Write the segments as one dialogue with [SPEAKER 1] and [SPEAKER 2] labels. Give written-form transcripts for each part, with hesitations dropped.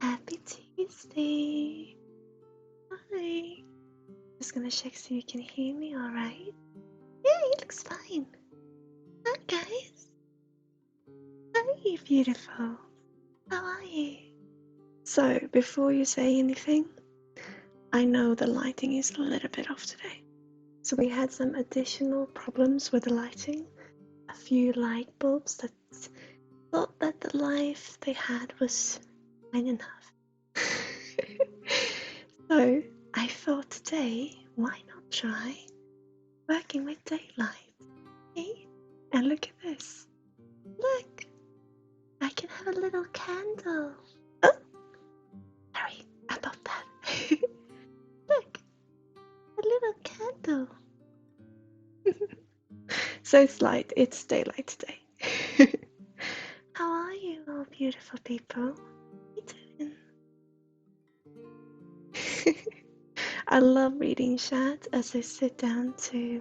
[SPEAKER 1] Happy Tuesday! Hi! Just gonna check so you can hear me alright? Yeah, it looks fine. Hi guys! Hi, beautiful! How are you? So, before you say anything, I know the lighting is a little bit off today. So we had some additional problems with the lighting. A few light bulbs that thought that the light they had was fine enough. So I thought today, why not try working with daylight? Okay? And look at this. Look, I can have a little candle. Oh, sorry about that. Look, a little candle. So it's daylight today. How are you, all beautiful people? What are you doing? I love reading chat as I sit down to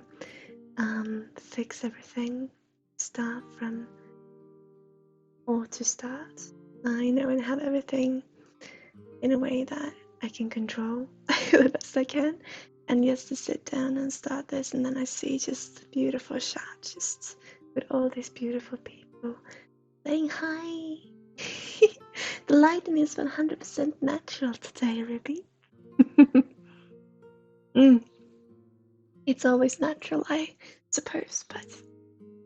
[SPEAKER 1] fix everything, start from or to start. I know and have everything in a way that I can control the best I can, and just to sit down and start this, and then I see just beautiful chat, just with all these beautiful people saying hi. The lighting is 100% natural today, Ruby. It's always natural, I suppose, but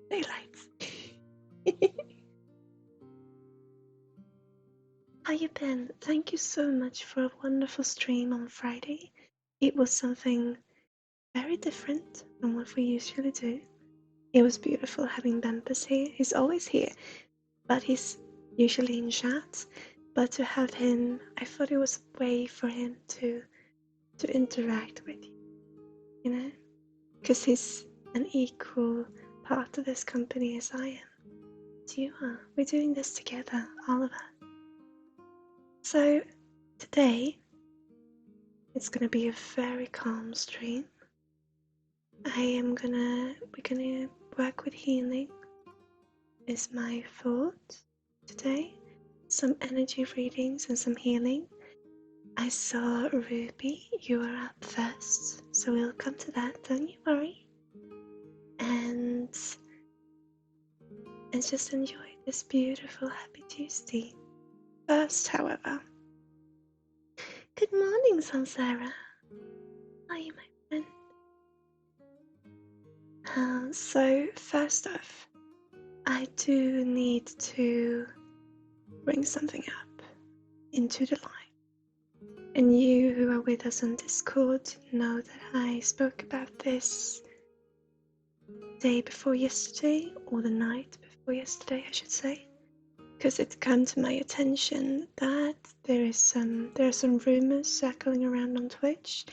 [SPEAKER 1] daylight. How you been? Thank you so much for a wonderful stream on Friday. It was something very different from what we usually do. It was beautiful having Bempus here. He's always here, but he's usually in chat. But to have him, I thought it was a way for him to interact with you know? Because he's an equal part of this company as I am. As you are. We're doing this together, all of us. So today, it's gonna be a very calm stream. We're gonna work with healing, is my thought today. Some energy readings and some healing. I saw Ruby, you are up first, so we'll come to that, don't you worry. And just enjoy this beautiful happy Tuesday. First, however, good morning, Sansara. How are you, my friend? So first off, I do need to bring something up into the light. And you who are with us on Discord know that I spoke about this day before yesterday, or the night before yesterday, I should say, because it came to my attention that there are some rumors circling around on Twitch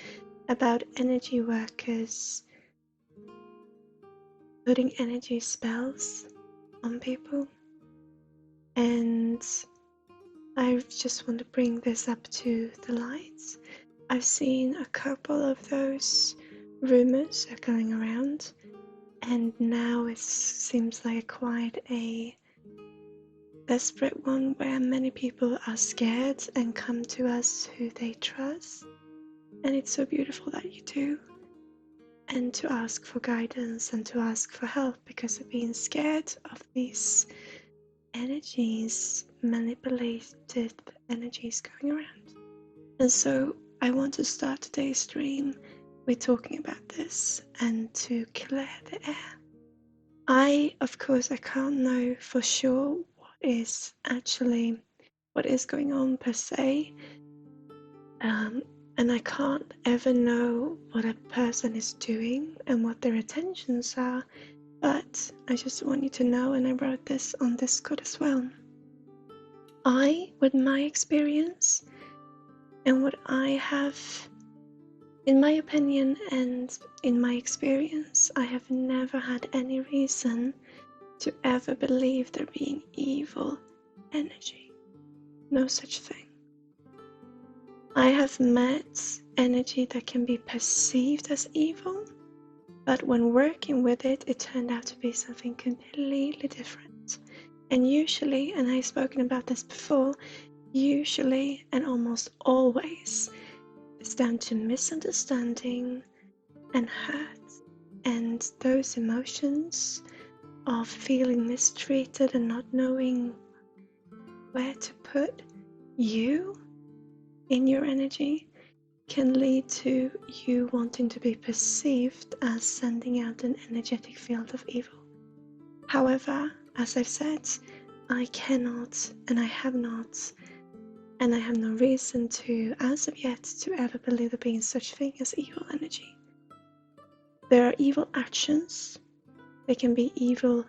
[SPEAKER 1] about energy workers putting energy spells on people, and I just want to bring this up to the light. I've seen a couple of those rumors circling around, and now it seems like quite a desperate one where many people are scared and come to us who they trust. And it's so beautiful that you do. And to ask for guidance and to ask for help, because of being scared of these energies, manipulated energies going around. And so I want to start today's stream with talking about this and to clear the air. Of course, I can't know for sure what is going on per se, and I can't ever know what a person is doing and what their intentions are, but I just want you to know, and I wrote this on Discord as well. With my experience and what I have, in my opinion and in my experience, I have never had any reason to ever believe there being evil energy. No such thing. I have met energy that can be perceived as evil, but when working with it, it turned out to be something completely different. And usually, and I've spoken about this before, usually and almost always, it's down to misunderstanding and hurt, and those emotions of feeling mistreated and not knowing where to put you in your energy can lead to you wanting to be perceived as sending out an energetic field of evil. However, as I've said, I cannot, and I have not, and I have no reason to, as of yet, to ever believe there being such thing as evil energy. There are evil actions. They can be evil.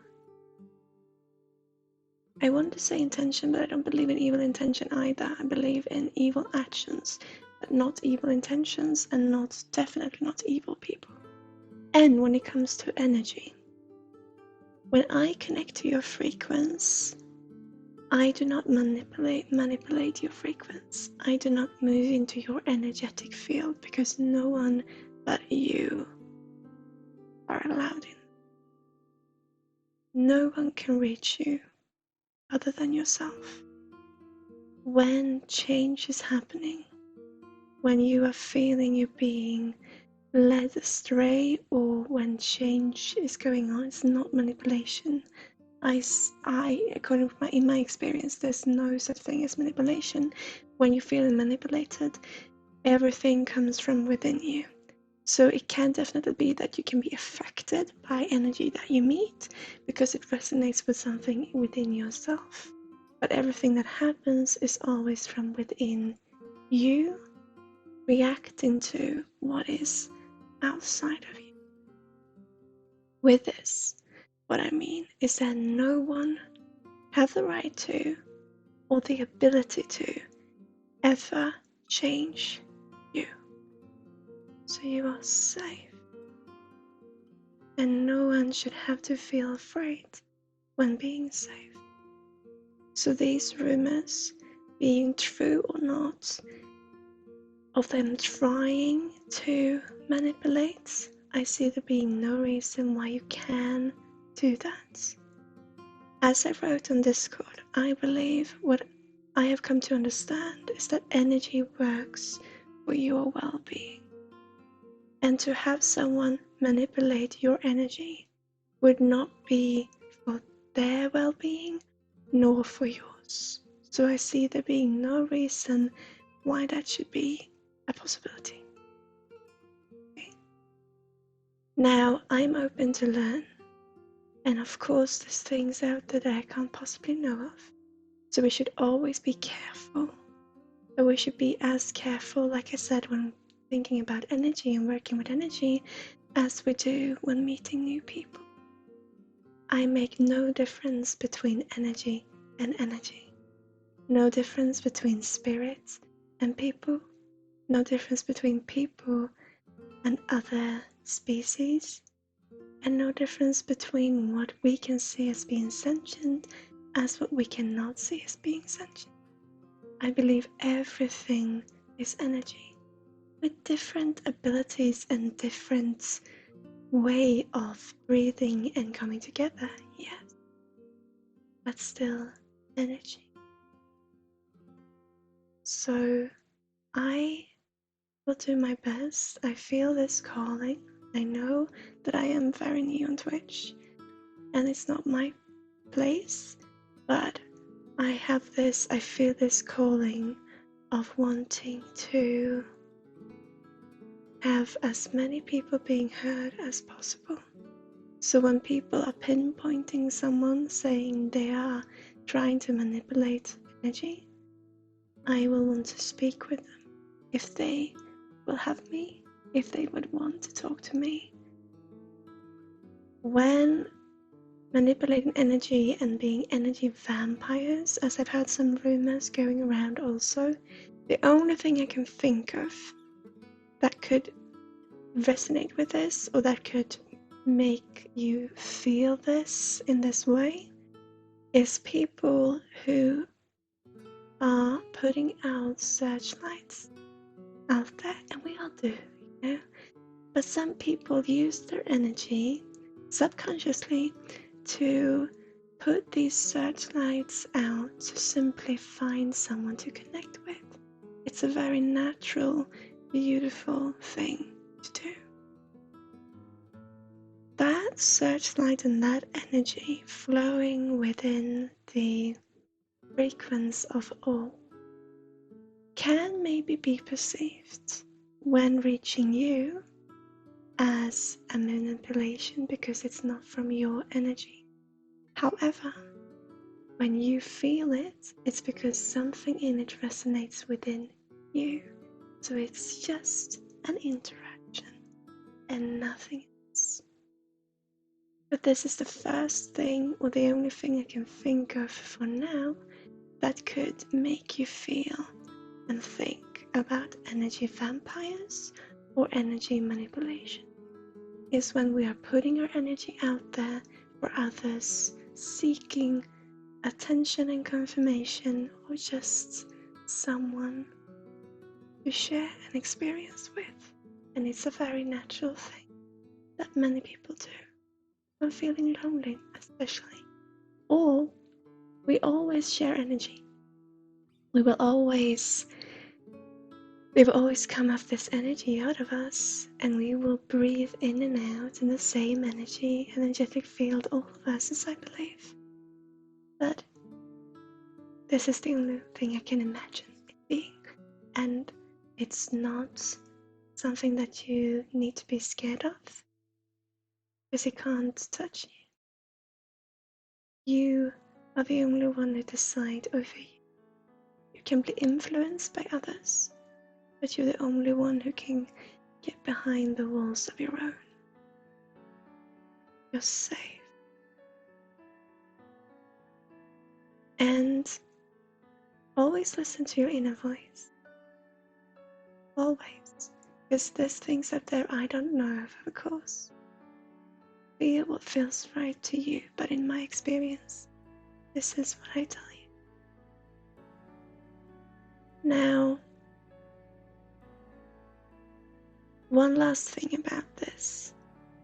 [SPEAKER 1] I want to say intention, but I don't believe in evil intention either. I believe in evil actions, but not evil intentions, and definitely not evil people. And when it comes to energy, When I connect to your frequency, I do not manipulate your frequency. I do not move into your energetic field because no one but you are allowed in. No one can reach you other than yourself. When change is happening, when you are feeling you're being led astray, or when change is going on, it's not manipulation. According to in my experience, there's no such thing as manipulation. When you feel manipulated, everything comes from within you. So it can definitely be that you can be affected by energy that you meet because it resonates with something within yourself. But everything that happens is always from within you, reacting to what is outside of you. With this, what I mean is that no one have the right to or the ability to ever change you. So you are safe. And no one should have to feel afraid when being safe. So these rumors, being true or not, of them trying to manipulate, I see there being no reason why you can do that. As I wrote on Discord, I believe what I have come to understand is that energy works for your well-being. And to have someone manipulate your energy would not be for their well-being nor for yours. So I see there being no reason why that should be a possibility. Okay. Now I'm open to learn, and of course there's things out there that I can't possibly know of. So we should always be careful, but we should be as careful, like I said, when thinking about energy and working with energy as we do when meeting new people. I make no difference between energy and energy. No difference between spirits and people. No difference between people and other species. And no difference between what we can see as being sentient as what we cannot see as being sentient. I believe everything is energy with different abilities and different way of breathing and coming together, yes, but still energy. So I will do my best. I feel this calling. I know that I am very new on Twitch and it's not my place, but I feel this calling of wanting to have as many people being heard as possible. So when people are pinpointing someone saying they are trying to manipulate energy, I will want to speak with them if they will have me, if they would want to talk to me. When manipulating energy and being energy vampires, as I've heard some rumors going around also, the only thing I can think of that could resonate with this or that could make you feel this in this way is people who are putting out searchlights out there, and we all do, you know, but some people use their energy subconsciously to put these searchlights out to simply find someone to connect with. It's a very natural, beautiful thing to do. That searchlight and that energy flowing within the frequency of all can maybe be perceived when reaching you as a manipulation because it's not from your energy. However, when you feel it, it's because something in it resonates within you. So it's just an interaction and nothing else. But this is the first thing, or the only thing I can think of for now, that could make you feel and think about energy vampires or energy manipulation, is when we are putting our energy out there for others, seeking attention and confirmation, or just someone to share an experience with. And it's a very natural thing that many people do when feeling lonely, especially. Or we always share energy. They will always come off this energy out of us, and we will breathe in and out in the same energetic field, all of us, as I believe. But this is the only thing I can imagine it being, and it's not something that you need to be scared of, because it can't touch you. You are the only one who decides over you. You can be influenced by others, but you're the only one who can get behind the walls of your own. You're safe. And always listen to your inner voice. Always. Because there's things out there I don't know of course. Feel what feels right to you, but in my experience, this is what I tell you. Now, one last thing about this.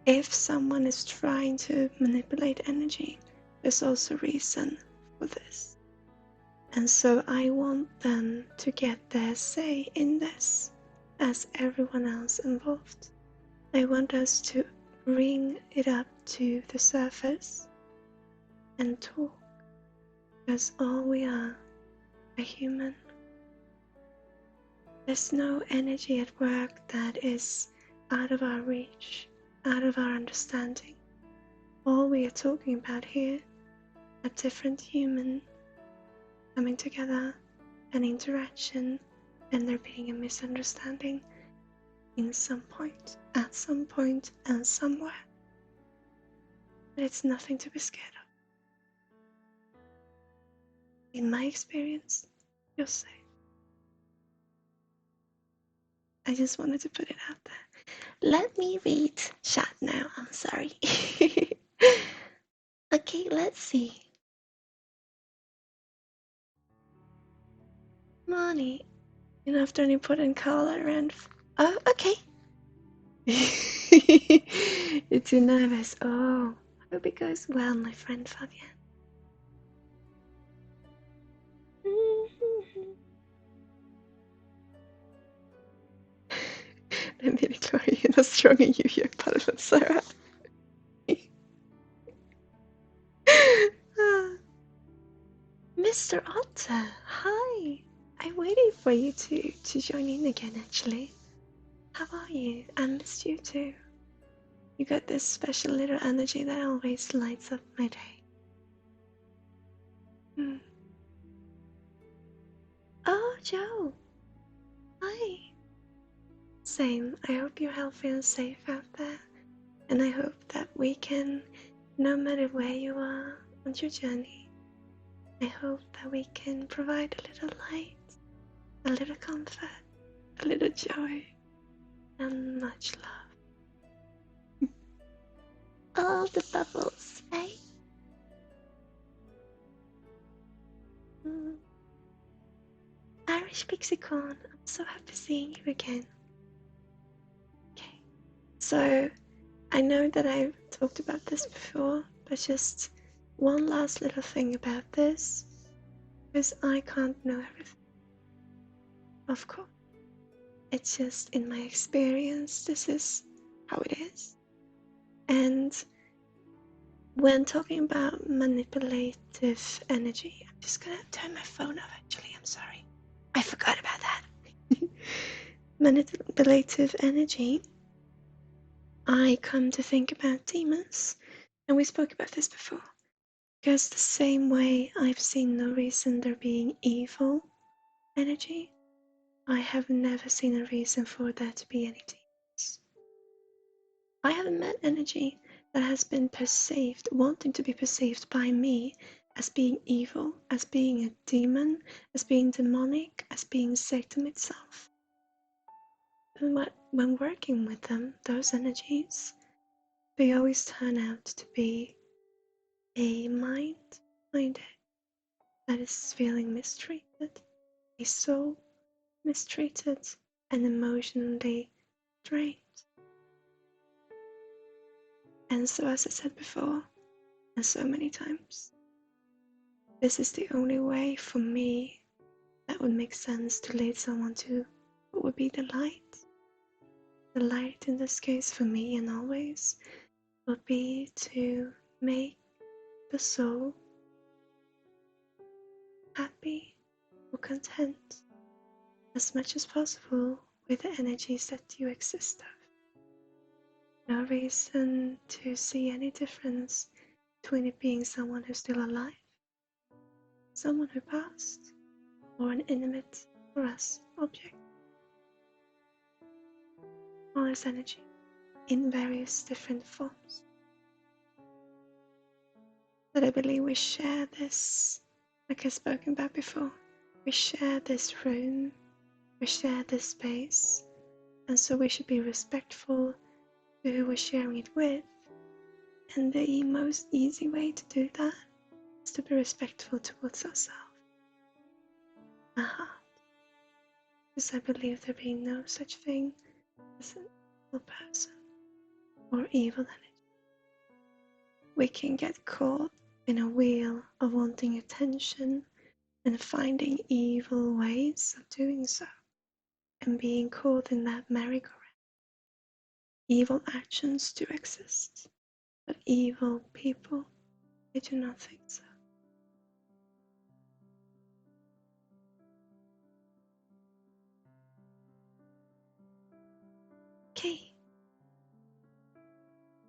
[SPEAKER 1] If someone is trying to manipulate energy, there's also reason for this. And so I want them to get their say in this, as everyone else involved. I want us to bring it up to the surface and talk, because all we are human. There's no energy at work that is out of our reach, out of our understanding. All we are talking about here are different humans coming together, an interaction, and there being a misunderstanding in some point, at some point, and somewhere. But it's nothing to be scared of. In my experience, you're safe. I just wanted to put it out there. Let me read chat now. I'm sorry. Okay, let's see. Money. And after you put in color and... Oh, okay. You're too nervous. Oh, I hope it goes well, my friend Fabian. Den direktören har strungen ljudhjälparen Sarah. Mr. Otter, hi. I waited for you to join in again, actually. How are you? I missed you too. You got this special little energy that always lights up my day. Oh, Joe. Hi. Same. I hope you're healthy and safe out there. And I hope that we can, no matter where you are on your journey, I hope that we can provide a little light, a little comfort, a little joy, and much love. All the bubbles, eh? Irish Pixicorn, I'm so happy seeing you again. Okay, so I know that I've talked about this before, but just one last little thing about this, because I can't know everything. Of course, it's just in my experience, this is how it is. And when talking about manipulative energy, I'm just gonna turn my phone off actually, I'm sorry. I forgot about that. Manipulative energy, I come to think about demons, and we spoke about this before. Because the same way I've seen no reason there being evil energy, I have never seen a reason for there to be any demons. I haven't met energy that has been perceived, wanting to be perceived by me as being evil, as being a demon, as being demonic, as being Satan itself. And when working with them, those energies, they always turn out to be a mind minded that is feeling mistreated, a soul mistreated and emotionally drained. And so, as I said before, and so many times, this is the only way for me that would make sense to lead someone to what would be the light. The light in this case for me and always would be to make the soul happy or content as much as possible with the energies that you exist of. No reason to see any difference between it being someone who's still alive, someone who passed, or an inanimate for us object. All is energy in various different forms. But I believe we share this, like I've spoken about before, we share this room, we share this space, and so we should be respectful to who we're sharing it with. And the most easy way to do that is to be respectful towards ourselves, our heart, because I believe there being no such thing as an evil person or evil energy. We can get caught in a wheel of wanting attention and finding evil ways of doing so, and being caught in that merry-go-round. Evil actions do exist, but evil people, I do not think so. Okay.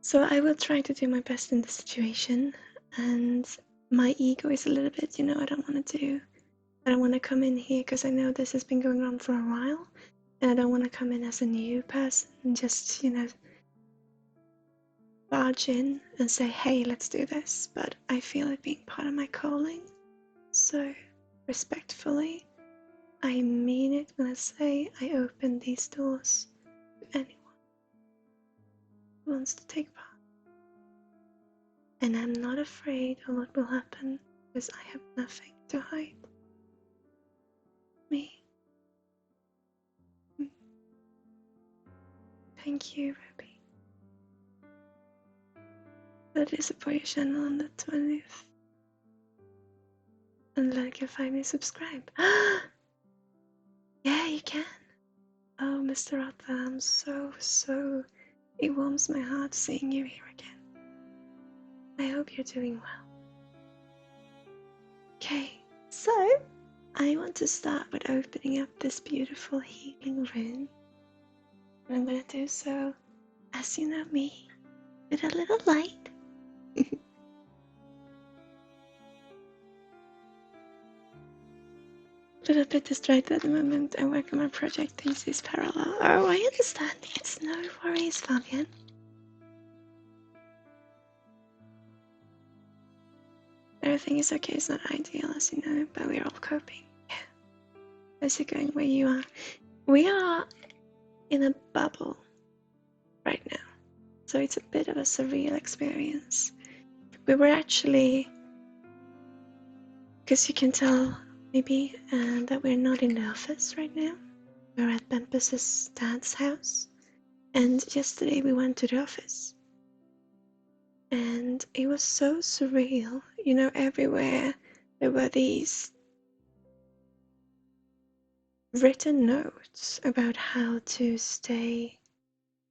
[SPEAKER 1] So I will try to do my best in this situation, and my ego is a little bit, I don't want to come in here because I know this has been going on for a while, and I don't want to come in as a new person and just, barge in and say, hey, let's do this. But I feel it being part of my calling. So respectfully, I mean it when I say I open these doors to anyone who wants to take part. And I'm not afraid of what will happen because I have nothing to hide. Me. Thank you, Ruby. That is a your channel on the 20th. And like and find me subscribe. Yeah, you can. Oh, Mr. Otta, I'm so it warms my heart seeing you here again. I hope you're doing well. Okay, so I want to start with opening up this beautiful healing room. And I'm going to do so, as you know me, with a little light. A little bit distracted at the moment. I work on my project thesis parallel. Oh, I understand. It's no worries, Fabian. Everything is okay. It's not ideal, as you know, but we're all coping. Yeah. How's it going where you are? We are in a bubble right now, so it's a bit of a surreal experience. We were actually, because you can tell maybe that we're not in the office right now. We're at Bempus's dad's house, and yesterday we went to the office, and it was so surreal. Everywhere there were these written notes about how to stay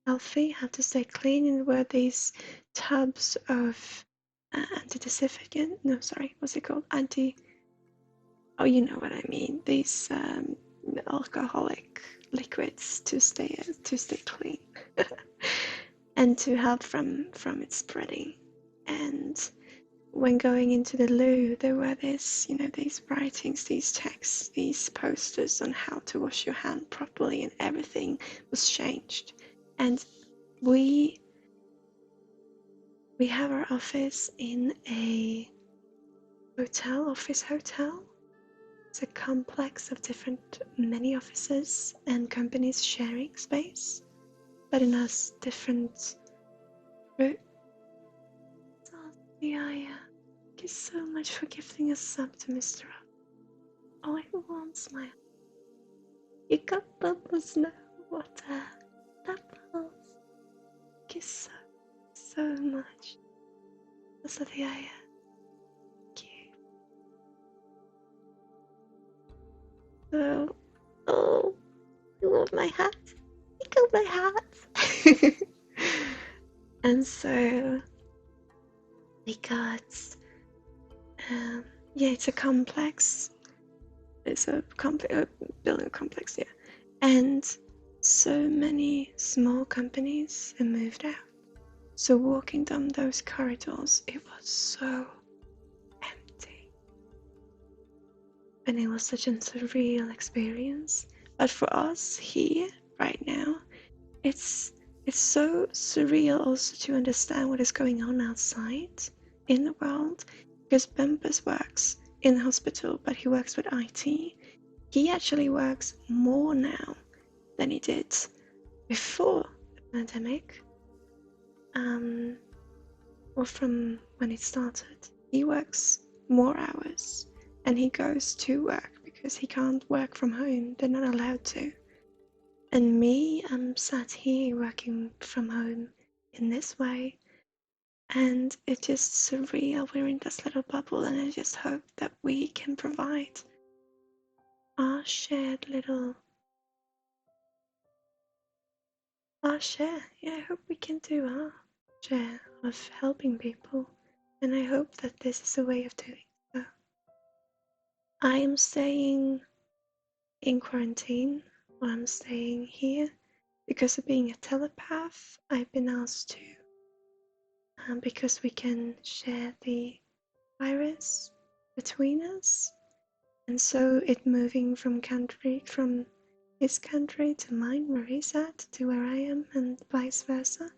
[SPEAKER 1] healthy, how to stay clean, and there were these tubs of what's it called? Oh, you know what I mean. These alcoholic liquids to stay clean and to help from it spreading. And when going into the loo, there were these writings, these texts, these posters on how to wash your hand properly, and everything was changed. And we have our office in a office hotel. It's a complex of many offices and companies sharing space, but in a different route. Yeah. you so much for gifting a sub to Mr. Up. Oh, I want smile. You got bubbles now, water. Bubbles. Thank you so much. That's the idea. Thank you. So, oh, you love my hat? You got my hat. And so we got, yeah, it's a complex. It's a building complex, yeah. And so many small companies have moved out. So walking down those corridors, it was so empty. And it was such a surreal experience. But for us here, right now, it's so surreal also to understand what is going on outside in the world. Because Bumpus works in the hospital, but he works with IT. He actually works more now than he did before the pandemic. Or from when it started. He works more hours and he goes to work because he can't work from home. They're not allowed to. And me, I'm sat here working from home in this way. And it's just surreal. We're in this little bubble, and I just hope that we can provide our shared little. Our share. Yeah, I hope we can do our share of helping people. And I hope that this is a way of doing so. I am staying in quarantine, or I'm staying here because of being a telepath. I've been asked to, because we can share the virus between us, and so it moving from his country to mine, where he's at, to where I am, and vice versa.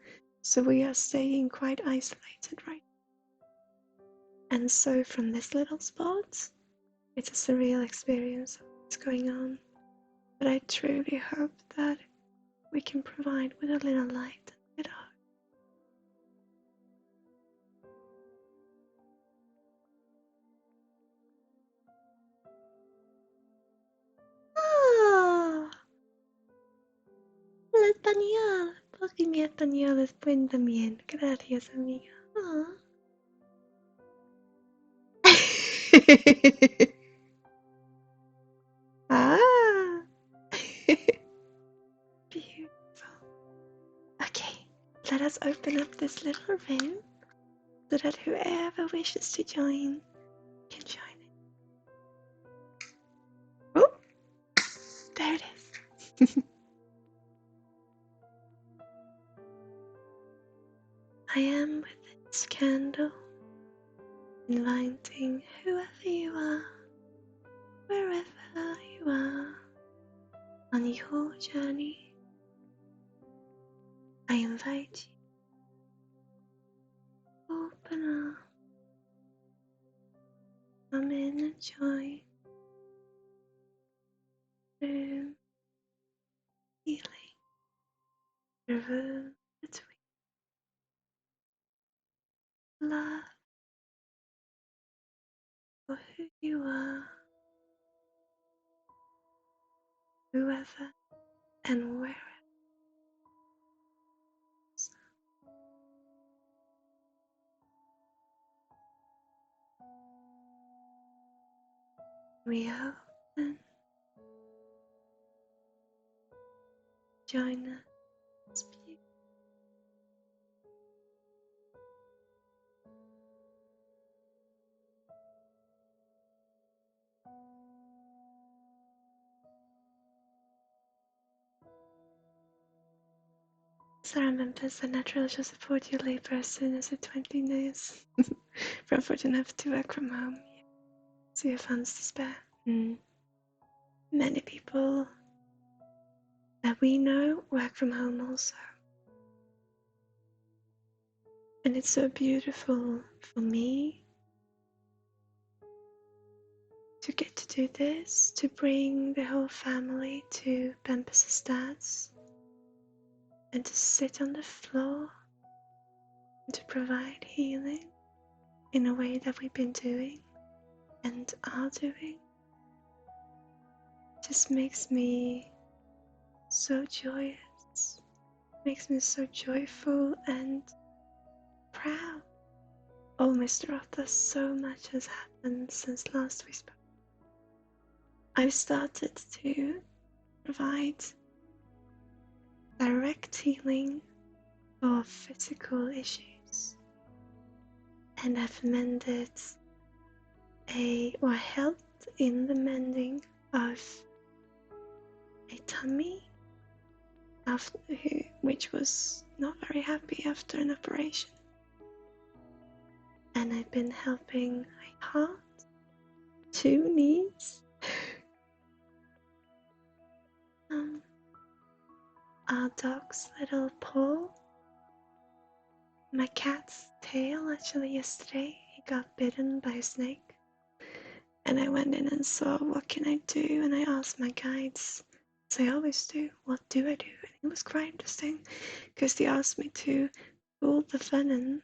[SPEAKER 1] So we are staying quite isolated right now. And so from this little spot, it's a surreal experience of what's going on. But I truly hope that we can provide with a little light and a bit of hope. Hola español. Porque mi español es buen también. Gracias, amiga. Ah. Beautiful. Okay, let us open up this little room so that whoever wishes to join can join it. Oh, there it is. I am with this candle, inviting whoever you are, wherever you are, on your journey. I invite you, open up, come in and join the room, healing the room between love for who you are, whoever and wherever. We open, join us, beautiful. Sarah members are natural to support your labor as soon as the 20 days. We're fortunate enough to work from home, so you have funds to spare. Many people that we know work from home also. And it's so beautiful for me to get to do this, to bring the whole family to Bumpus' dad's, and to sit on the floor and to provide healing in a way that we've been doing and are doing just makes me so joyous, makes me so joyful and proud. Oh, Mr. Otter, so much has happened since last we spoke. I've started to provide direct healing for physical issues, and I've mended or helped in the mending of a tummy which was not very happy after an operation. And I've been helping a heart, 2 knees, our dog's little paw, my cat's tail. Actually, yesterday he got bitten by a snake, and I went in and saw what can I do, and I asked my guides, as I always do, what do I do? And it was quite interesting because they asked me to pull the venom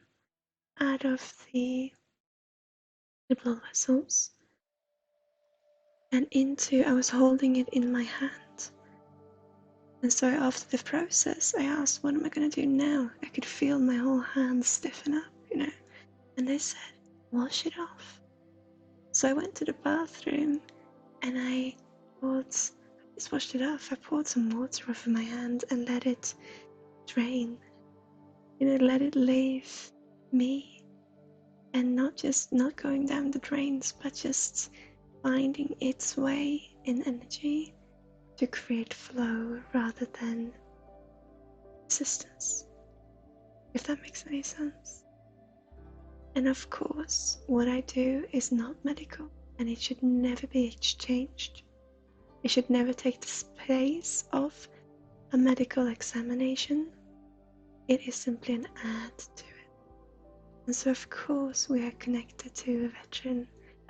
[SPEAKER 1] out of the blood vessels and I was holding it in my hand. And so after the process, I asked, what am I going to do now? I could feel my whole hand stiffen up, and they said, wash it off. So I went to the bathroom and I just washed it off. I poured some water over my hand and let it drain, let it leave me, and not going down the drains, but just finding its way in energy to create flow rather than resistance, if that makes any sense. And of course, what I do is not medical, and it should never be exchanged. It should never take the space of a medical examination. It is simply an add to it. And so of course we are connected to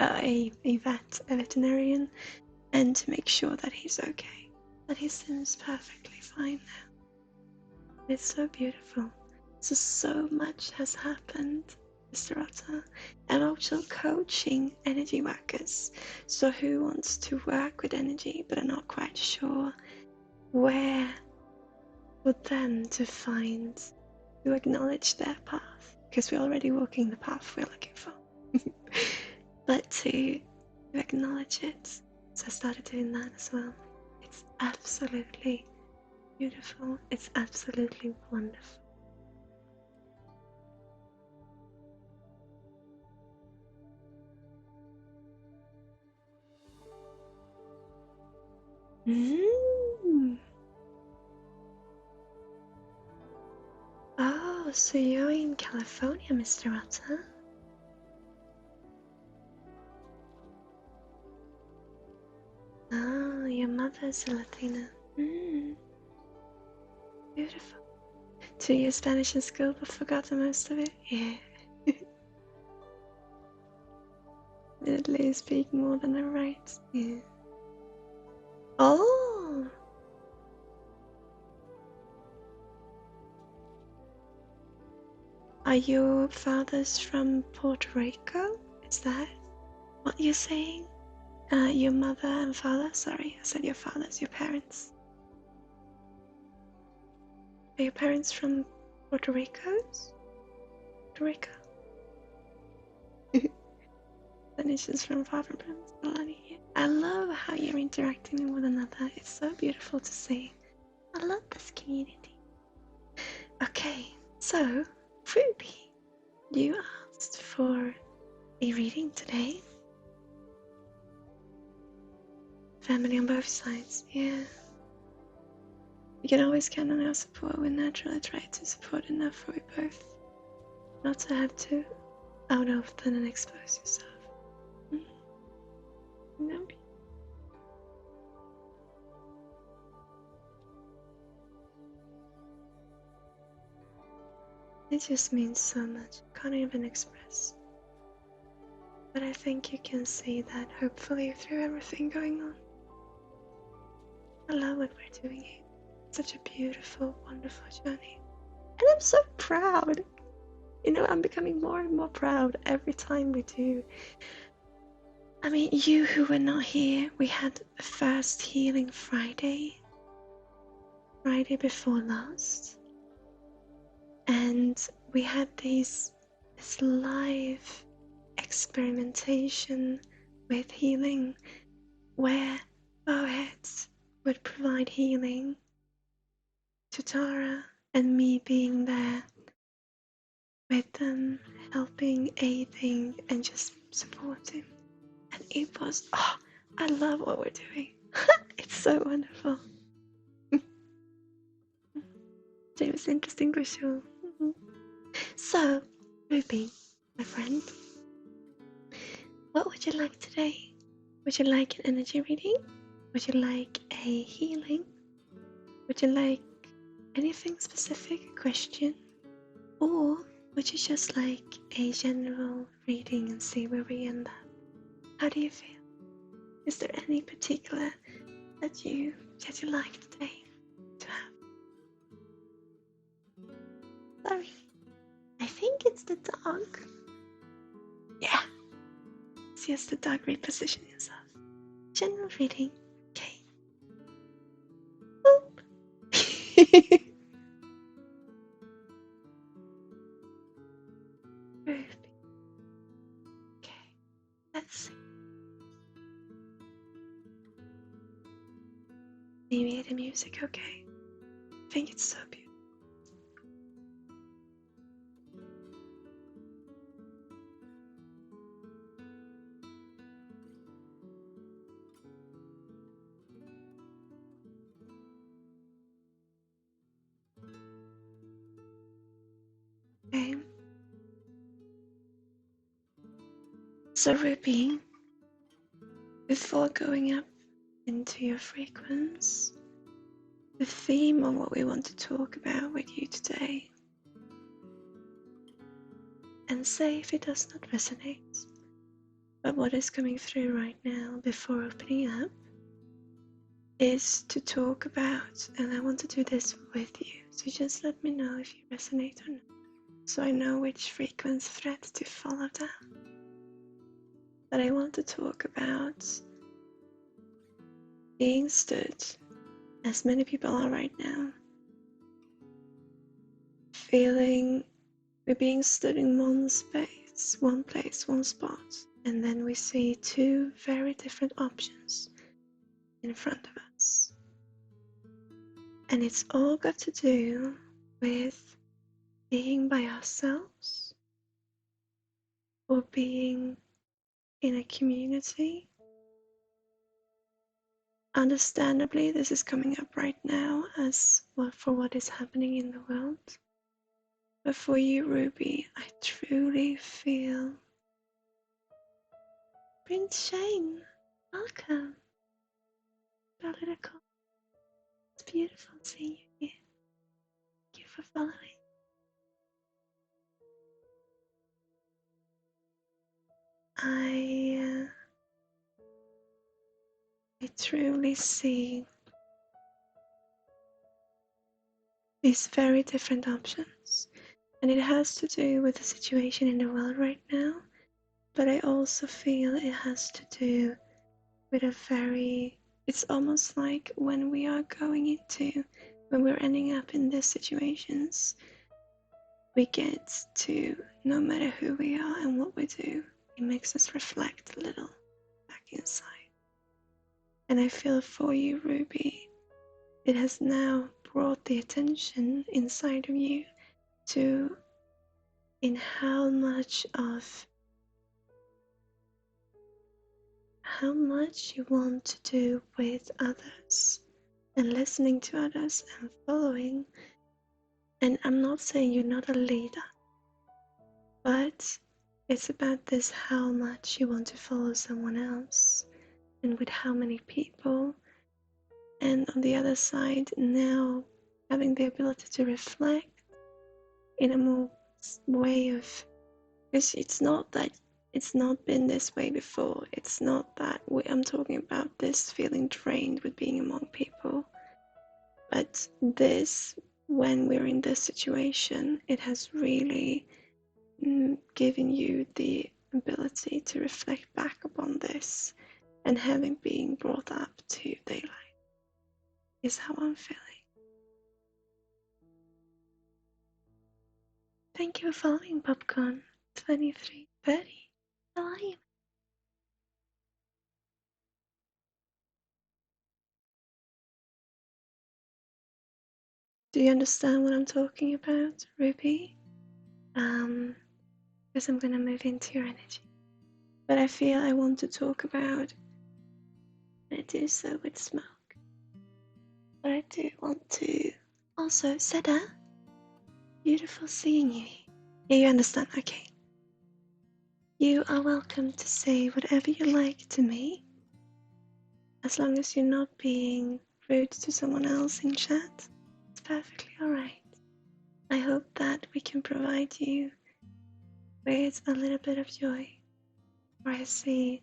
[SPEAKER 1] a veterinarian, and to make sure that he's okay, that he seems perfectly fine now. It's so beautiful. So much has happened, Mr. Otter, and also coaching energy workers. So who wants to work with energy but are not quite sure where for them to acknowledge their path, because we're already walking the path we're looking for. But to acknowledge it. So I started doing that as well. It's absolutely beautiful. It's absolutely wonderful. Oh, so you're in California, Mr. Otter? Oh, your mother's a Latina. Beautiful. 2 years Spanish in school, but forgotten most of it? Yeah. Literally speak more than I write. Yeah. Oh! Are your fathers from Puerto Rico? Is that what you're saying? Your mother and father? Sorry, I said your fathers, your parents. Are your parents from Puerto Rico? Puerto Rico? Then it's just from far from Pennsylvania. I love how you're interacting with one another. It's so beautiful to see. I love this community. Okay, so Ruby, you asked for a reading today. Family on both sides, yeah. You can always count on our support. We naturally try to support enough for you both, not to have to out often and expose yourself. No. It just means so much. I can't even express. But I think you can see that hopefully through everything going on. I love what we're doing here. Such a beautiful, wonderful journey. And I'm so proud. I'm becoming more and more proud every time we do. I mean, you who were not here, we had the first Healing Friday before last, and we had this live experimentation with healing where bowheads would provide healing to Tara and me being there with them, helping, aiding, and just supporting. And it was, oh, I love what we're doing. It's so wonderful. James, interesting for sure. So, Ruby, my friend, what would you like today? Would you like an energy reading? Would you like a healing? Would you like anything specific, a question? Or would you just like a general reading and see where we end up? How do you feel? Is there any particular that you like today to have? Sorry, I think it's the dog. Yeah, it's just the dog repositioning himself. General reading, okay. Boop. Okay, let's see. Maybe the music, okay. I think it's so beautiful. Okay. So Ruby, before going up into your frequency, the theme of what we want to talk about with you today, and say if it does not resonate, but what is coming through right now before opening up is to talk about, and I want to do this with you, so just let me know if you resonate or not, so I know which frequency thread to follow down. But I want to talk about being stood, as many people are right now, feeling we're being stood in one space, one place, one spot, and then we see two very different options in front of us. And it's all got to do with being by ourselves or being in a community. Understandably, this is coming up right now as well for what is happening in the world. But for you, Ruby, I truly feel Prince Shane, welcome. Our little call. It's beautiful seeing you here. Thank you for following. I truly see these very different options, and it has to do with the situation in the world right now, but I also feel it has to do with it's almost like when we're ending up in these situations, we get to, no matter who we are and what we do, it makes us reflect a little back inside. And I feel for you, Ruby, it has now brought the attention inside of you to in how much you want to do with others and listening to others and following. And I'm not saying you're not a leader, but it's about this, how much you want to follow someone else and with how many people. And on the other side, now having the ability to reflect in a more way of, because it's not been this way before. It's not that I'm talking about this feeling drained with being among people, but this, when we're in this situation, it has really giving you the ability to reflect back upon this and having been brought up to daylight is how I'm feeling. Thank you for following Popcorn 2330. How are you? Do you understand what I'm talking about, Ruby? Because I'm gonna move into your energy. But I feel I want to talk about, and I do so with smoke. But I do want to also, Seda, beautiful seeing you. Yeah, you understand, okay. You are welcome to say whatever you like to me, as long as you're not being rude to someone else in chat. It's perfectly alright. I hope that we can provide you with a little bit of joy, where I see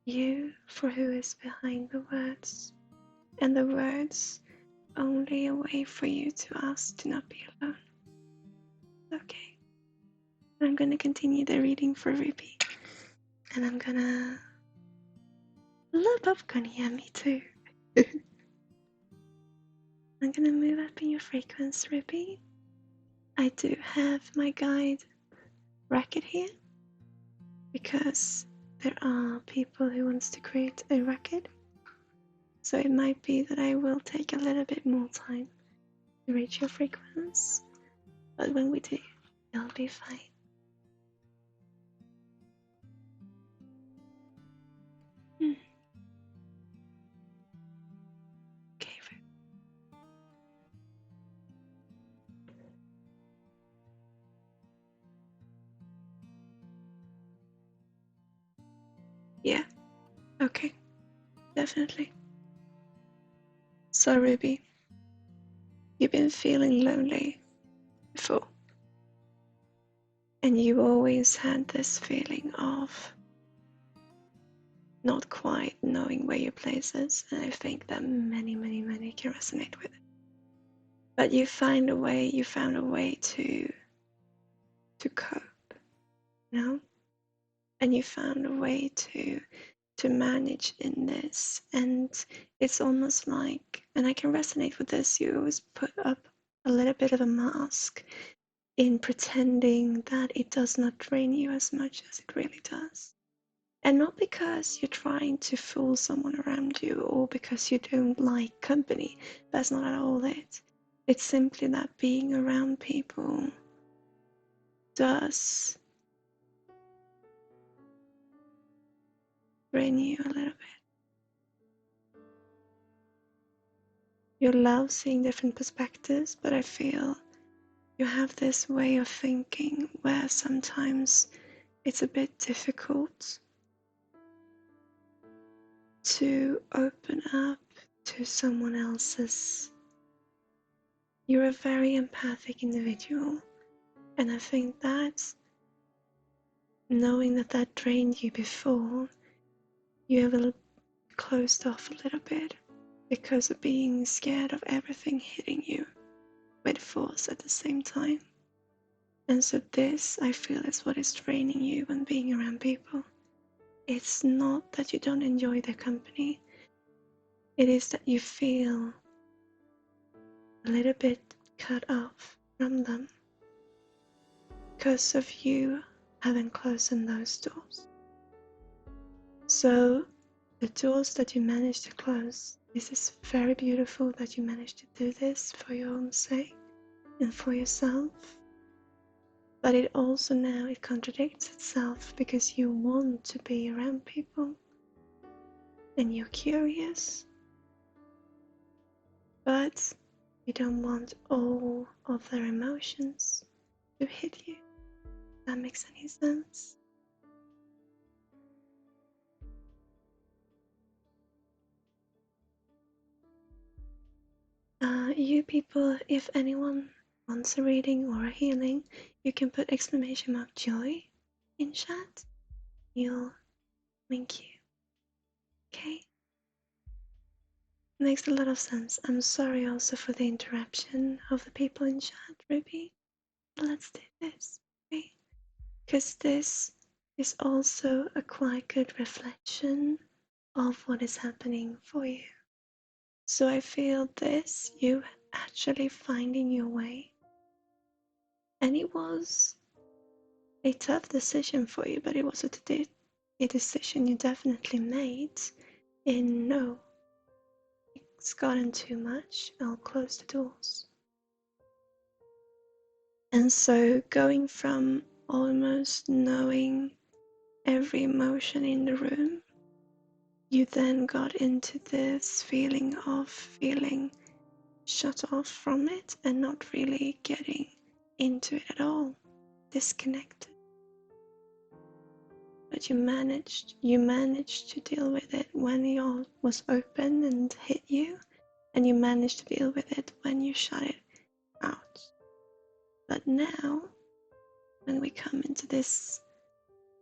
[SPEAKER 1] you for who is behind the words, and the words only a way for you to ask to not be alone. Okay. I'm gonna continue the reading for Ruby, and I'm gonna love popcorn. Yeah, me too. I'm gonna move up in your frequency, Ruby. I do have my guide racket here because there are people who wants to create a racket, so it might be that I will take a little bit more time to reach your frequency, but when we do, it'll be fine. Okay. Yeah. Okay. Definitely. So, Ruby, you've been feeling lonely before, and you always had this feeling of not quite knowing where your place is, and I think that many can resonate with it. But you found a way to cope, you know? And you found a way to manage in this, and it's almost like, and I can resonate with this, you always put up a little bit of a mask in pretending that it does not drain you as much as it really does. And not because you're trying to fool someone around you or because you don't like company. That's not at all it. It's simply that being around people does drain you a little bit. You love seeing different perspectives, but I feel you have this way of thinking where sometimes it's a bit difficult to open up to someone else's. You're a very empathic individual, and I think that knowing that drained you before, you have a little closed off a little bit because of being scared of everything hitting you with force at the same time. And so this, I feel, is what is draining you when being around people. It's not that you don't enjoy their company. It is that you feel a little bit cut off from them because of you having closed those doors. So the doors that you managed to close, this is very beautiful that you managed to do this for your own sake and for yourself. But it also now, it contradicts itself because you want to be around people and you're curious, but you don't want all of their emotions to hit you. If that makes any sense? You people, if anyone wants a reading or a healing, you can put exclamation mark joy in chat. You'll thank you. Okay? Makes a lot of sense. I'm sorry also for the interruption of the people in chat, Ruby. Let's do this, okay? because this is also a quite good reflection of what is happening for you. So I feel this, you actually finding your way. And it was a tough decision for you, but it was a decision you definitely made. In no, it's gotten too much, I'll close the doors. And so going from almost knowing every emotion in the room, you then got into this feeling of feeling shut off from it and not really getting into it at all, disconnected. But you managed to deal with it when it all was open and hit you, and you managed to deal with it when you shut it out. But now, when we come into this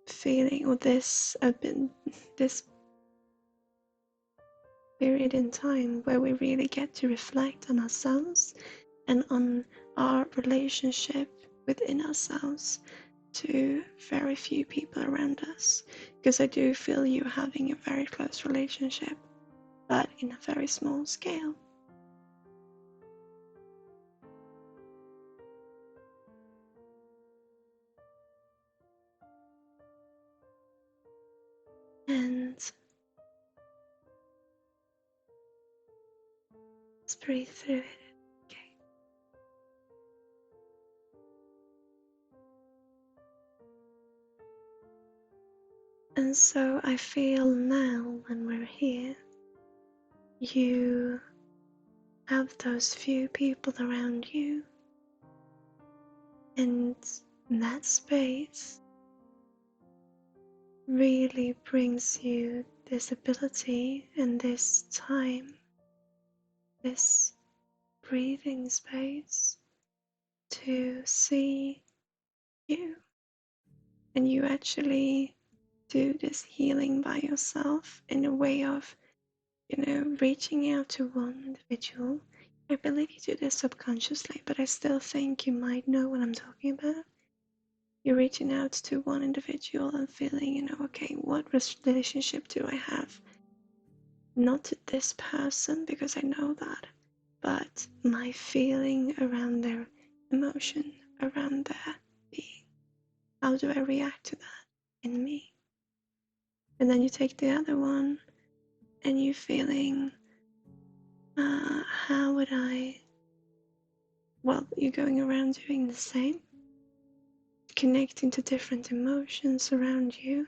[SPEAKER 1] feeling or this period in time where we really get to reflect on ourselves and on our relationship within ourselves to very few people around us, because I do feel you having a very close relationship, but in a very small scale. And let's breathe through it. Okay. And so I feel now when we're here, you have those few people around you, and that space really brings you this ability and this time, this breathing space to see you. And you actually do this healing by yourself in a way of, reaching out to one individual. I believe you do this subconsciously, but I still think you might know what I'm talking about. You're reaching out to one individual and feeling, okay, what relationship do I have? Not to this person, because I know that, but my feeling around their emotion, around their being. How do I react to that in me? And then you take the other one and you're feeling, how would I? Well, you're going around doing the same, connecting to different emotions around you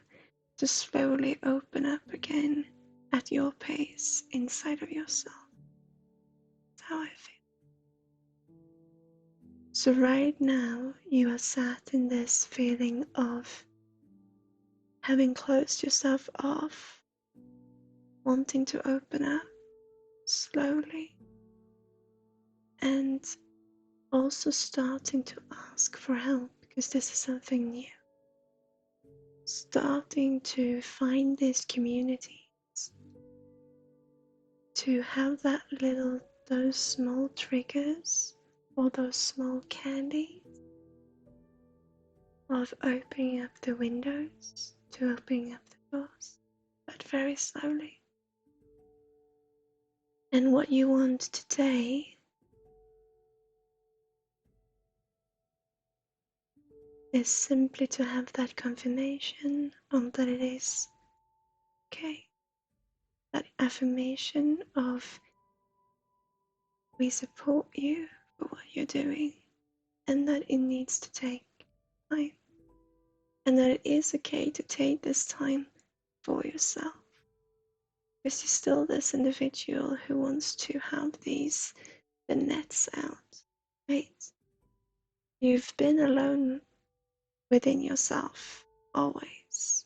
[SPEAKER 1] to slowly open up again at your pace inside of yourself. That's how I feel. So right now you are sat in this feeling of having closed yourself off, wanting to open up slowly, and also starting to ask for help, because this is something new. Starting to find these communities, to have those small triggers or those small candies of opening up the windows to opening up the doors, but very slowly. And what you want today is simply to have that confirmation of that it is okay. That affirmation of we support you for what you're doing, and that it needs to take time, and that it is okay to take this time for yourself, because you're still this individual who wants to have the nets out, right? You've been alone within yourself always,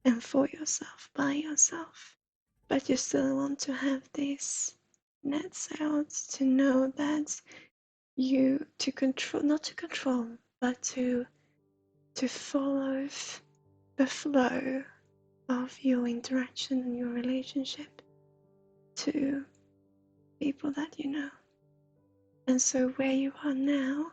[SPEAKER 1] and for yourself, by yourself, but you still want to have these nets out to know that you to control, not to control, but to follow the flow of your interaction and your relationship to people that you know. And so where you are now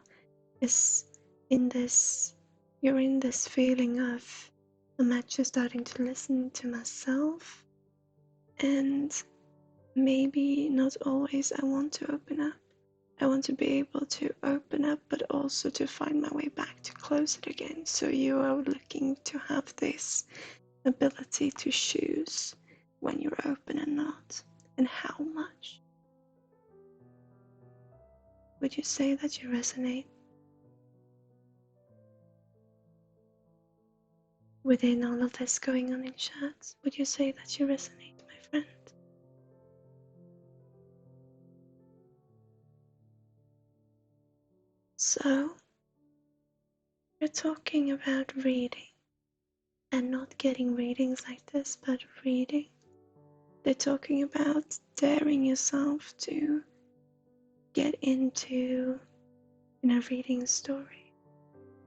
[SPEAKER 1] is in this you're in this feeling of, I'm actually starting to listen to myself, and maybe not always I want to open up. I want to be able to open up, but also to find my way back to close it again. So you are looking to have this ability to choose when you're open and not, and how much. Would you say that you resonate within all of this going on in chat? Would you say that you resonate, my friend? So, we're talking about reading, and not getting readings like this, but reading. They're talking about daring yourself to get into, reading a story.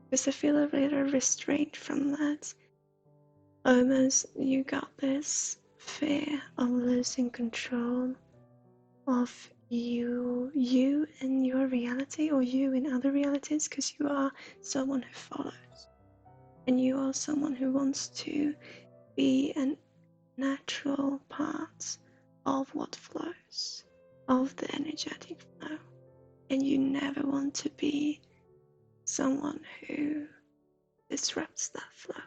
[SPEAKER 1] Because I feel a little restraint from that. Almost you got this fear of losing control of you and your reality, or you in other realities, because you are someone who follows. And you are someone who wants to be a natural part of what flows, of the energetic flow. And you never want to be someone who disrupts that flow.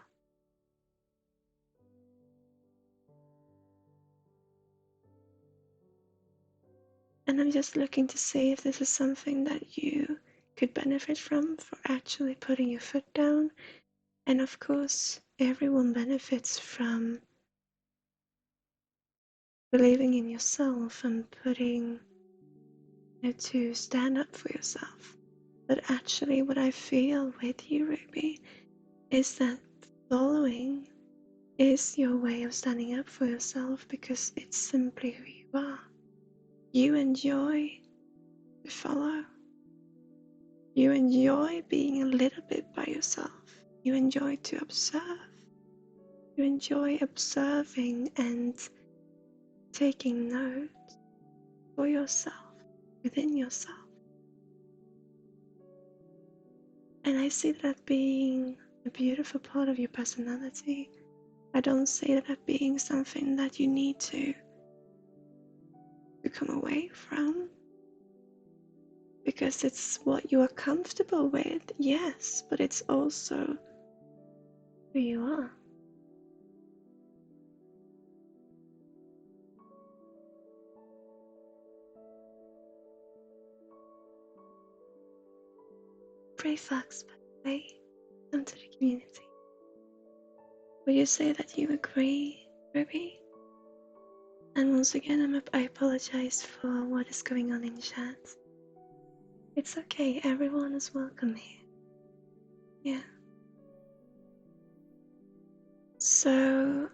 [SPEAKER 1] And I'm just looking to see if this is something that you could benefit from, for actually putting your foot down. And of course, everyone benefits from believing in yourself and putting it to stand up for yourself. But actually, what I feel with you, Ruby, is that following is your way of standing up for yourself, because it's simply who you are. You enjoy to follow. You enjoy being a little bit by yourself. You enjoy to observe. You enjoy observing and taking note for yourself, within yourself. And I see that being a beautiful part of your personality. I don't see that being something that you need to come away from, because it's what you are comfortable with, yes, but it's also who you are. Pray Fox, by the way, come to the community. Will you say that you agree, Ruby? And once again, I apologize for what is going on in chat. It's okay, everyone is welcome here. Yeah. So,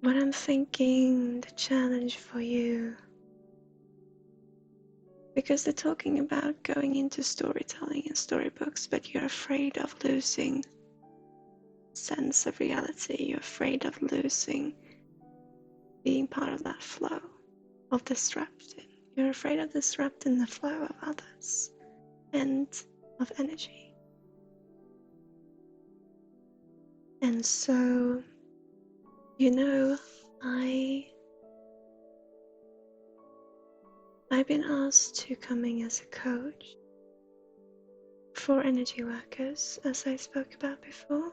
[SPEAKER 1] what I'm thinking, the challenge for you, because they're talking about going into storytelling and storybooks, but you're afraid of losing sense of reality. You're afraid of losing being part of that flow of disrupting. You're afraid of disrupting the flow of others and of energy. And so, I've been asked to coming as a coach for energy workers, as I spoke about before,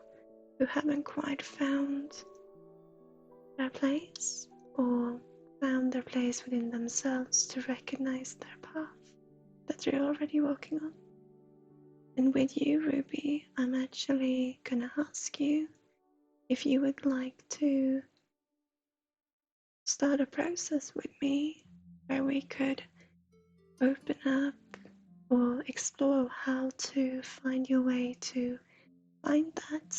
[SPEAKER 1] who haven't quite found their place, or found their place within themselves to recognize their path that they're already walking on. And with you, Ruby, I'm actually gonna ask you if you would like to start a process with me where we could open up or explore how to find your way to find that,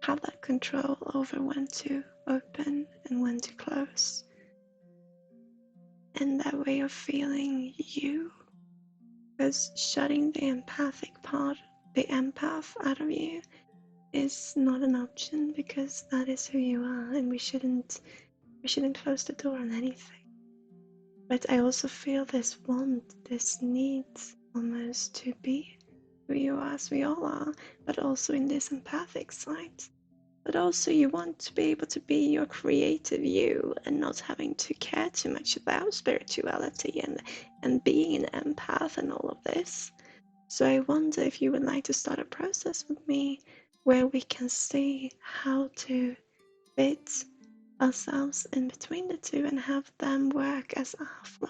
[SPEAKER 1] have that control over when to open and when to close, and that way of feeling you. Because shutting the empathic part, the empath out of you, is not an option, because that is who you are, and we shouldn't close the door on anything. But I also feel this want, this need almost to be who you are, as we all are, but also in this empathic side. But also you want to be able to be your creative you and not having to care too much about spirituality and being an empath and all of this. So I wonder if you would like to start a process with me where we can see how to fit ourselves in between the two and have them work as our flow.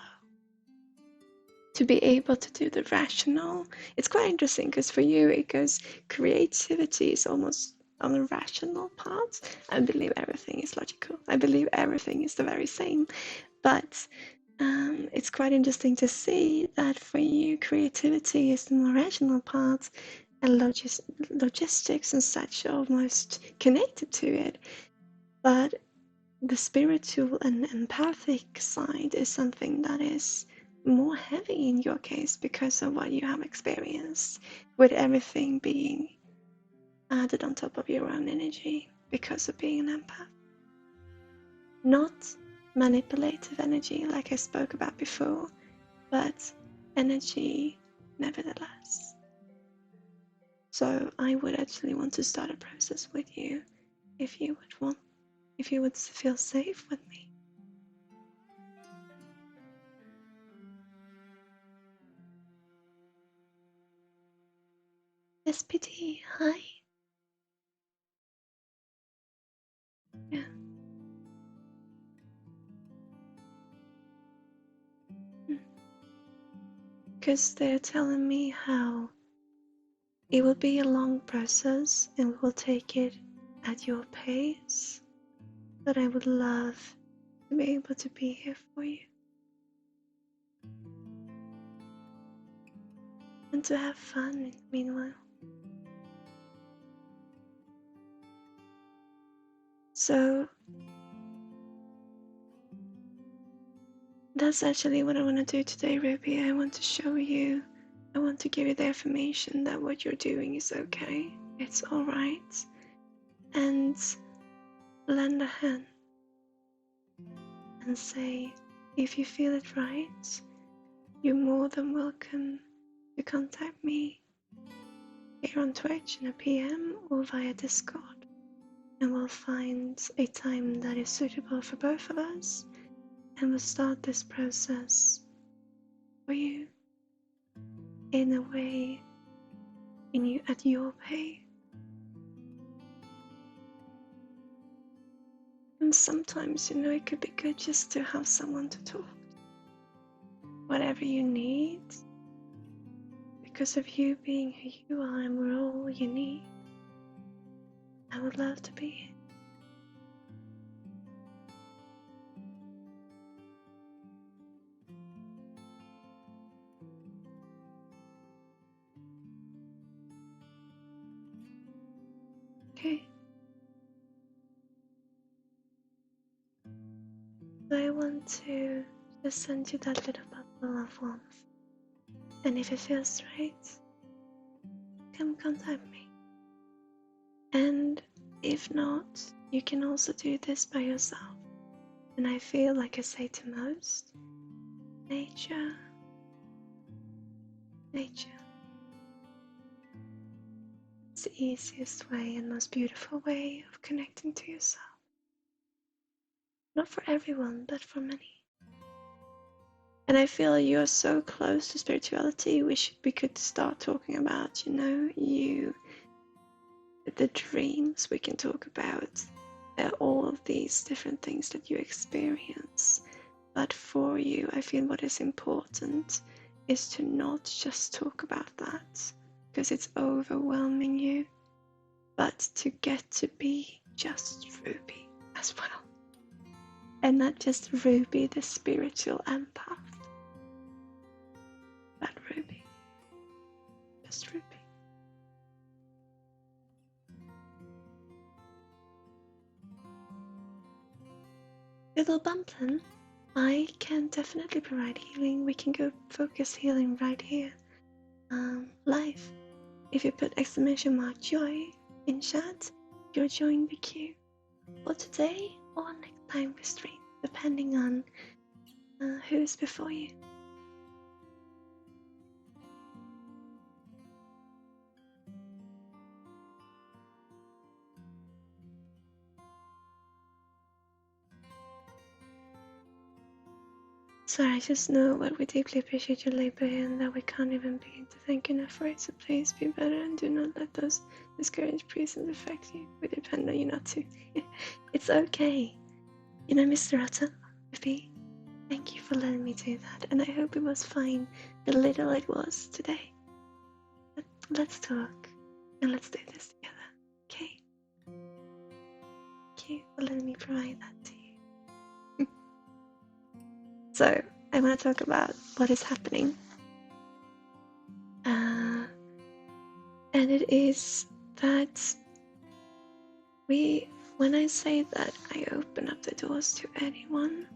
[SPEAKER 1] To be able to do the rational, it's quite interesting because for you it goes creativity is almost on the rational part. I believe everything is logical. I believe everything is the very same. But it's quite interesting to see that for you creativity is the more rational part and logistics and such are almost connected to it. But the spiritual and empathic side is something that is more heavy in your case because of what you have experienced, with everything being added on top of your own energy because of being an empath. Not manipulative energy like I spoke about before, but energy nevertheless. So I would actually want to start a process with you if you would feel safe with me. SPD, hi. Yeah. Because they're telling me how it will be a long process and we will take it at your pace, but I would love to be able to be here for you and to have fun meanwhile. So that's actually what I want to do today, Ruby. I want to give you the affirmation that what you're doing is okay, it's alright, and lend a hand and say, if you feel it right, you're more than welcome to contact me here on Twitch in a PM or via Discord, and we'll find a time that is suitable for both of us, and we'll start this process for you in a way at your pace. And sometimes, it could be good just to have someone to talk to. Whatever you need, because of you being who you are and we're all unique, I would love to be here. Okay. So I want to just send you that little bubble of warmth. And if it feels right, come contact me. And if not, you can also do this by yourself. And I feel like I say to most, nature. It's the easiest way and most beautiful way of connecting to yourself. Not for everyone, but for many. And I feel you're so close to spirituality, we could start talking about, the dreams. We can talk about all of these different things that you experience. But for you, I feel what is important is to not just talk about that, because it's overwhelming you, but to get to be just Ruby as well. And not just Ruby, the spiritual empath, but Ruby. Just Ruby. Little Bumpkin, I can definitely provide healing. We can go focus healing right here, live. If you put !joy in chat, you'll join the queue. Or today or next time we stream, depending on who's before you. Sorry, I just know that we deeply appreciate your labor and that we can't even begin to thank you enough for it. So please be better and do not let those discouraged reasons affect you. We depend on you not to. It's okay. You know, Mr. Otter, thank you for letting me do that, and I hope it was fine, the little it was today. But let's talk, and let's do this together, okay? Thank you for letting me provide that to you. So, I want to talk about what is happening. And it is that when I say that I open up the doors to anyone,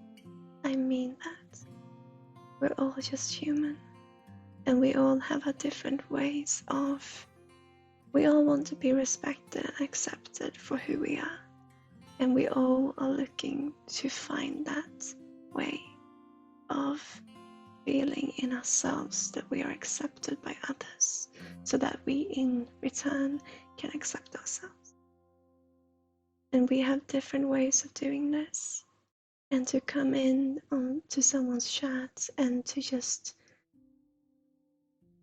[SPEAKER 1] I mean that. We're all just human, and we all have our different ways of. We all want to be respected and accepted for who we are, and we all are looking to find that way of feeling in ourselves that we are accepted by others, so that we in return can accept ourselves. And we have different ways of doing this. And to come in to someone's chat and to just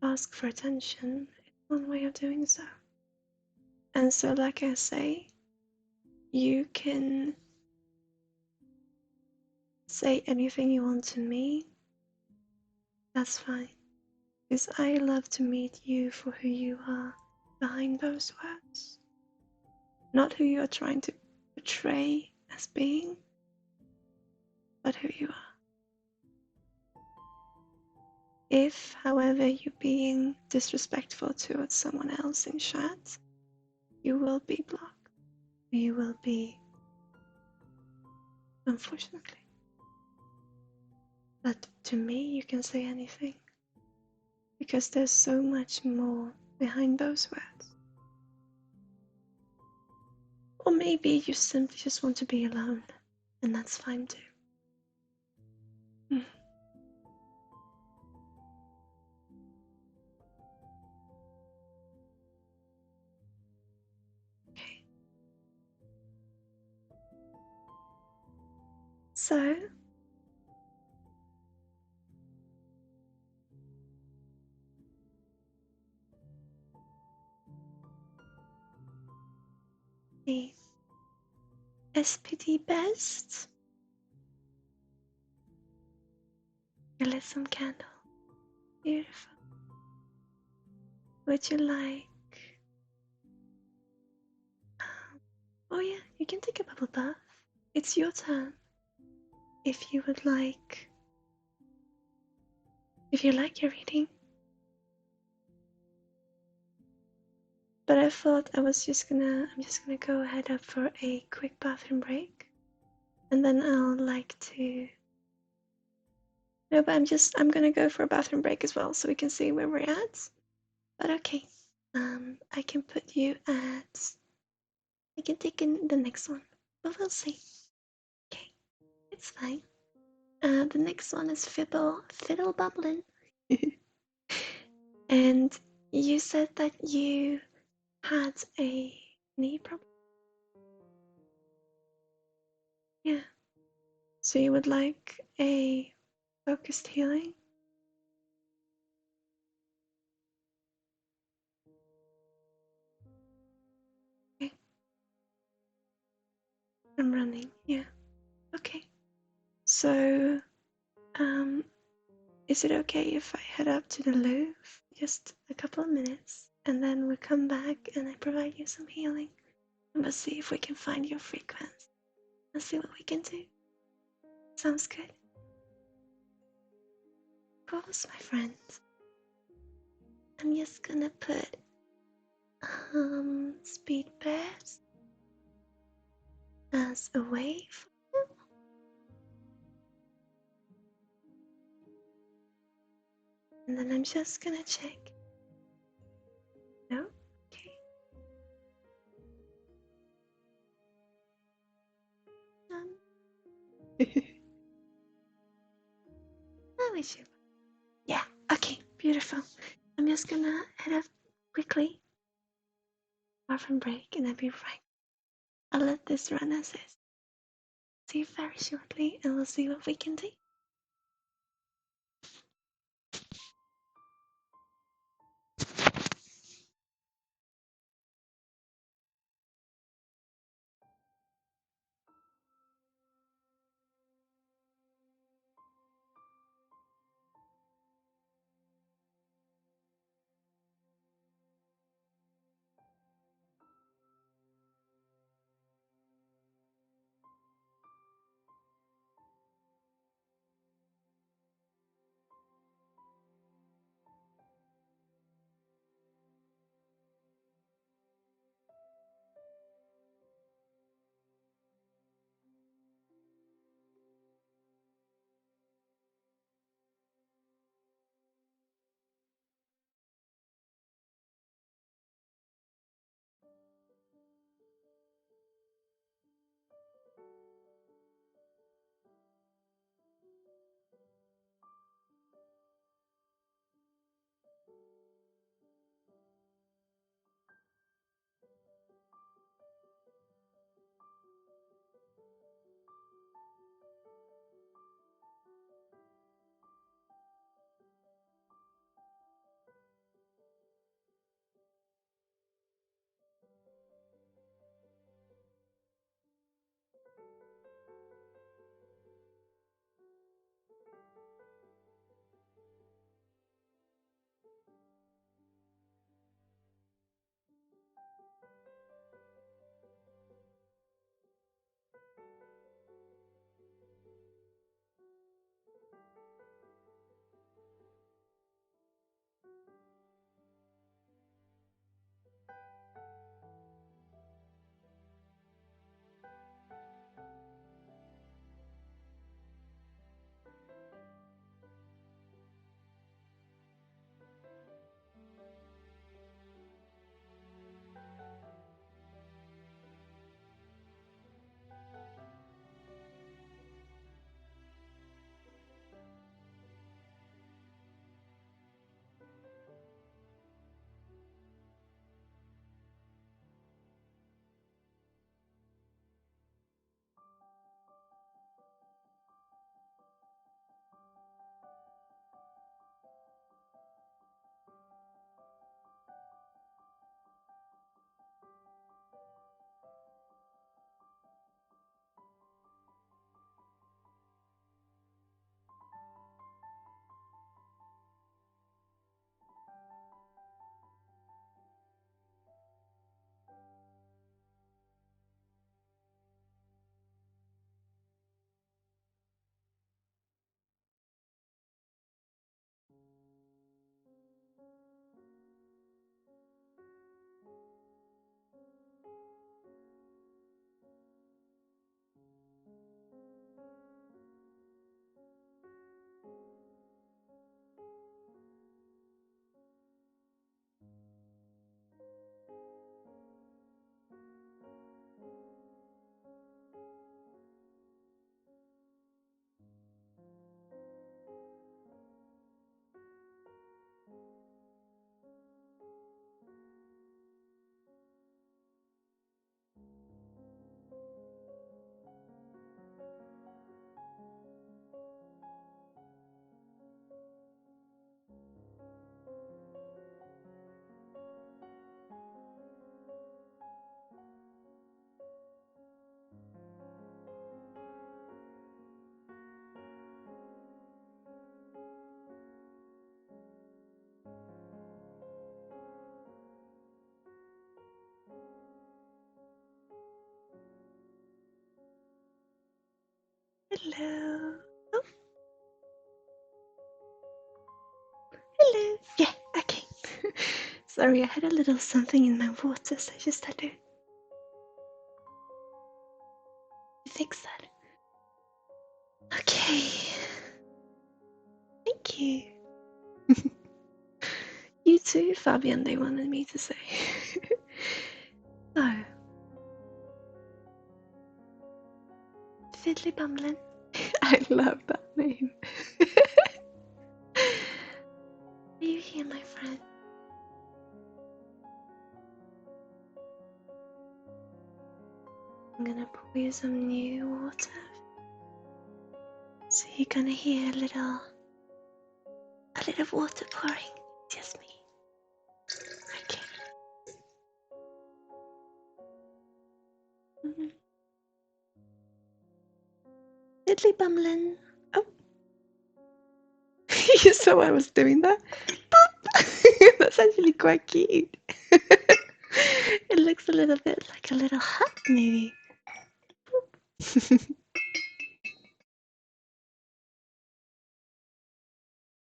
[SPEAKER 1] ask for attention is one way of doing so. And so, like I say, you can say anything you want to me. That's fine. Because I love to meet you for who you are behind those words. Not who you are trying to portray as being, but who you are. If, however, you're being disrespectful towards someone else in chat, you will be blocked. You will be, unfortunately. But to me, you can say anything. Because there's so much more behind those words. Or maybe you simply just want to be alone, and that's fine too. Okay. So, the SPD best. You lit some candle. Beautiful. Would you like... Oh yeah, you can take a bubble bath. It's your turn. If you would like... If you like your reading. But I thought I'm just gonna go ahead up for a quick bathroom break. And then I'll like to... No, but I'm gonna go for a bathroom break as well, so we can see where we're at. But okay, I can put you at... I can take in the next one, but we'll see. Okay, it's fine. The next one is Fiddle Bubbling. And you said that you had a knee problem? Yeah. So you would like a focused healing? Okay. I'm running, yeah. Okay. So, is it okay if I head up to the Louvre just a couple of minutes and then we'll come back and I provide you some healing and we'll see if we can find your frequency. Let's see what we can do. Sounds good? Of course, my friend. I'm just gonna put speed bears as a way for you. And then I'm just gonna check. No? Okay. No issue. Yeah, okay, beautiful. I'm just gonna head up quickly. Bathroom break and I'll be right. I'll let this run as is. See you very shortly and we'll see what we can do. Hello. Oh, hello. Yeah, okay. Sorry, I had a little something in my water, so I just had to fix that. Okay. Thank you. You too, Fabian, they wanted me to say. So, Fiddly Bumblin. I love that name. Are you here, my friend? I'm gonna pour you some new water. So you're gonna hear a little water pouring. Just me. Okay. Fiddly Bumblin. Oh. You saw I was doing that? That's actually quite cute. It looks a little bit like a little hut, maybe.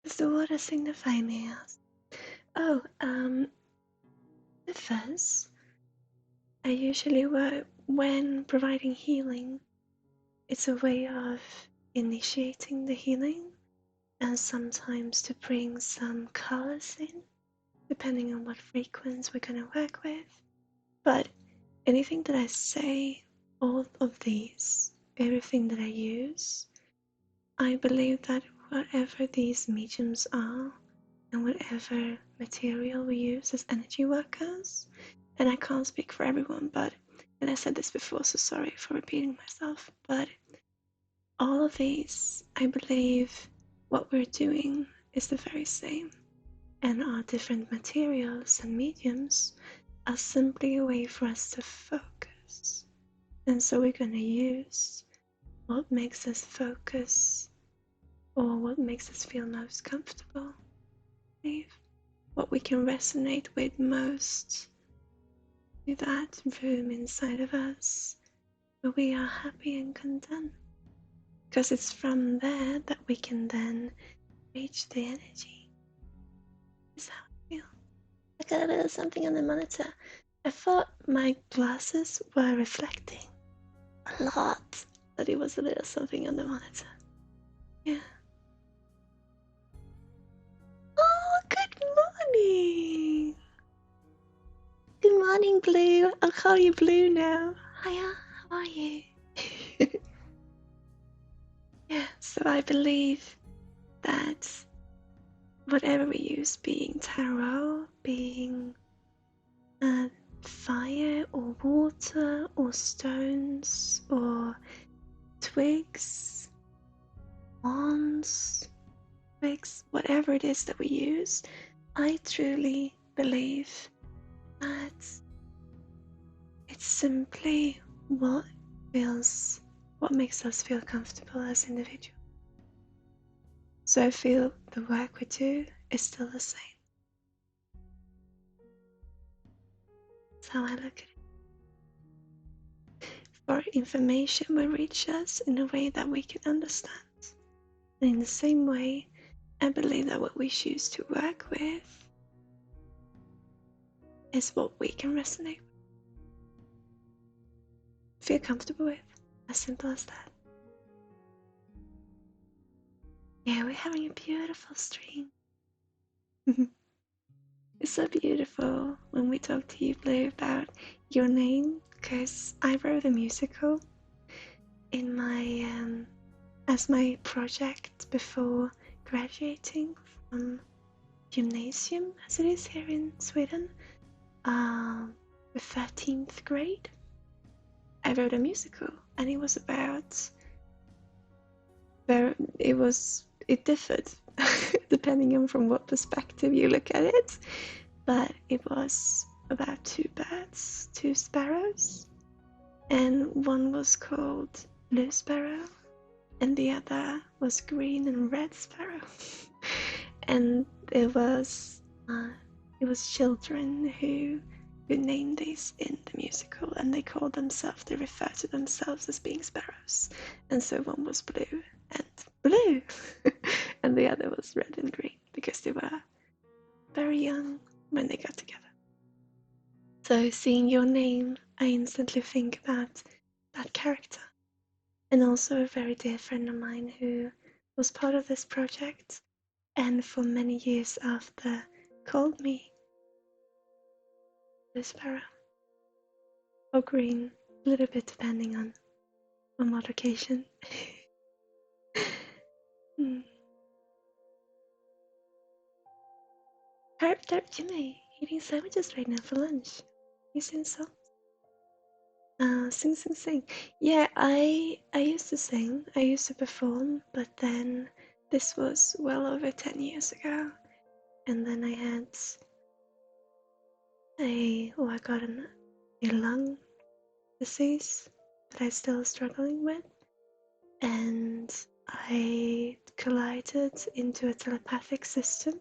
[SPEAKER 1] Does the water signify anything else? Oh, the fuzz. I usually work when providing healing. It's a way of initiating the healing and sometimes to bring some colors in, depending on what frequency we're going to work with. But anything that I say, all of these, everything that I use, I believe that whatever these mediums are and whatever material we use as energy workers. And I can't speak for everyone, and I said this before, so sorry for repeating myself, but all of these, I believe what we're doing is the very same. And our different materials and mediums are simply a way for us to focus. And so we're going to use what makes us focus, or what makes us feel most comfortable, what we can resonate with most, to that room inside of us where we are happy and content. Because it's from there that we can then reach the energy. This is how I feel. I got a little something on the monitor. I thought my glasses were reflecting a lot, but it was a little something on the monitor. Yeah. Oh, good morning! Good morning, Blue. I'll call you Blue now. Hiya, how are you? Yeah, so I believe that whatever we use, being tarot, being fire or water or stones or twigs, wands, twigs, whatever it is that we use, I truly believe that it's simply what makes us feel comfortable as individuals. So I feel the work we do is still the same. That's how I look at it. For information will reach us in a way that we can understand. And in the same way, I believe that what we choose to work with is what we can resonate with, feel comfortable with. As simple as that. Yeah, we're having a beautiful stream. It's so beautiful when we talk to you, Blue, about your name, because I wrote a musical in my as my project before graduating from gymnasium, as it is here in Sweden, the 13th grade. I wrote a musical, and it was about it differed depending on from what perspective you look at it, but it was about two birds, two sparrows, and one was called Blue Sparrow and the other was Green and Red Sparrow. And it was children who named these in the musical, and they refer to themselves as being sparrows. And so one was blue and blue and the other was red and green, because they were very young when they got together. So seeing your name, I instantly think about that character. And also a very dear friend of mine who was part of this project and for many years after called me Blue Sparrow or Green, a little bit depending on what occasion. Herb Jimmy eating sandwiches right now for lunch. You sing songs? Sing. Yeah, I used to sing. I used to perform, but then this was well over 10 years ago, and then I got a lung disease that I'm still struggling with, and I collided into a telepathic system.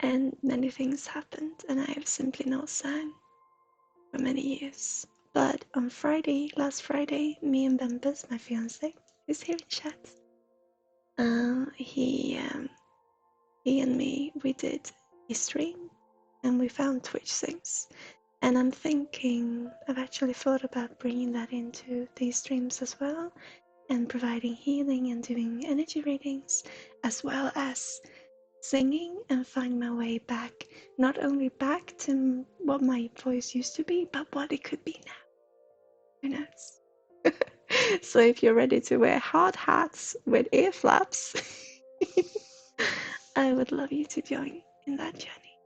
[SPEAKER 1] And many things happened, and I have simply not sang for many years. But on last Friday, me and Bembus, my fiance, who's here in chat, he and me, we did a stream, and we found Twitch things. And I've actually thought about bringing that into these streams as well, and providing healing and doing energy readings, as well as singing and find my way back, not only back to what my voice used to be, but what it could be now. Who knows? So if you're ready to wear hard hats with ear flaps, I would love you to join in that journey.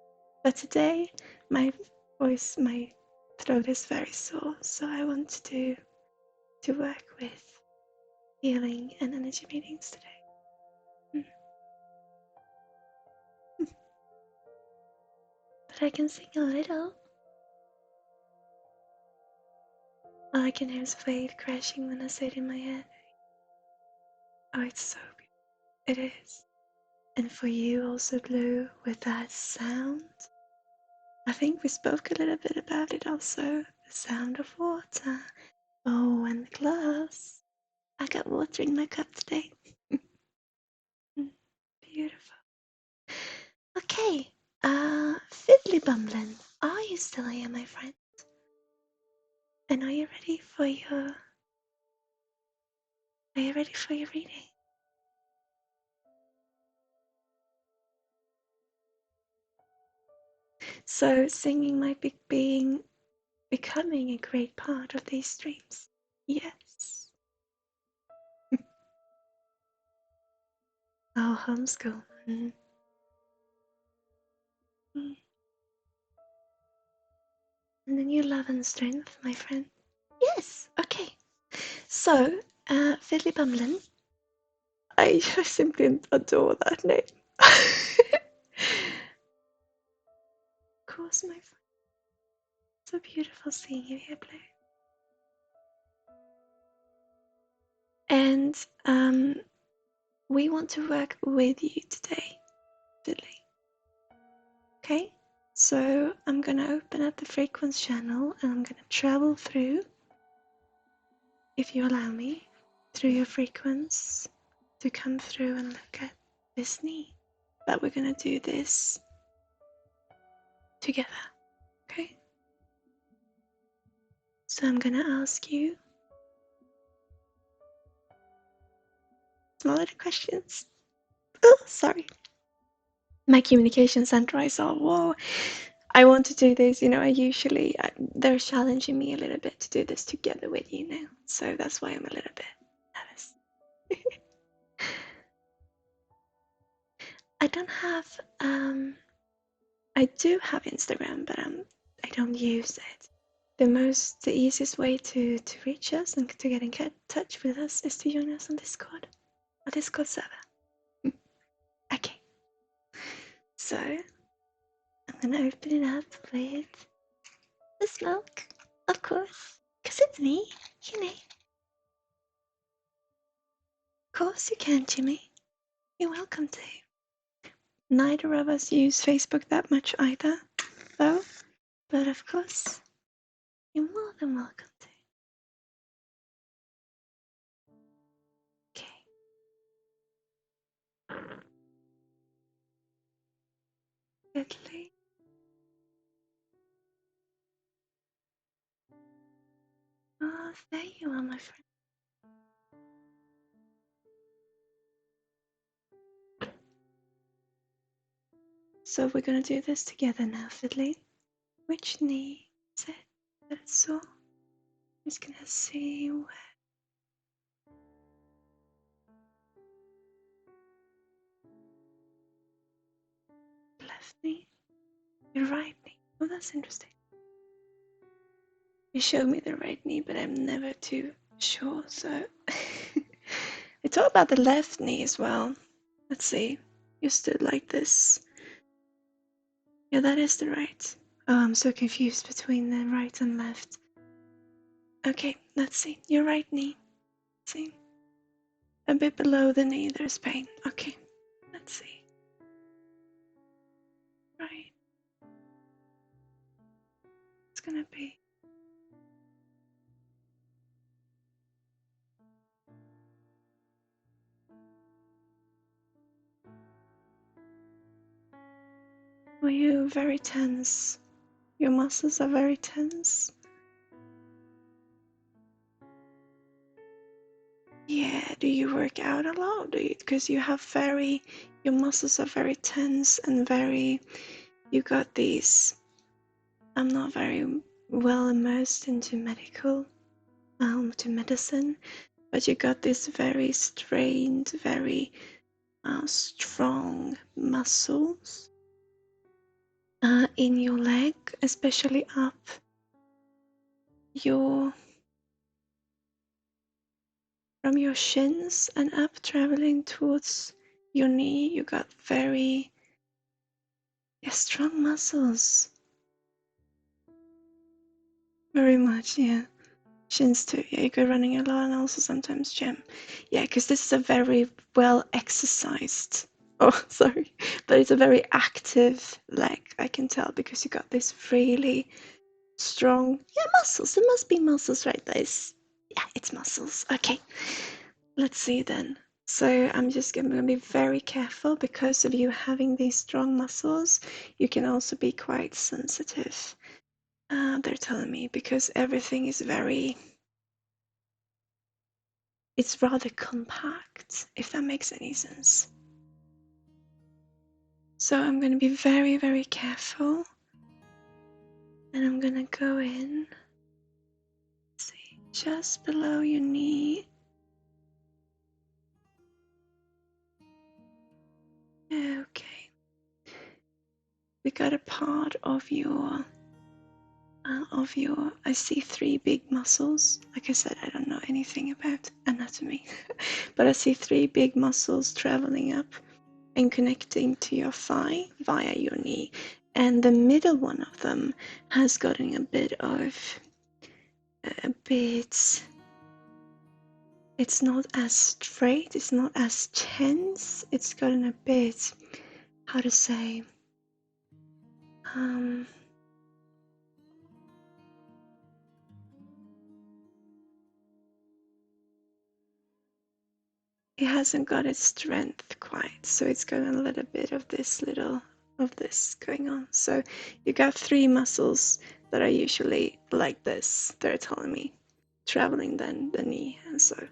[SPEAKER 1] But today, my voice, my throat is very sore, so I want to work with healing and energy meetings today. But I can sing a little. All I can hear is wave crashing when I say it in my head. Oh, it's so beautiful. It is. And for you also, Blue, with that sound. I think we spoke a little bit about it also. The sound of water. Oh, and the glass. I got water in my cup today. Beautiful. Okay, Fiddly Bumblin, are you still here, my friend? And are you ready for your reading? So singing might be becoming a great part of these streams. Yes. Oh, homeschool. Mm. Mm. And then your love and strength, my friend. Yes. Okay. So, Fiddly Bumblin, I simply adore that name. Of course, my friend. So beautiful seeing you here, Blue. And we want to work with you today, Fiddly. Okay? So I'm gonna open up the frequency channel and I'm gonna travel through, if you allow me, through your frequency to come through and look at this need. But we're gonna do this together. Okay? So I'm gonna ask you small little questions. Oh, sorry. My communication center, I saw, whoa, I want to do this. They're challenging me a little bit to do this together with you now. So that's why I'm a little bit nervous. I don't have, I do have Instagram, but I don't use it. The easiest way to reach us and to get in touch with us is to join us on Discord, our Discord server. Okay, so I'm gonna open it up with the smoke, of course, because it's me, you know. Of course you can, Jimmy. You're welcome to. Neither of us use Facebook that much either, though, but of course, you're more than welcome to. Okay. Goodly. Oh, there you are, my friend. So we're gonna do this together now, Fiddly. Which knee is it that it's sore? I'm just gonna see where. Left knee? Your right knee. Oh, that's interesting. You showed me the right knee, but I'm never too sure, so. We talked about the left knee as well. Let's see. You stood like this. Yeah, that is the right. Oh, I'm so confused between the right and left. Okay, let's see. Your right knee. Let's see. A bit below the knee, there's pain. Okay, let's see. Right. It's gonna be. Were you very tense? Your muscles are very tense. Yeah, do you work out a lot? Because you have your muscles are very tense and you got these. I'm not very well immersed into medicine, but you got this very strained, very strong muscles in your leg, especially up from your shins and up, traveling towards your knee. You got very strong muscles. Very much, yeah. Shins too. Yeah, you go running a lot and also sometimes gym. Yeah, because this is a very well exercised. Oh, sorry, but it's a very active leg. I can tell because you got this really strong. Yeah, muscles. It must be muscles, right? Yeah, it's muscles. Okay, let's see then. So I'm just going to be very careful because of you having these strong muscles. You can also be quite sensitive. They're telling me because everything is it's rather compact, if that makes any sense. So I'm going to be very, very careful. And I'm going to go in, see, just below your knee. Okay. We got a part of your, I see 3 big muscles. Like I said, I don't know anything about anatomy, but I see 3 big muscles traveling up and connecting to your thigh via your knee. And the middle one of them has gotten a bit, it's not as straight, it's not as tense, it's gotten a bit, how to say, it hasn't got its strength quite, so it's got a little bit of this going on. So you got 3 muscles that are usually like this, they're telling me, traveling then the knee and so.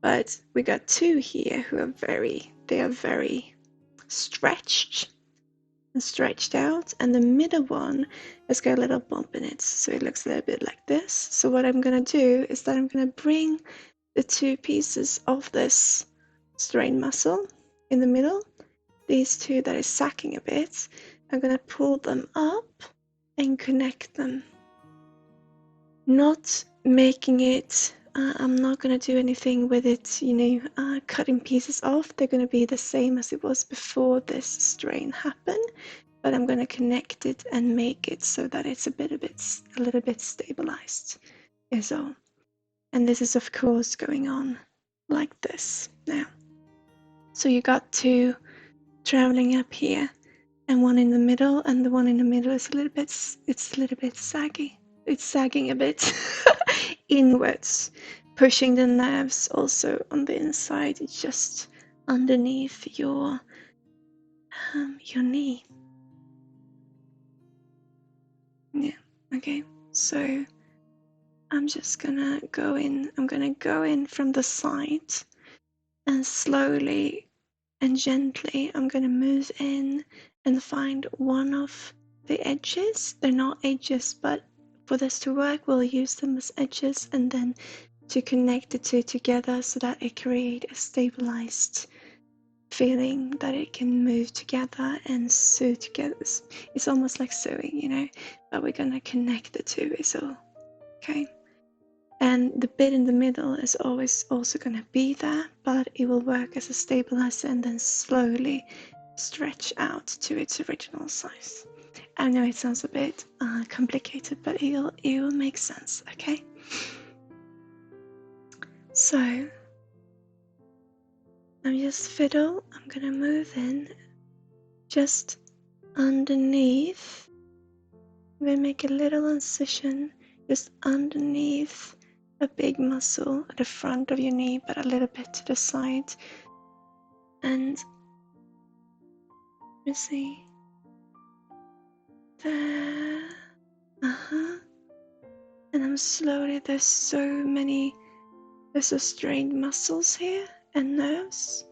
[SPEAKER 1] But we got 2 here who are very stretched and stretched out, and the middle one has got a little bump in it, so it looks a little bit like this. So what I'm gonna do is that I'm gonna bring the 2 pieces of this strained muscle in the middle, these 2 that is sacking a bit, I'm gonna pull them up and connect them, not making it, I'm not going to do anything with it, cutting pieces off. They're going to be the same as it was before this strain happened, but I'm going to connect it and make it so that it's a little bit stabilized is all. And this is of course going on like this now. So you got 2 traveling up here and 1 in the middle, and the one in the middle is a little bit saggy. It's sagging a bit inwards, pushing the nerves also on the inside, just underneath your knee. Yeah, okay. So I'm just gonna go in. I'm gonna go in from the side and slowly and gently I'm gonna move in and find one of the edges. They're not edges, but for this to work we'll use them as edges, and then to connect the 2 together so that it creates a stabilized feeling that it can move together and sew together. It's almost like sewing, but we're gonna connect the 2 is all. Okay. And the bit in the middle is always also going to be there, but it will work as a stabilizer and then slowly stretch out to its original size. I know it sounds a bit complicated, but it will make sense, okay? So I'm just fiddle. I'm going to move in just underneath. I'm going to make a little incision just underneath a big muscle at the front of your knee, but a little bit to the side. And let me see. There. And I'm slowly, there's a strained muscles here and nerves.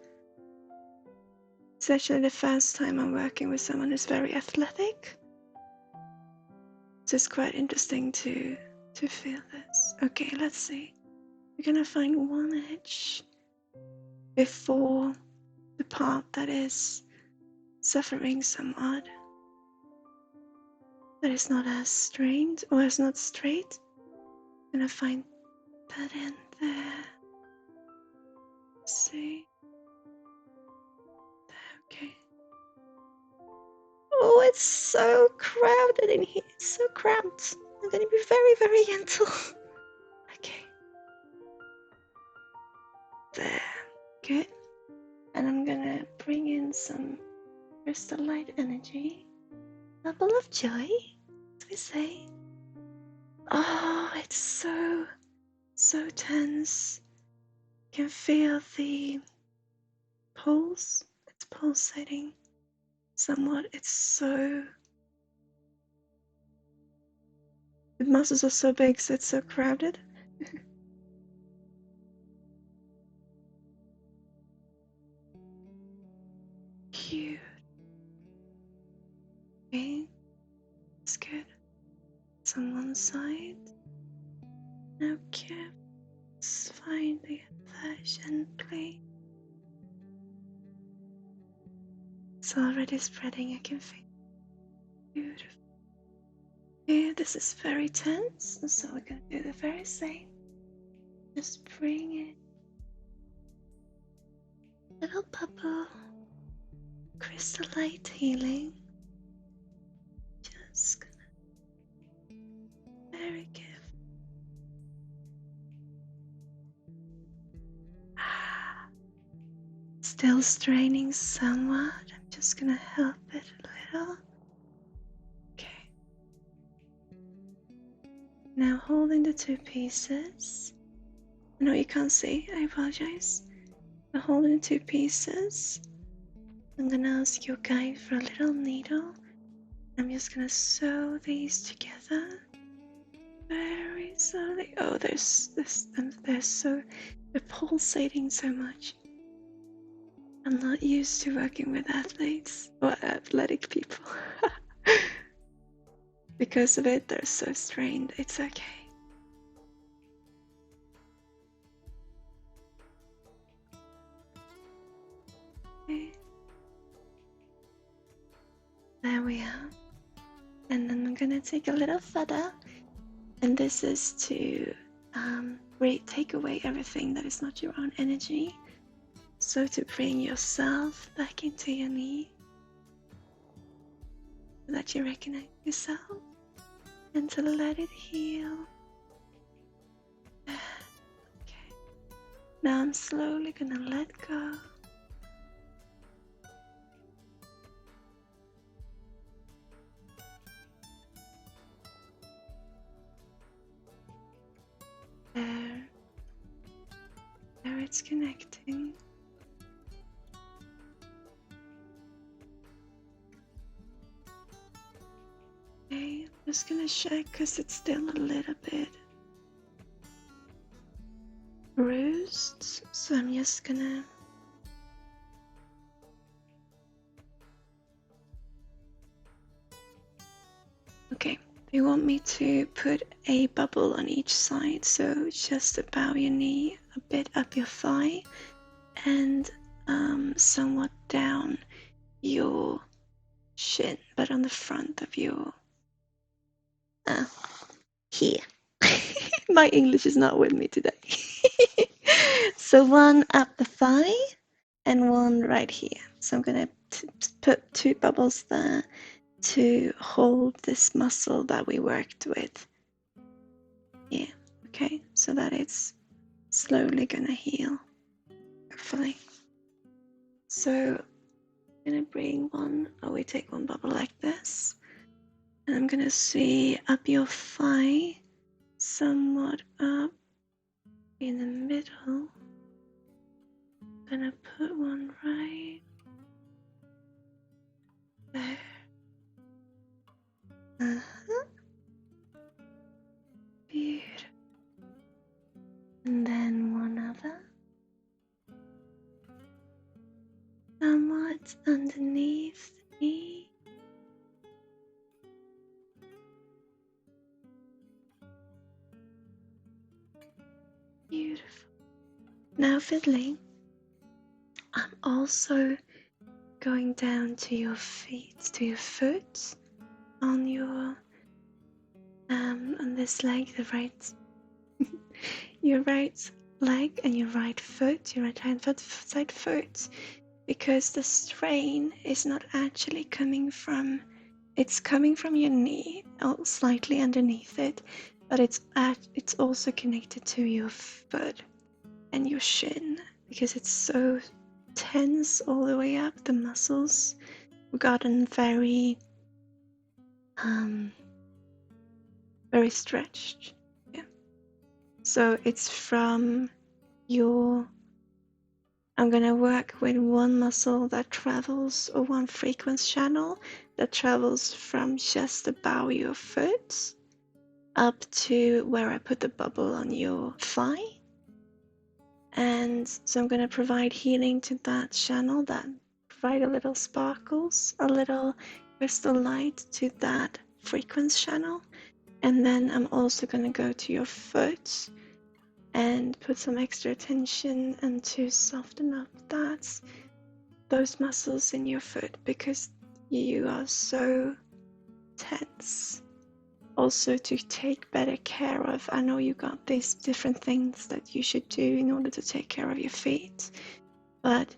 [SPEAKER 1] It's actually the first time I'm working with someone who's very athletic. So it's quite interesting to feel this. Okay, let's see. We're gonna find one edge before the part that is suffering somewhat, that is not as strained or is not straight. I'm gonna find that in there. Let's see. Okay. Oh, it's so crowded in here. It's so cramped. I'm gonna be very, very gentle. Okay. There. Good. And I'm gonna bring in some crystal light energy. Bubble of joy, as we say. Oh, it's so tense. You can feel the pulse. It's pulsating somewhat. It's so... The muscles are so big, so it's so crowded. Cute. Okay, that's good. It's on one side. Okay, let's find the other gently. It's already spreading, I can feel it. Beautiful. Okay, this is very tense, so we're gonna do the very same. Just bring it. Little bubble. Crystal light healing. Just gonna very careful. Still straining somewhat. I'm just gonna help it a little. Okay. Now holding the two pieces. I know you can't see, I apologize. But holding the two pieces, I'm gonna ask your guide for a little needle. I'm just gonna sew these together very slowly. Oh, they're pulsating so much. I'm not used to working with athletes or athletic people. Because of it, they're so strained. It's okay. Okay. There we are. And then I'm gonna take a little feather, and this is to take away everything that is not your own energy. So to bring yourself back into your knee, so that you recognize yourself, and to let it heal. Okay. Now I'm slowly gonna let go. There it's connecting. Okay, I'm just gonna check because it's still a little bit bruised, so I'm just gonna okay. They want me to put a bubble on each side, so just about your knee, a bit up your thigh, and somewhat down your shin, but on the front of your here. My English is not with me today. So one up the thigh and one right here. So I'm gonna put two bubbles there to hold this muscle that we worked with. Yeah, okay, so that it's slowly gonna heal, hopefully. So I'm gonna bring we take one bubble like this, and I'm gonna see up your thigh, somewhat up in the middle. I'm gonna put one right there. Beautiful. And then one other. Somewhat underneath the knee. Beautiful. Now fiddling, I'm also going down to your feet, to your foot, on your on this leg, the right, your right leg and your right foot, your right hand foot, side foot, because the strain is not actually coming from, it's coming from your knee, slightly underneath it, but it's also connected to your foot and your shin, because it's so tense all the way up. The muscles have gotten very very stretched. Yeah. So it's from your, I'm gonna work with one muscle that travels, or one frequency channel that travels from just above your foot up to where I put the bubble on your thigh. And so I'm gonna provide healing to that channel, that provide a little sparkles, a little crystal light to that frequency channel. And then I'm also gonna go to your foot and put some extra attention and to soften up those muscles in your foot, because you are so tense. Also to take better care of, I know you got these different things that you should do in order to take care of your feet, but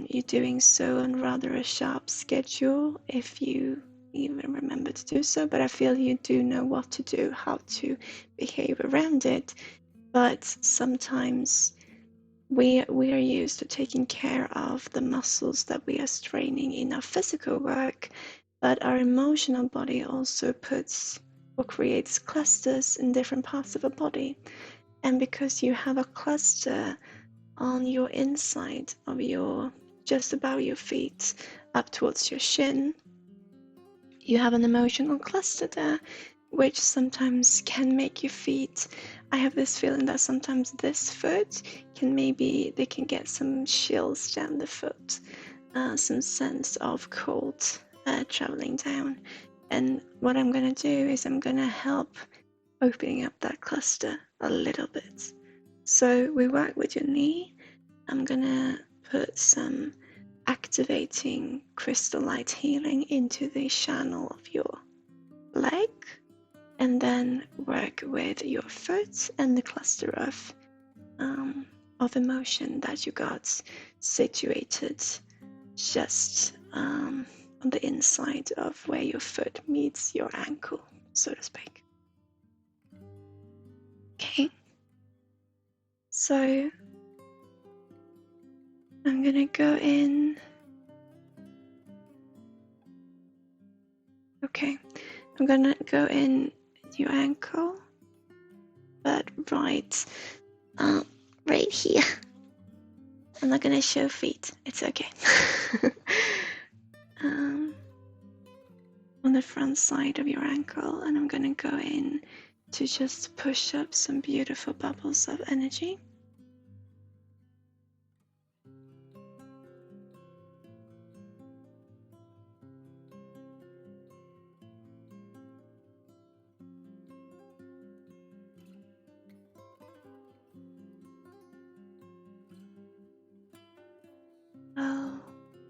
[SPEAKER 1] you're doing so on rather a sharp schedule if you even remember to do so. But I feel you do know what to do, how to behave around it. But sometimes we are used to taking care of the muscles that we are straining in our physical work, but our emotional body also puts or creates clusters in different parts of our body. And because you have a cluster on your inside of your, just above your feet up towards your shin, you have an emotional cluster there, which sometimes can make your feet, I have this feeling that sometimes this foot can, maybe they can get some chills down the foot, some sense of cold traveling down. And what I'm going to do is I'm going to help opening up that cluster a little bit. So we work with your knee. I'm going to put some activating crystal light healing into the channel of your leg, and then work with your foot and the cluster of emotion that you got situated just on the inside of where your foot meets your ankle, so to speak. Okay, so I'm gonna go in. Okay, I'm gonna go in your ankle, but right here. I'm not gonna show feet, it's okay. On the front side of your ankle, and I'm gonna go in to just push up some beautiful bubbles of energy. Oh,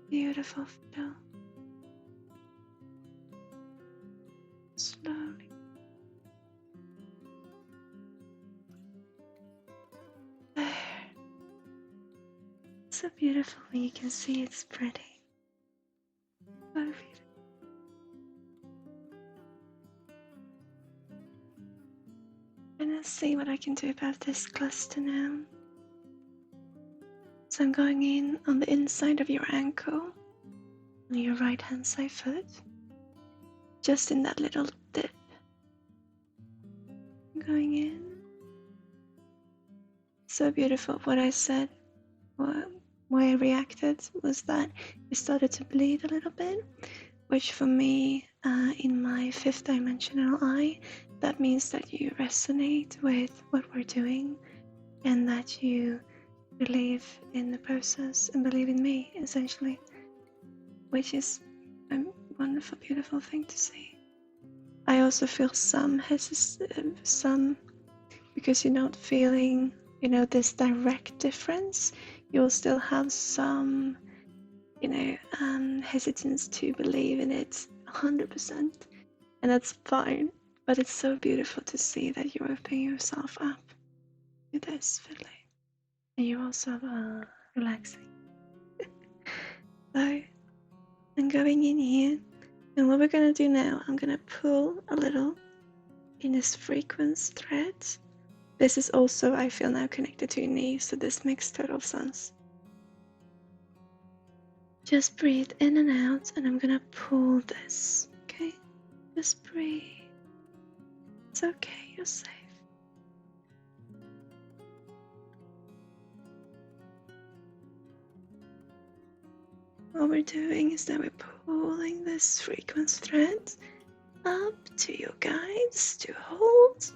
[SPEAKER 1] beautiful flow. Slowly. There. It's so beautiful when you can see it spreading. So beautiful. I'm gonna see what I can do about this cluster now. So I'm going in on the inside of your ankle, on your right hand side foot, just in that little dip. I'm going in. So beautiful. What I said, why I reacted was that it started to bleed a little bit, which for me, in my fifth dimensional eye, that means that you resonate with what we're doing and that you believe in the process and believe in me, essentially, which is a wonderful, beautiful thing to see. I also feel some because you're not feeling, this direct difference, You will still have some, hesitance to believe in it 100%, and that's fine. But it's so beautiful to see that you're opening yourself up to this feeling, and you're also relaxing. So I'm going in here, and what we're gonna do now, I'm gonna pull a little in this frequency thread. This is also, I feel now, connected to your knee, so this makes total sense. Just breathe in and out, and I'm gonna pull this, okay? Just breathe. It's okay, you're safe. What we're doing is that we're pulling this frequency thread up to your guides to hold.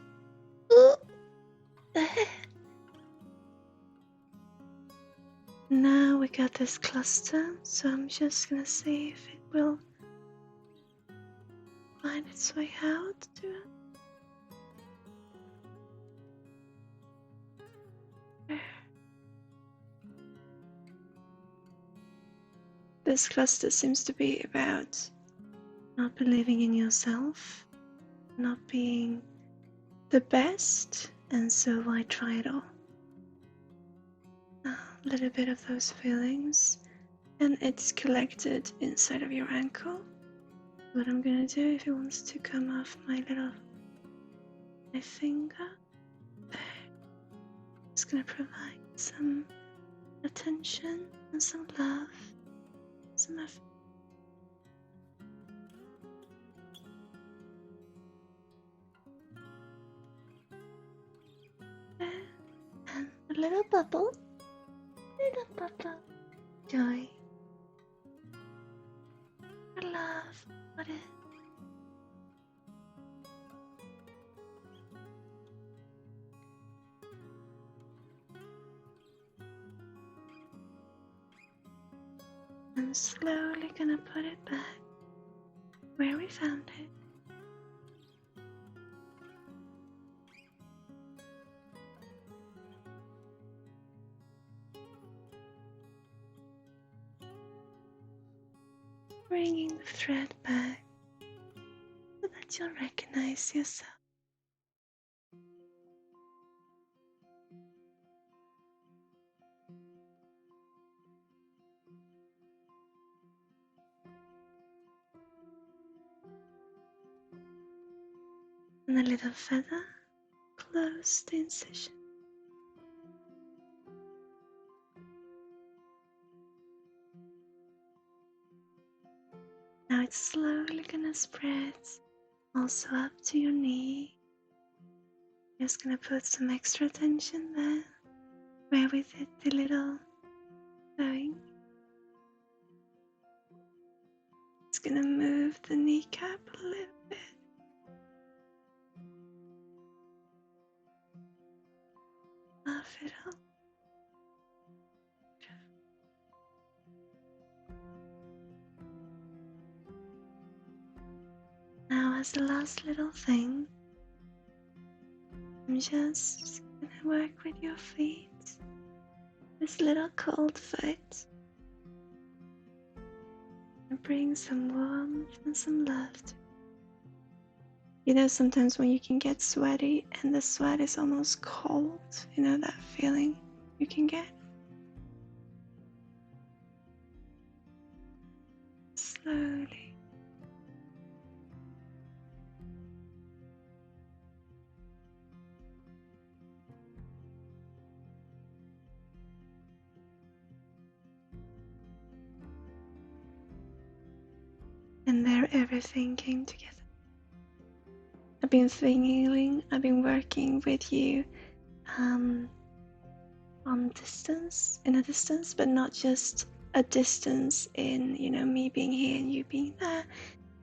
[SPEAKER 1] There. Now we got this cluster, so I'm just gonna see if it will find its way out to it. This cluster seems to be about not believing in yourself, not being the best, and so why try it all? A little bit of those feelings, and it's collected inside of your ankle. What I'm gonna do, if it wants to come off my finger, there. Just gonna provide some attention and some love, some effort. And a little bubble, joy, or love, whatever. I'm slowly gonna put it back where we found it. Bringing the thread back so that you'll recognize yourself. And a little feather close the incision. Now it's slowly gonna spread also up to your knee. Just gonna put some extra tension there, where we did the little sewing. It's gonna move the kneecap a little bit. Love it all. Now, as the last little thing, I'm just gonna work with your feet. This little cold foot. And bring some warmth and some love to it. You know, sometimes when you can get sweaty and the sweat is almost cold, you know that feeling you can get? Slowly. And there everything came together. I've been working with you on distance, in a distance, but not just a distance in, me being here and you being there,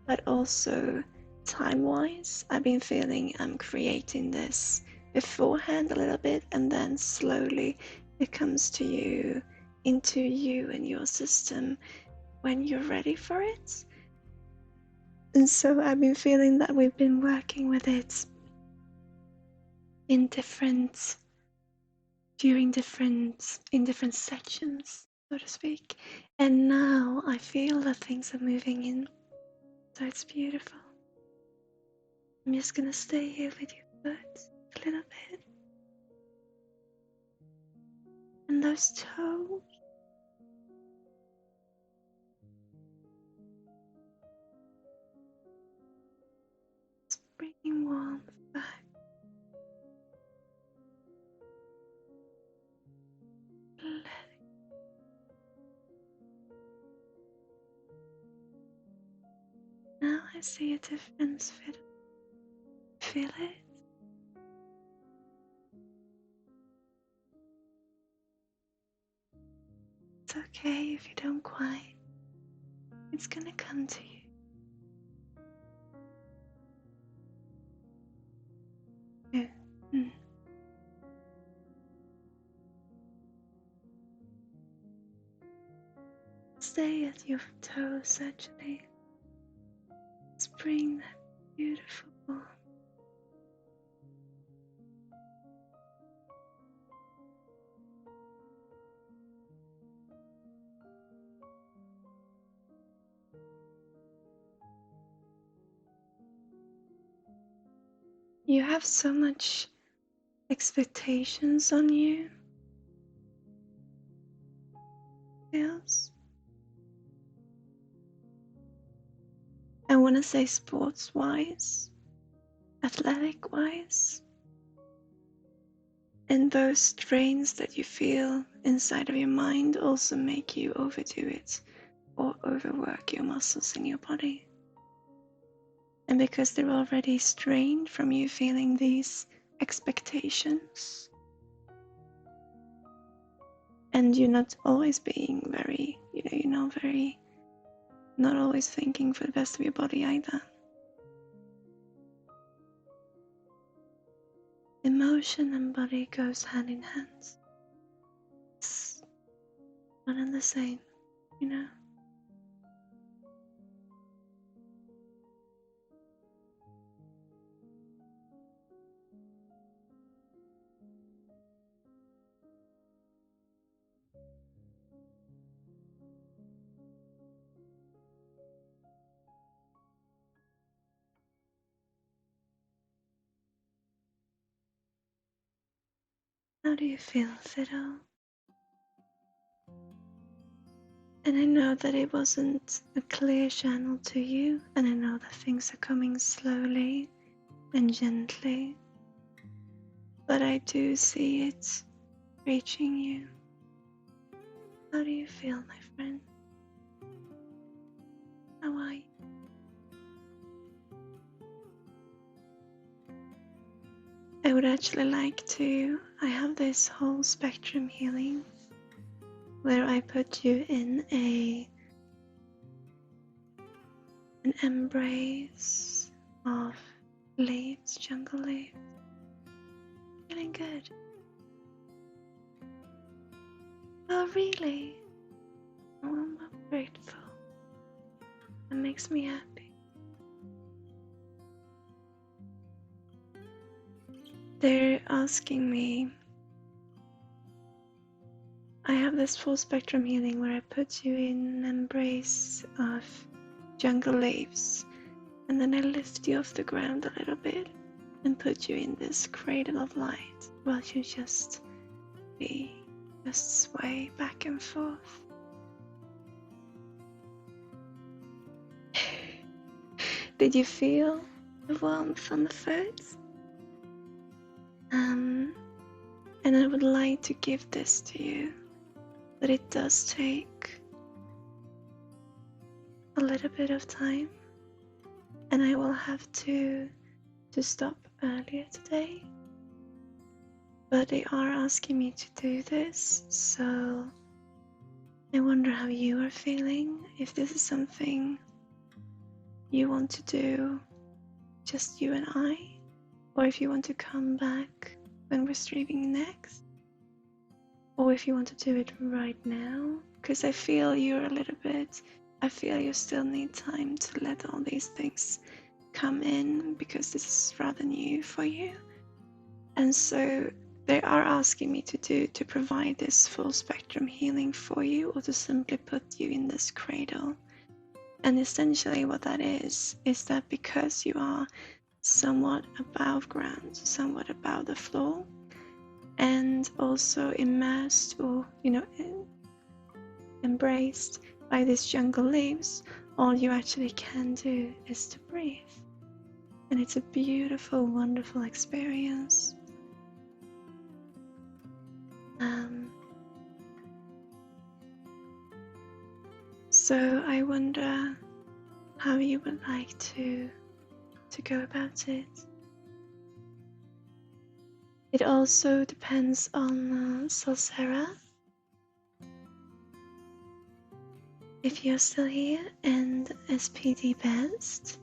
[SPEAKER 1] but also time-wise. I've been feeling I'm creating this beforehand a little bit, and then slowly it comes to you, into you and your system when you're ready for it. And so I've been feeling that we've been working with it in different in different sections, so to speak. And now I feel that things are moving in, so it's beautiful. I'm just gonna stay here with your foot a little bit. And those toes. It's bringing warmth back. Let it. Now I see a difference. Feel it? It's okay if you don't quite. It's gonna come to you. Stay at your toes, actually. Let's bring that beautiful warmth. You have so much expectations on you. Feels. I want to say sports-wise, athletic-wise, and those strains that you feel inside of your mind also make you overdo it or overwork your muscles in your body. And because they're already strained from you feeling these expectations, and you're not always being very, not always thinking for the best of your body either. Emotion and body goes hand in hand. It's one and the same, How do you feel, Fiddle? And I know that it wasn't a clear channel to you, and I know that things are coming slowly and gently, but I do see it reaching you. How do you feel, my friend? How are you? I would actually like to, I have this whole spectrum healing where I put you in an embrace of leaves, jungle leaves. Feeling good. Oh, really? Oh, I'm grateful. That makes me happy. They're asking me, I have this full spectrum healing where I put you in an embrace of jungle leaves, and then I lift you off the ground a little bit and put you in this cradle of light while you just sway back and forth. Did you feel the warmth on the foot? And I would like to give this to you, but it does take a little bit of time, and I will have to stop earlier today. But they are asking me to do this, so I wonder how you are feeling, if this is something you want to do, just you and I, or if you want to come back when we're streaming next, or if you want to do it right now, because I feel you're I feel you still need time to let all these things come in, because this is rather new for you. And so they are asking me to do to provide this full spectrum healing for you, or to simply put you in this cradle. And essentially what that is that because you are somewhat above ground, somewhat above the floor, and also immersed, or embraced by these jungle leaves, all you actually can do is to breathe. And it's a beautiful, wonderful experience. So I wonder how you would like to go about it. It also depends on Salsera, if you're still here, and SPD Best,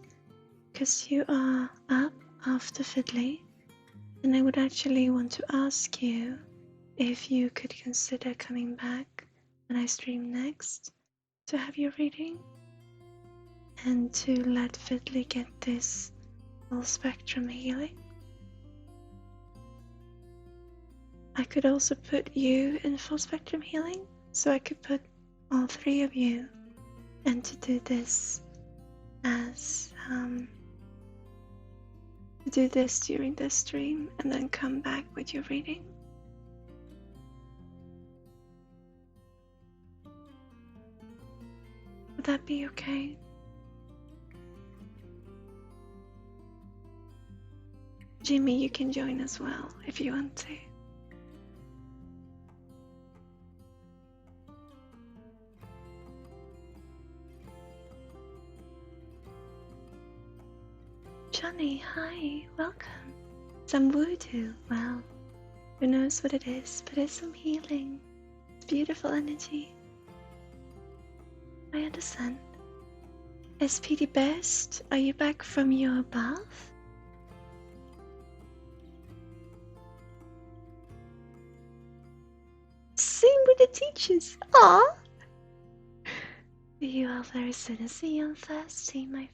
[SPEAKER 1] because you are up after Fiddly, and I would actually want to ask you if you could consider coming back when I stream next to have your reading, and to let Fiddly get this full spectrum healing. I could also put you in full spectrum healing, so I could put all three of you, and to do this as to do this during this stream, and then come back with your reading. Would that be okay? Jimmy, you can join as well if you want to. Johnny, hi, welcome. Some voodoo, well, who knows what it is, but it's some healing. It's beautiful energy. I understand. SPD Best, are you back from your bath? Same with the teachers. Ah, you are very soon to see you on Thursday, my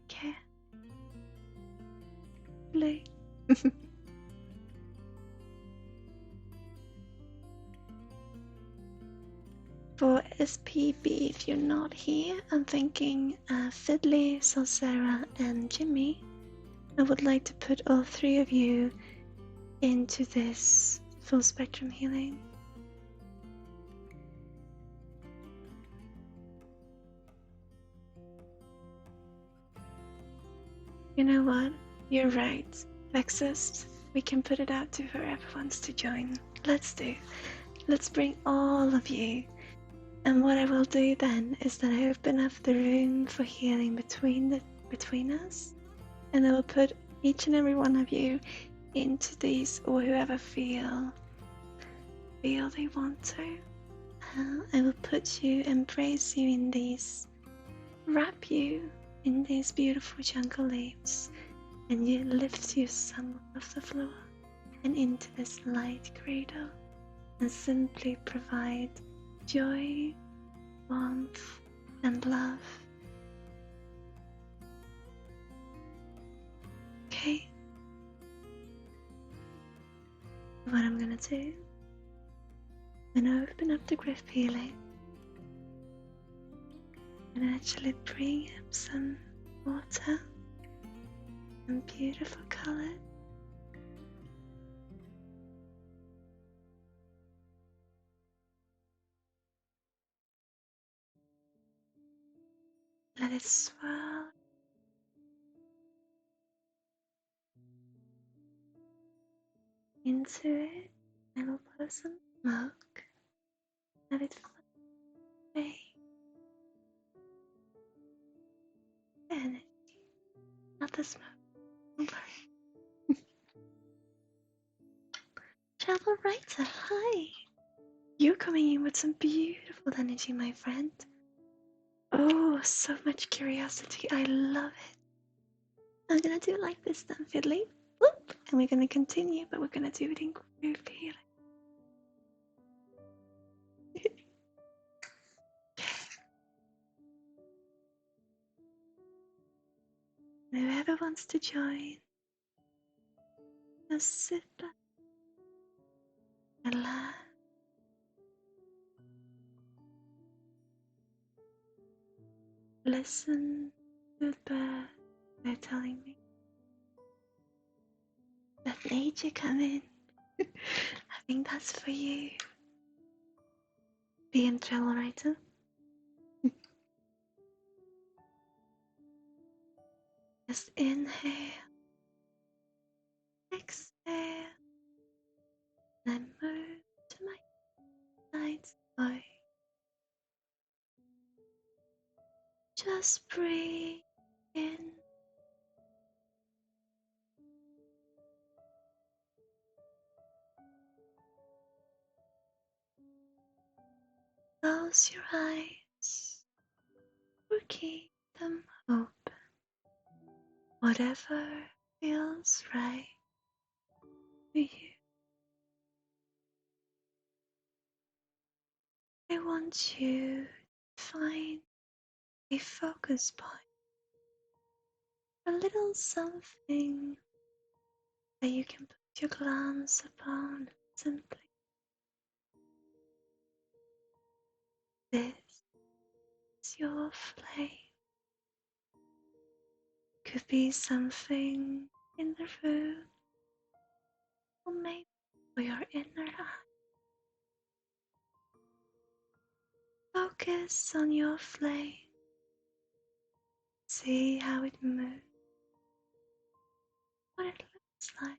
[SPEAKER 1] care. Blue. For SPB, if you're not here, I'm thinking Fiddly, Salsera, and Jimmy. I would like to put all three of you into this full spectrum healing. You know what? You're right. Lexus, we can put it out to whoever wants to join. Let's do. Let's bring all of you. And what I will do then is that I open up the room for healing between us, and I will put each and every one of you into these, or whoever feel they want to. I will put you, embrace you in these, wrap you in these beautiful jungle leaves, and you lift you somewhat off the floor and into this light cradle, and simply provide joy, warmth, and love. Okay? What I'm gonna do, I'm gonna open up the grip healing and actually bring up some water and beautiful color. Let it swirl. Into it, I will put some smoke. Let it fly away. Energy, not the smoke. Don't worry. Travel Writer, hi. You're coming in with some beautiful energy, my friend. Oh, so much curiosity. I love it. I'm gonna do it like this then, Fiddly. Whoop! And we're gonna continue, but we're gonna do it in group healing. Whoever wants to join, just sit back Relax. Listen to the bird. They're telling me. Let nature come in. I think that's for you. Be in travel writer. Just inhale, exhale, then move to my sides. Slow. Just breathe in. Close your eyes or keep them open. Whatever feels right for you. I want you to find a focus point, a little something that you can put your glance upon simply. This is your flame. Could be something in the room, or maybe for your inner eye. Focus on your flame. See how it moves, what it looks like,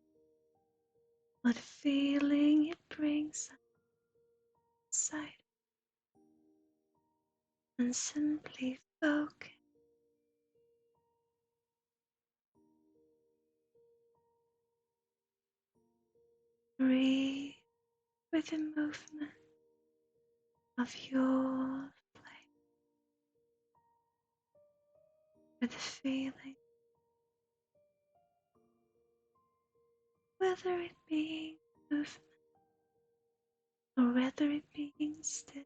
[SPEAKER 1] what feeling it brings inside, and simply focus. Breathe with the movement of your flame, with the feeling, whether it being movement or whether it being still.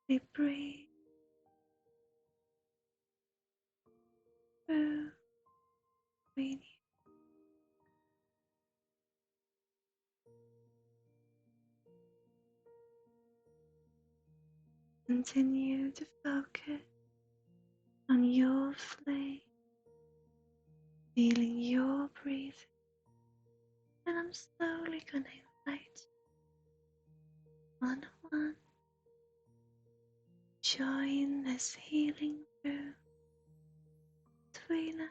[SPEAKER 1] We breathe through between you. Continue to focus on your flame, feeling your breathing, and I'm slowly gonna invite one join this healing room between us,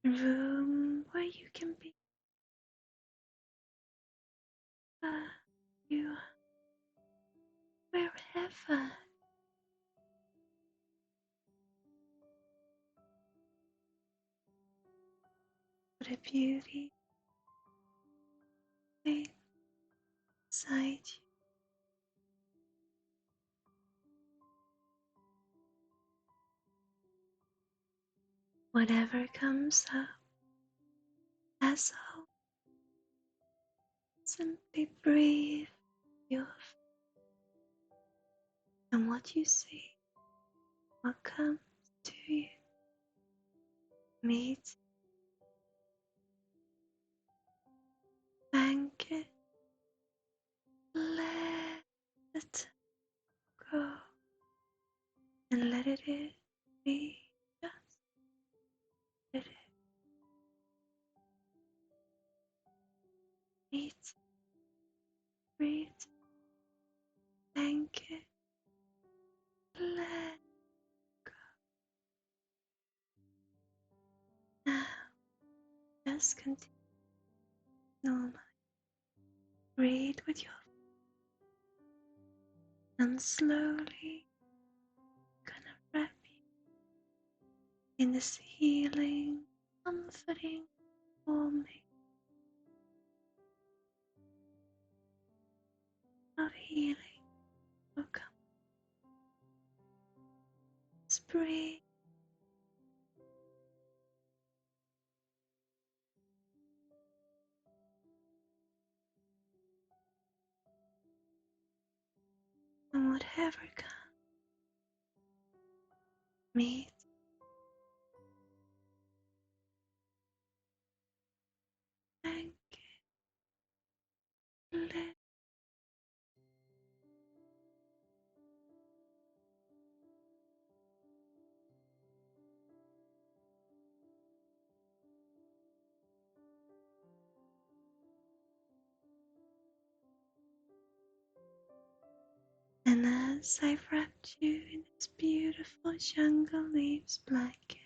[SPEAKER 1] a room where you can be you are, wherever. What a beauty inside you. Whatever comes up as hope, simply breathe your, and what you see will come to you. Meet, thank it, let it go, and let it be just let it. Meet, breathe, thank it, let go. Now, just continue normally. Breathe with your, and slowly gonna wrap you in this healing, comforting, warming of healing. Welcome. Just breathe. And whatever comes, meet, thank And as I've wrapped you in this beautiful jungle leaves blanket,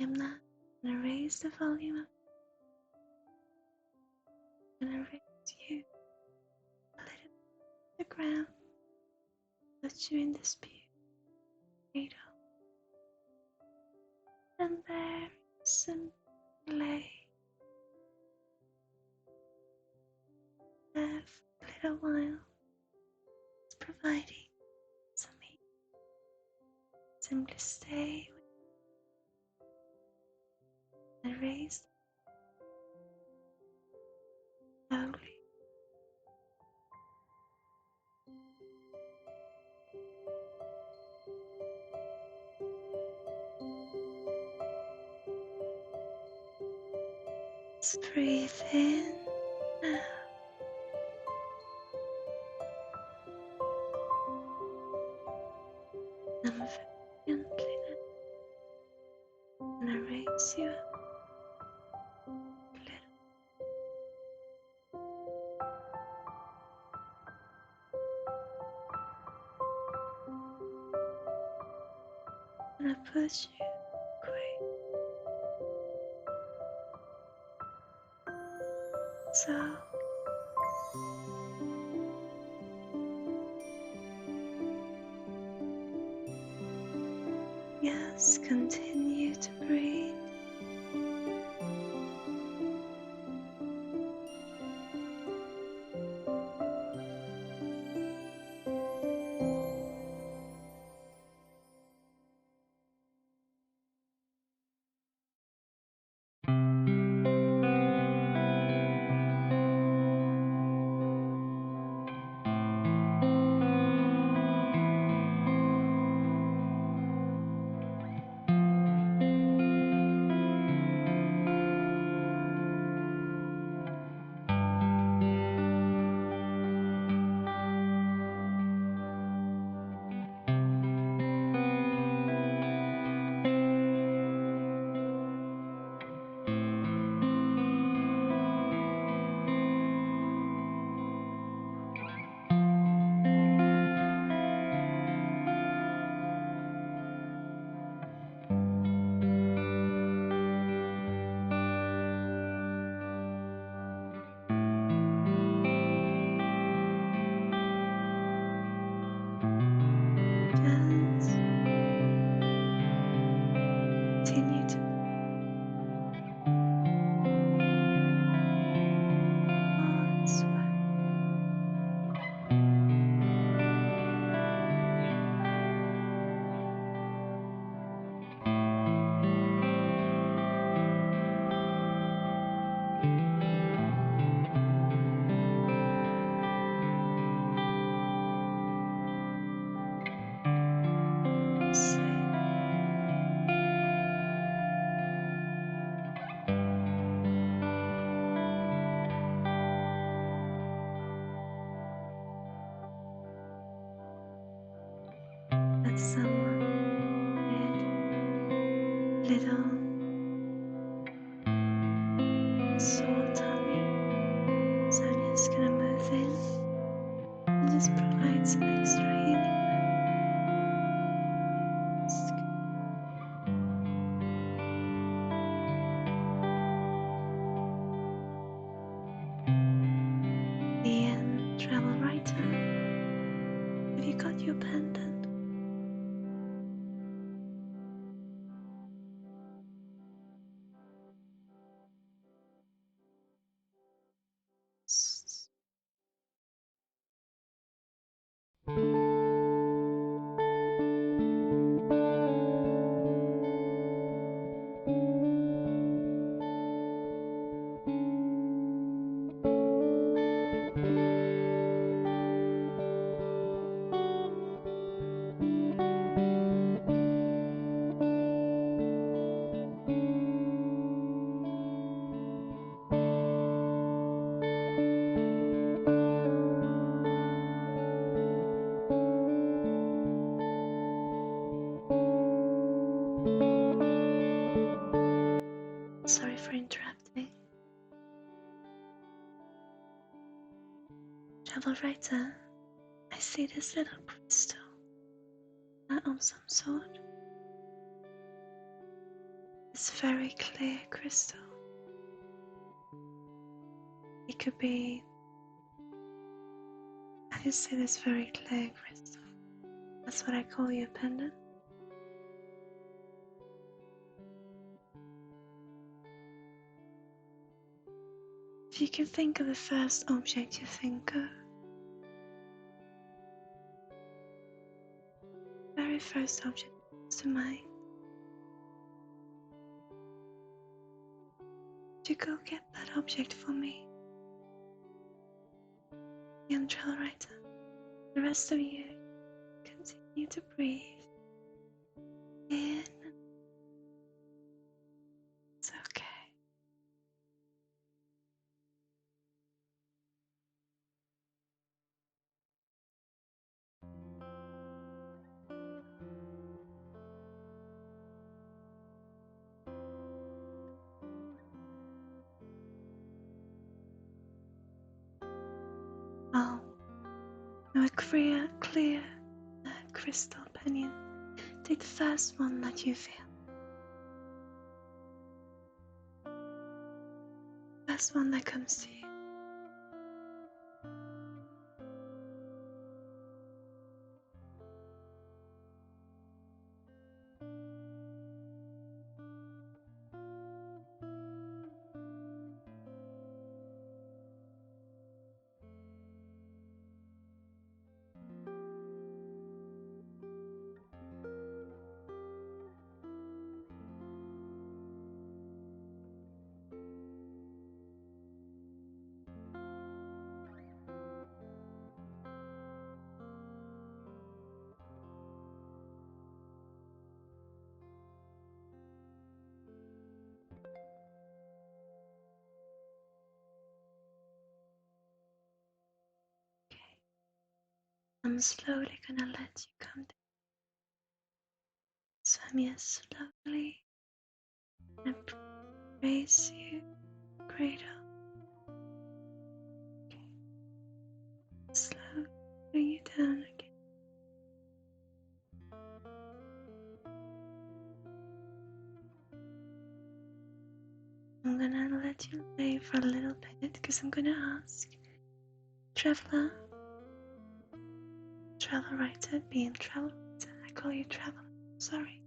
[SPEAKER 1] I'm not gonna raise the volume up. I'm gonna raise you a little bit to the ground, put you in this beautiful cradle, and there simply lay there for a little while. It's providing some heat. Simply stay with and raise slowly. Just breathe in now. I'm very gently now, and I raise you up a little. And I push you away. So yes, continue to breathe. Just continue to pause. That someone with little sore tummy. So I'm just gonna move in and just provide some extra healing. Just and travel right on. Have you got your pendant? Sorry for interrupting. travel writer, I see this little crystal of some sort. This very clear crystal. It could be, I just see this very clear crystal. That's what I call your pendant. If you can think of the first object you think of, very first object comes to mind, would you go get that object for me? Young travel writer, the rest of you continue to breathe in. It's okay. Oh, now a clear crystal opinion. Take the first one that you feel. First one that comes to you. I'm slowly gonna let you come down. So I'm here slowly and raise you, cradle. Okay. Slowly bring you down again. I'm gonna let you lay for a little bit because I'm gonna ask traveler writer, being travel writer, I call you traveler, sorry.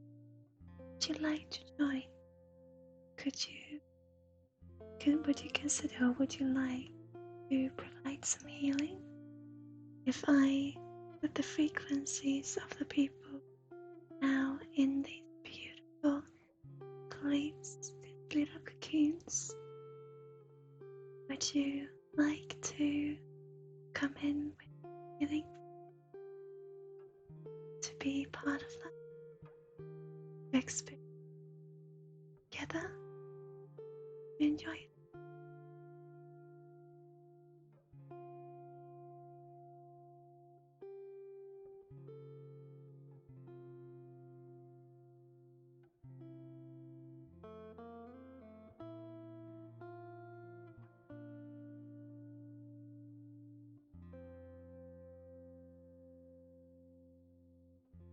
[SPEAKER 1] Would you like to join? Would you consider, or would you like to provide some healing? If I put the frequencies of the people now in these beautiful plates, these little cocoons, would you like to come in with healing to be part of that experience together? Enjoy it.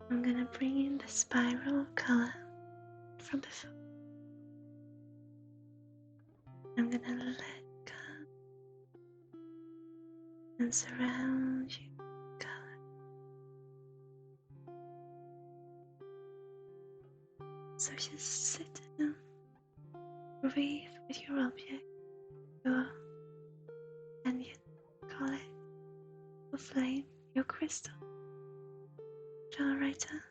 [SPEAKER 1] I'm gonna bring in the spiral color from before. I'm gonna let go and surround you with color. So just sit down, breathe with your object, and you call it your flame, your crystal. Generator,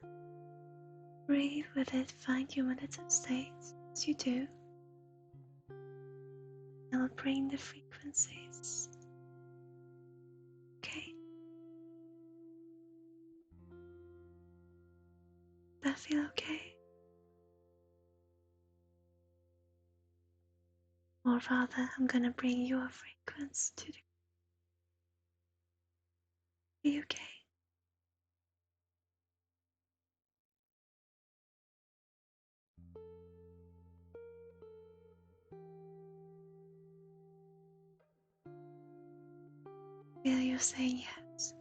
[SPEAKER 1] breathe with it, find your meditative states as you do. I will bring the frequencies. Okay? Does that feel okay? Or rather, I'm gonna bring your frequency to the. Be okay? feel you saying yes.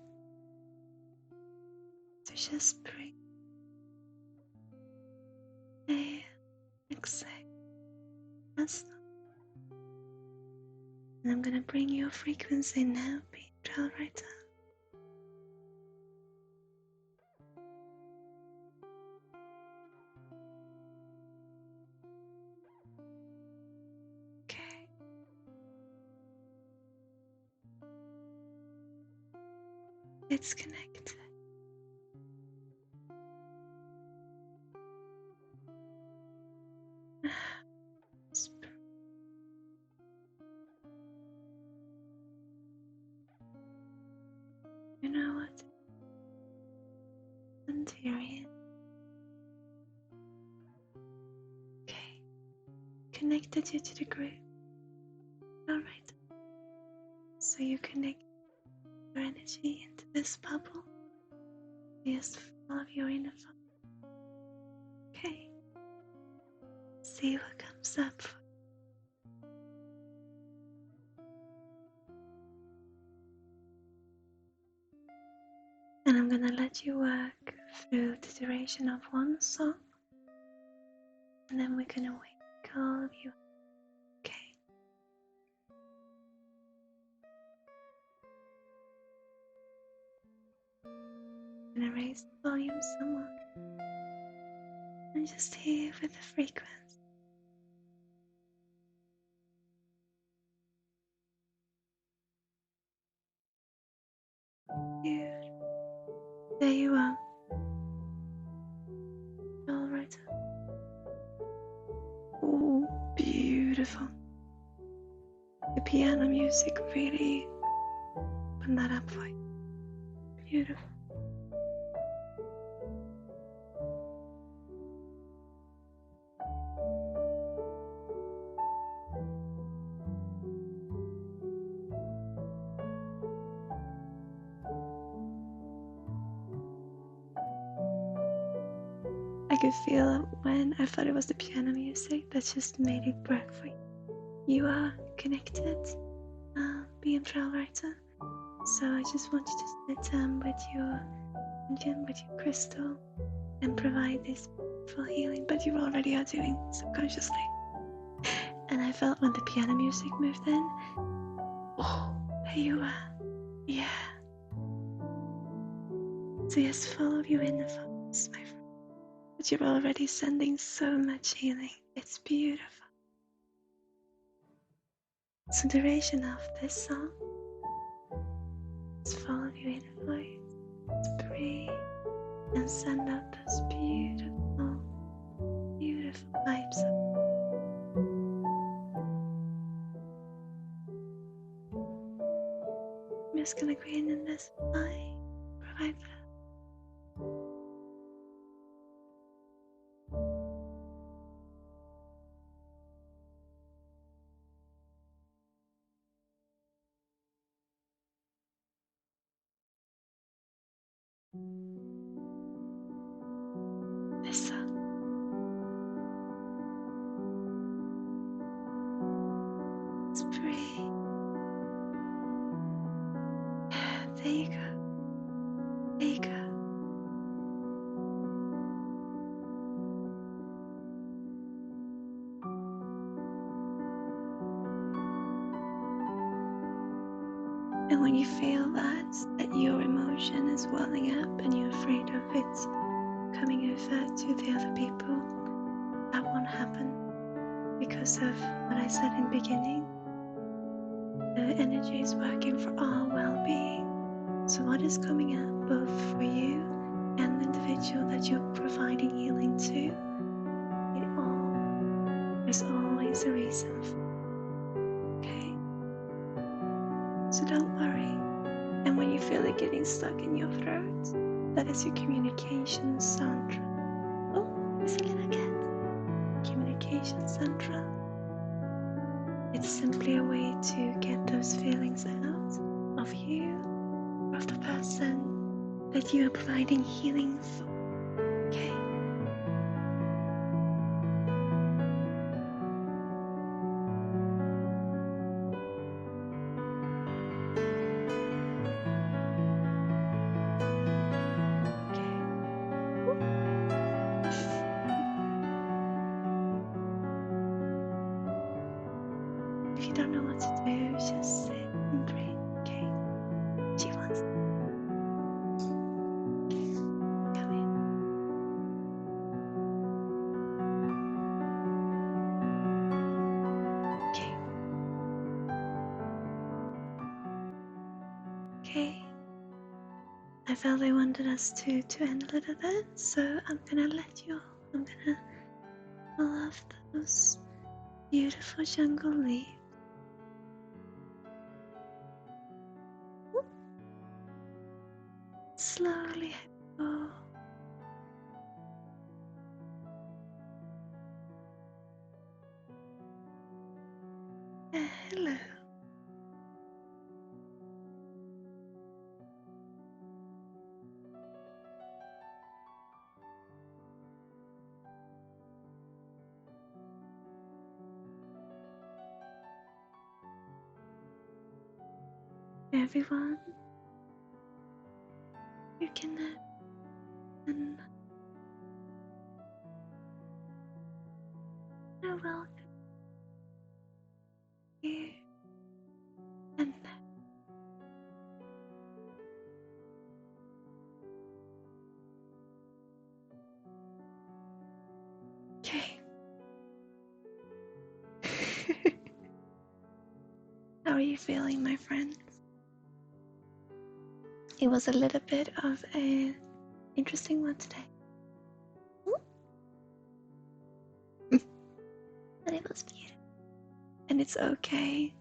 [SPEAKER 1] So just breathe and exhale. That's all. And I'm gonna bring your frequency now, Peter, right now. Okay. It's connected. You know what? Into your ear. Okay. Connected you to the group. Alright. So you connect your energy into this bubble. Just follow your inner fire. Okay. See what comes up for you. And I'm gonna let you work through the duration of one song, and then we're gonna wake all of you up. Okay. I'm gonna raise the volume somewhat and just hear with the frequency. Beautiful. There you are. All right. Oh, beautiful. The piano music really opened that up for you. Beautiful. I could feel when I thought it was the piano music that just made it work for you. You are connected, being writer. So I just want you to sit with your engine, with your crystal, and provide this full healing. But you already are doing subconsciously. And I felt when the piano music moved in, oh, there you are. Yeah. So just follow your inner thoughts, my friend. But you're already sending so much healing. It's beautiful. So the duration of this song is follow your inner voice. Breathe and send out those beautiful, beautiful vibes. I'm just gonna go in and this light, provide that. This song. Let's breathe. There you go. There you go. And when you feel that your emotion is welling up and you're afraid of it coming over to the other people, that won't happen because of what I said in the beginning. The energy is working for our well-being. So what is coming up both for you and the individual that you're providing healing to, there's always a reason for it, okay? So don't worry. And when you feel it getting stuck in your throat, that is your communication central. Oh, is it again? Communication central. It's simply a way to get those feelings out of you or of the person that you are providing healing for. Okay? don't know what to do, just sit and breathe, okay? She wants to come in. Okay. Okay. I felt I wanted us to end a little bit, so I'm gonna let you all. I'm gonna pull off those beautiful jungle leaves. Slowly go. Hello. Everyone, you can and I welcome you and okay. How are you feeling, my friends? It was a little bit of an interesting one today. But it was beautiful. And it's okay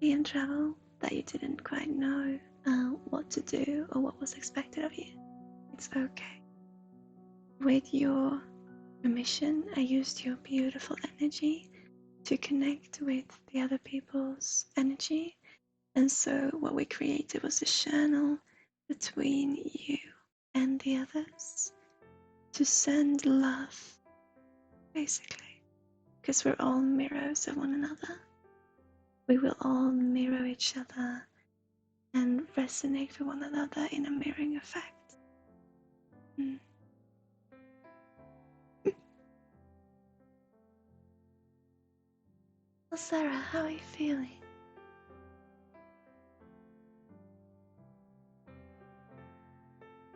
[SPEAKER 1] be in trouble that you didn't quite know what to do or what was expected of you. It's okay. With your permission, I used your beautiful energy to connect with the other people's energy. And so what we created was a channel between you and the others to send love, basically, because we're all mirrors of one another. We will all mirror each other and resonate with one another in a mirroring effect. Well, Sarah, how are you feeling?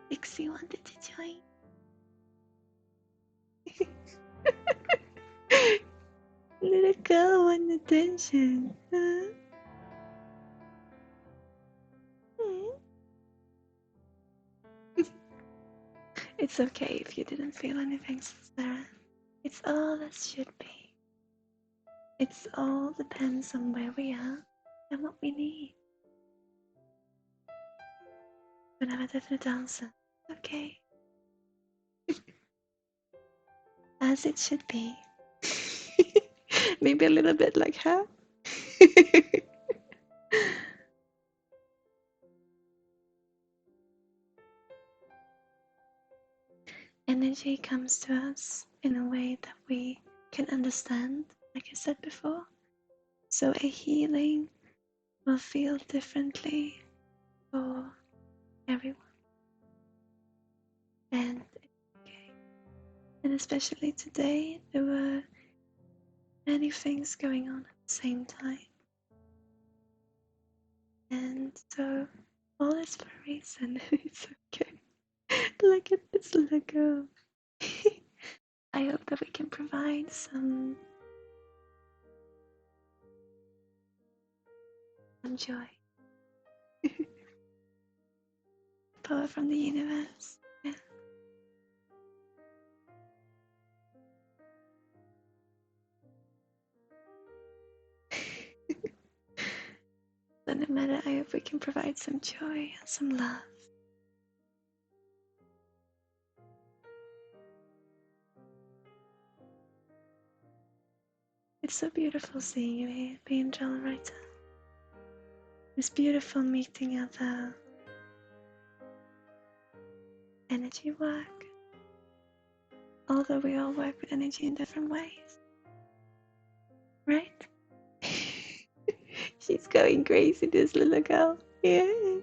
[SPEAKER 1] Dixie wanted to join. Little girl want attention. Huh? It's okay if you didn't feel anything, Sarah. It's all as should be. It's all depends on where we are and what we need. Whenever the dancer, okay. As it should be. Maybe a little bit like her. Energy comes to us in a way that we can understand, like I said before. So a healing will feel differently for everyone. And okay. And especially today, there were many things going on at the same time. And so all is for a reason. It's okay. Look at this little girl. I hope that we can provide some joy. Power from the universe. Yeah. So no matter, I hope we can provide some joy and some love. It's so beautiful seeing you here, being Angel Writer. It's beautiful meeting other energy work. Although we all work with energy in different ways. Right? She's going crazy, this little girl. Yeah.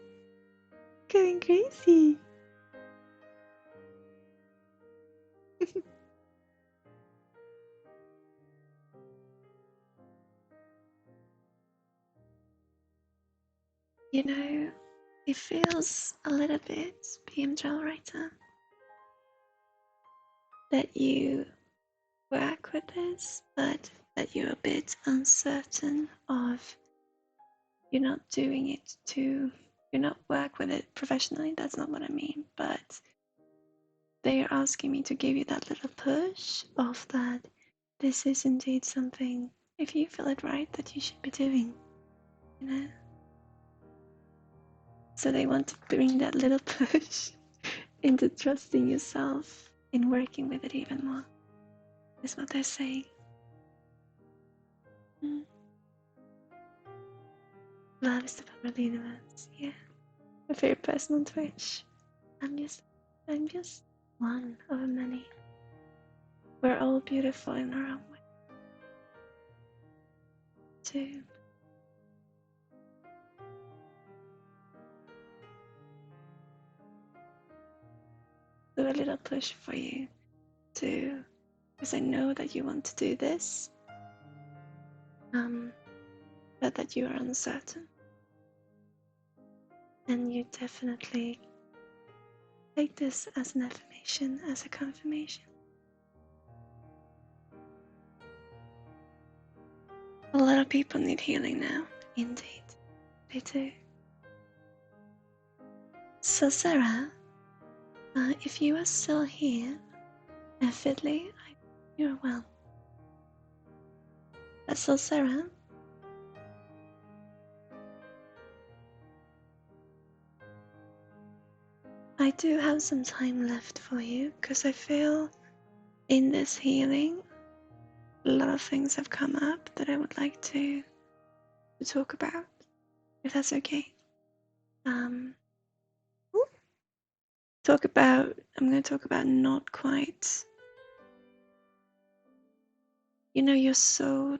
[SPEAKER 1] Going crazy. You know, it feels a little bit, PM travel writer, that you work with this, but that you're a bit uncertain of you're not doing it to, you're not work with it professionally, that's not what I mean, but they are asking me to give you that little push of that this is indeed something, if you feel it right, that you should be doing, you know? So they want to bring that little push into trusting yourself in working with it even more, is what they're saying. Love is the power of the universe, yeah. A very personal Twitch. I'm just one of many. We're all beautiful in our own way, too. So a little push for you too, because I know that you want to do this, but that you are uncertain, and you definitely take this as an affirmation, as a confirmation. A lot of people need healing now, indeed, they do. So Sarah, if you are still here, Fiddly, you're well. So Sarah, I do have some time left for you, because I feel in this healing, a lot of things have come up that I would like to talk about, if that's okay. I'm going to talk about not quite, you're so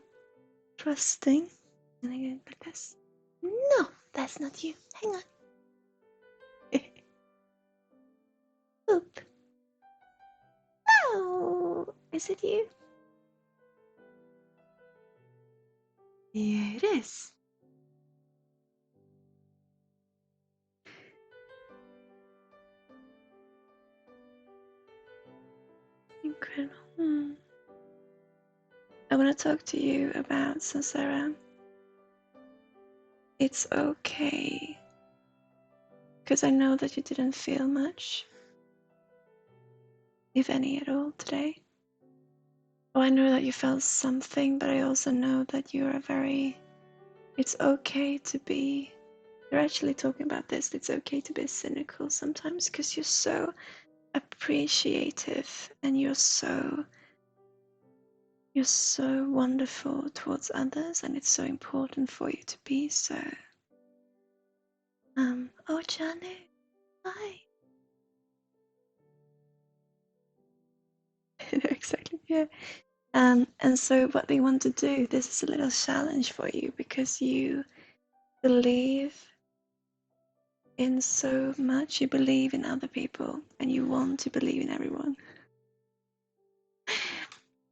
[SPEAKER 1] trusting. And I go like this. No, that's not you. Hang on. Oop. Oh, is it you? Yeah, it is. Incredible. I want to talk to you about, so Sarah, it's okay, because I know that you didn't feel much, if any at all, today. Oh, I know that you felt something, but I also know that you are it's okay to be, you're actually talking about this, it's okay to be cynical sometimes, because you're so appreciative and you're so wonderful towards others, and it's so important for you to be so. Oh, Johnny, hi. Exactly, yeah. And so what they want to do, this is a little challenge for you, because you believe in so much, you believe in other people, and you want to believe in everyone.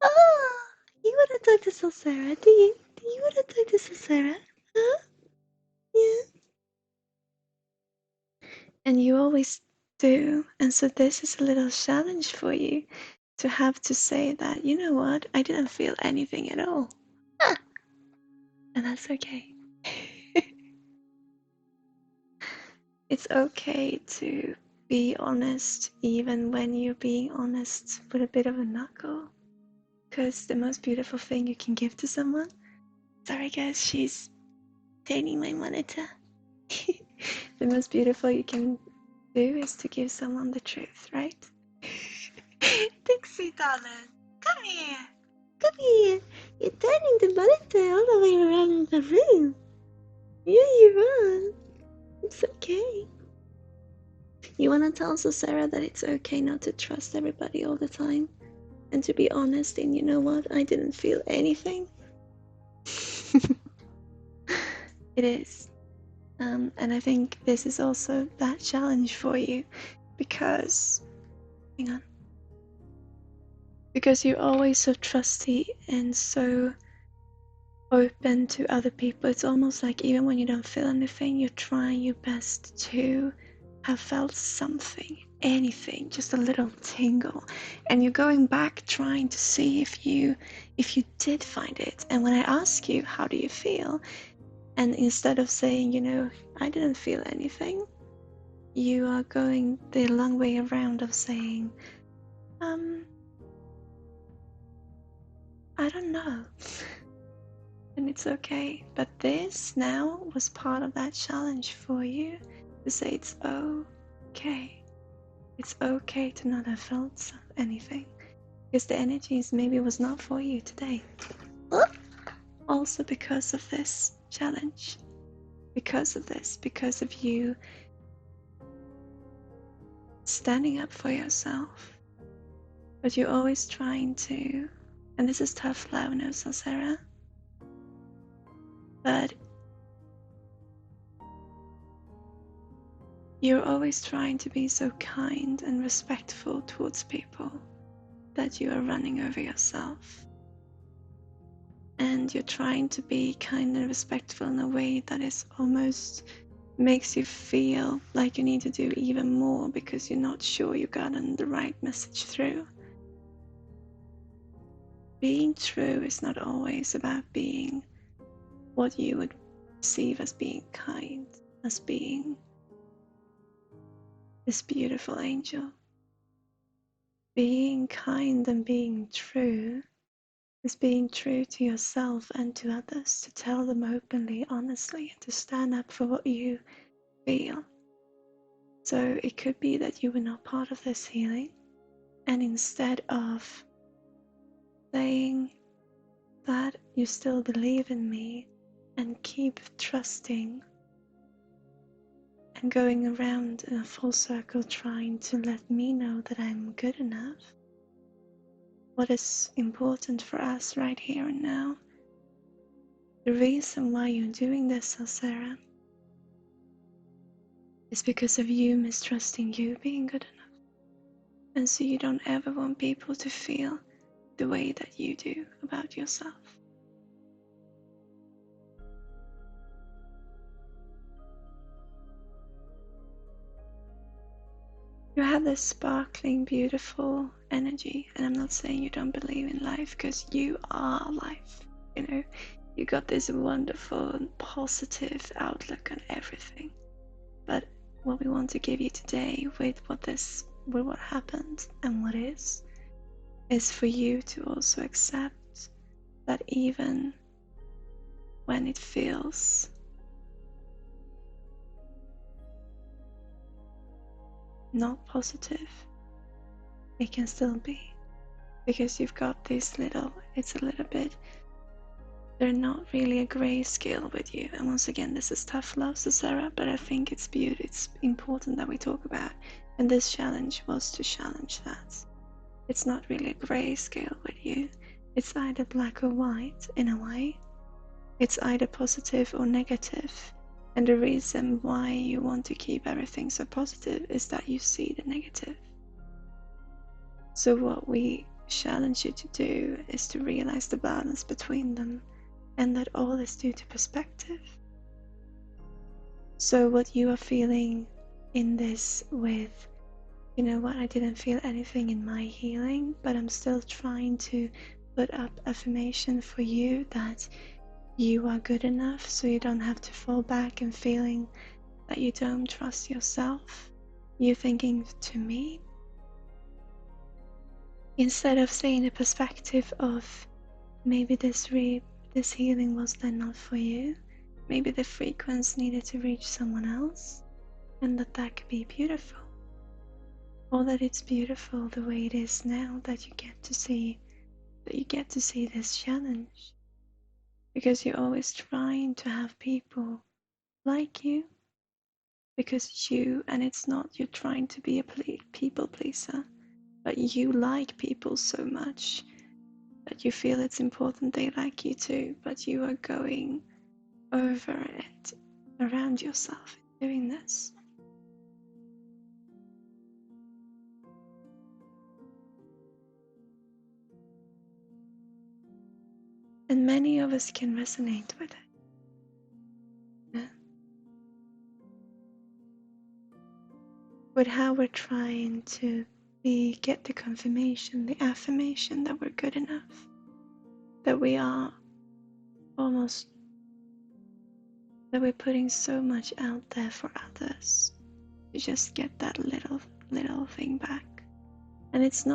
[SPEAKER 1] Oh, you want to talk to Sarah? Do you want to talk to Sarah? Huh? Yeah. And you always do. And so this is a little challenge for you to have to say that, you know what, I didn't feel anything at all. Ah. And that's okay. It's okay to be honest, even when you're being honest with a bit of a knuckle. Because the most beautiful thing you can give to someone. Sorry, guys, she's turning my monitor. The most beautiful you can do is to give someone the truth, right? Dixie, darling, come here. Come here. You're turning the monitor all the way around the room. Yeah, you are. It's okay. You want to tell Sarah that it's okay not to trust everybody all the time, and to be honest in, you know what, I didn't feel anything. It is. And I think this is also that challenge for you, because, hang on, because you're always so trusty and so open to other people. It's almost like even when you don't feel anything, you're trying your best to have felt something, anything, just a little tingle, and you're going back trying to see if you did find it. And when I ask you, how do you feel, and instead of saying, I didn't feel anything, you are going the long way around of saying, I don't know. And it's okay. But this now was part of that challenge for you to say it's okay. It's okay to not have felt anything. Because the energies maybe was not for you today. Also because of this challenge. Because of this. Because of you standing up for yourself. But you're always trying to, and this is tough love, no, Sarah. But you're always trying to be so kind and respectful towards people that you are running over yourself. And you're trying to be kind and respectful in a way that is almost makes you feel like you need to do even more because you're not sure you gotten the right message through. Being true is not always about being what you would perceive as being kind, as being this beautiful angel. Being kind and being true is being true to yourself and to others, to tell them openly, honestly, and to stand up for what you feel. So it could be that you were not part of this healing, and instead of saying that you still believe in me and keep trusting and going around in a full circle trying to let me know that I'm good enough, what is important for us right here and now, the reason why you're doing this, Sarah, is because of you mistrusting you being good enough. And so you don't ever want people to feel the way that you do about yourself. You have this sparkling, beautiful energy, and I'm not saying you don't believe in life, because you are life. You got this wonderful and positive outlook on everything. But what we want to give you today with what happened and what is for you to also accept that even when it feels not positive, it can still be, because you've got this it's a little bit, they're not really a grayscale with you. And once again, this is tough love, Sarah, but I think it's important that we talk about. And this challenge was to challenge that. It's not really a grayscale with you. It's either black or white in a way. It's either positive or negative. And the reason why you want to keep everything so positive is that you see the negative. So what we challenge you to do is to realize the balance between them, and that all is due to perspective. So what you are feeling in this with, you know what, I didn't feel anything in my healing, but I'm still trying to put up affirmation for you that you are good enough, so you don't have to fall back and feeling that you don't trust yourself. You thinking to me, instead of saying the perspective of maybe this healing was then not for you, maybe the frequency needed to reach someone else, and that could be beautiful. Or that it's beautiful the way it is now, that you get to see this challenge. Because you're always trying to have people like you, because and it's not you're trying to be a people pleaser, but you like people so much that you feel it's important they like you too, but you are going over it around yourself doing this. And many of us can resonate with it. Yeah. With how we're trying to get the confirmation, the affirmation that we're good enough, that we are almost, that we're putting so much out there for others to just get that little thing back. And this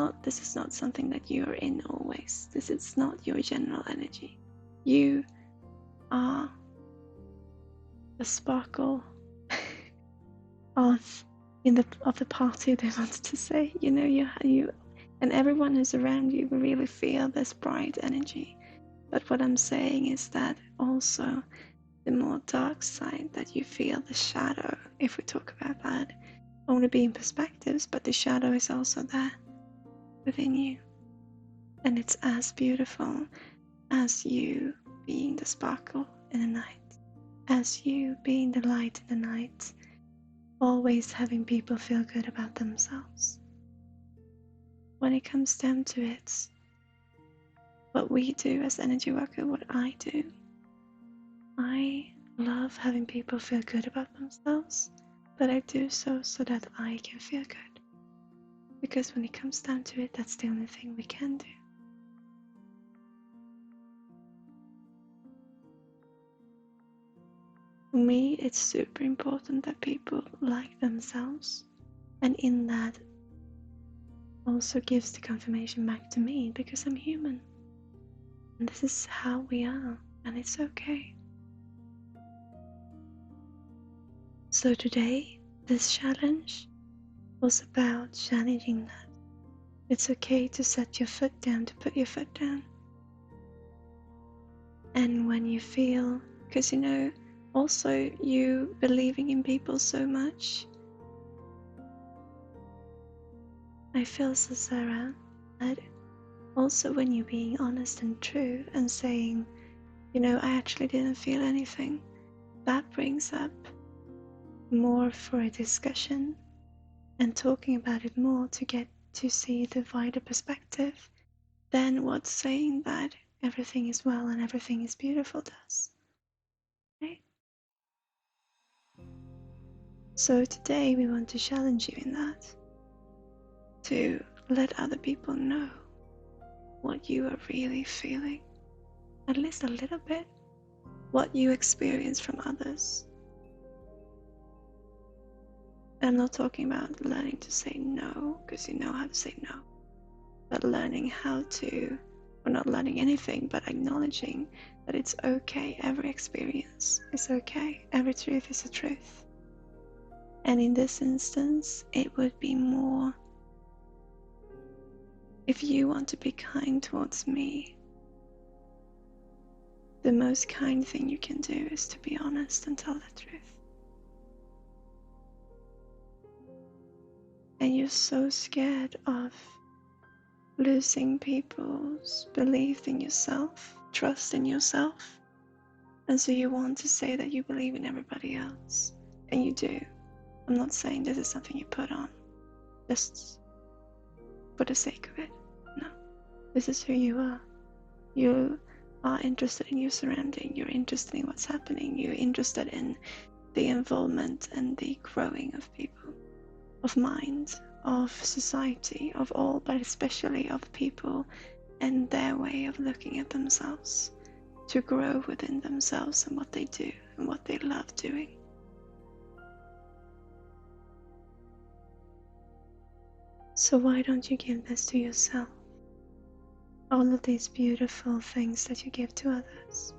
[SPEAKER 1] is not something that you're in always. This is not your general energy. You are the sparkle of the party, they wanted to say. You know, you and everyone who's around you will really feel this bright energy. But what I'm saying is that also the more dark side, that you feel the shadow, if we talk about that, only being perspectives, but the shadow is also there within you. And it's as beautiful as you being the sparkle in the night, as you being the light in the night, always having people feel good about themselves. When it comes down to it, what we do as energy worker, what I do, I love having people feel good about themselves, but I do so that I can feel good. Because when it comes down to it, that's the only thing we can do. For me, it's super important that people like themselves, and in that also gives the confirmation back to me, because I'm human. And this is how we are, and it's okay. So today, this challenge was about challenging that. It's okay to set your foot down, to put your foot down. And when you feel, because you know, also you believing in people so much, I feel, so Sarah, that also when you're being honest and true and saying, you know, I actually didn't feel anything, that brings up more for a discussion and talking about it more to get to see the wider perspective than what saying that everything is well and everything is beautiful does. Right? So today we want to challenge you in that, to let other people know what you are really feeling, at least a little bit, what you experience from others. I'm not talking about learning to say no, because you know how to say no, but learning how to, or not learning anything, but acknowledging that it's okay, every experience is okay, every truth is a truth. And in this instance, it would be more, if you want to be kind towards me, the most kind thing you can do is to be honest and tell the truth. And you're so scared of losing people's belief in yourself, trust in yourself. And so you want to say that you believe in everybody else. And you do. I'm not saying this is something you put on just for the sake of it. No. This is who you are. You are interested in your surrounding. You're interested in what's happening. You're interested in the involvement and the growing of people, of mind, of society, of all, but especially of people and their way of looking at themselves, to grow within themselves and what they do and what they love doing. So why don't you give this to yourself? All of these beautiful things that you give to others.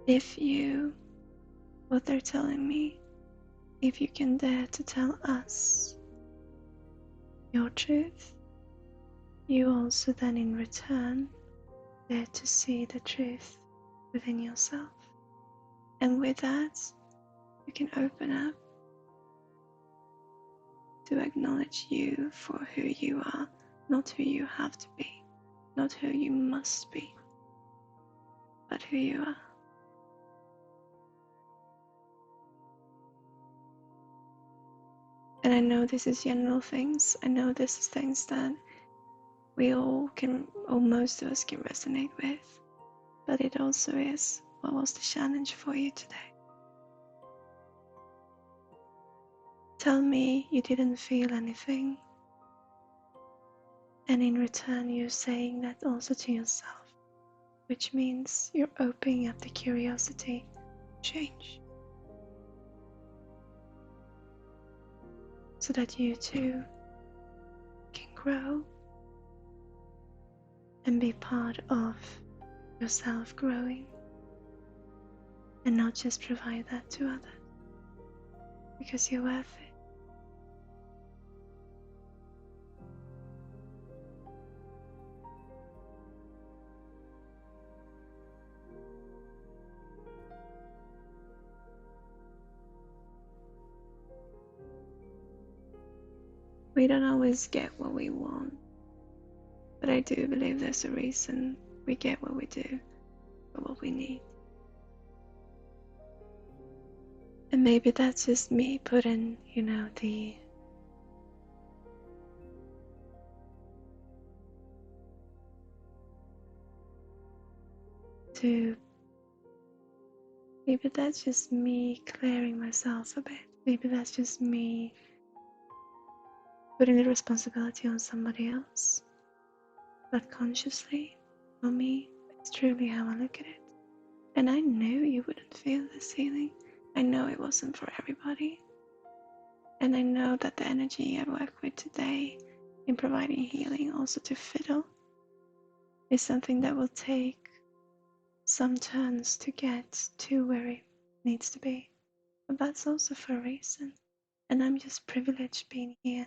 [SPEAKER 1] If you, what they're telling me, if you can dare to tell us your truth, you also then in return dare to see the truth within yourself. And with that, you can open up to acknowledge you for who you are, not who you have to be, not who you must be, but who you are. And I know this is general things. I know this is things that we all can, or most of us can resonate with. But it also is, what was the challenge for you today? Tell me you didn't feel anything. And in return, you're saying that also to yourself, which means you're opening up the curiosity to change. So that you too can grow and be part of yourself growing, and not just provide that to others, because you're worth it. We don't always get what we want, but I do believe there's a reason we get what we do for what we need. And maybe that's just me putting, maybe that's just me clearing myself a bit. Maybe that's just me putting the responsibility on somebody else. But consciously, for me, it's truly how I look at it. And I knew you wouldn't feel this feeling. I know it wasn't for everybody. And I know that the energy I work with today in providing healing also to fiddle is something that will take some turns to get to where it needs to be. But that's also for a reason. And I'm just privileged being here,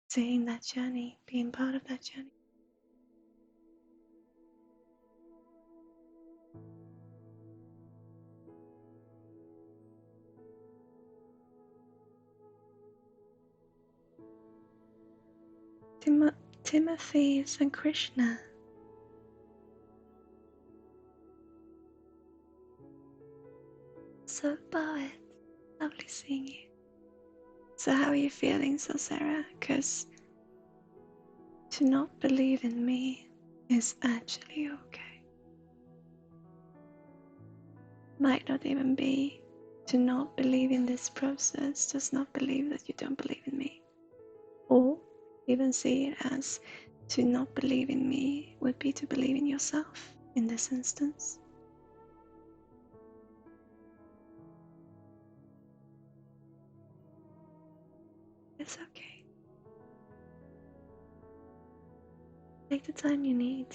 [SPEAKER 1] seeing that journey, being part of that journey. Timothy and Krishna. So poet, lovely seeing you. So how are you feeling, Sarah? Because to not believe in me is actually okay. Might not even be to not believe in this process, does not believe that you don't believe in me. Or even see it as to not believe in me would be to believe in yourself in this instance. It's okay. Take the time you need.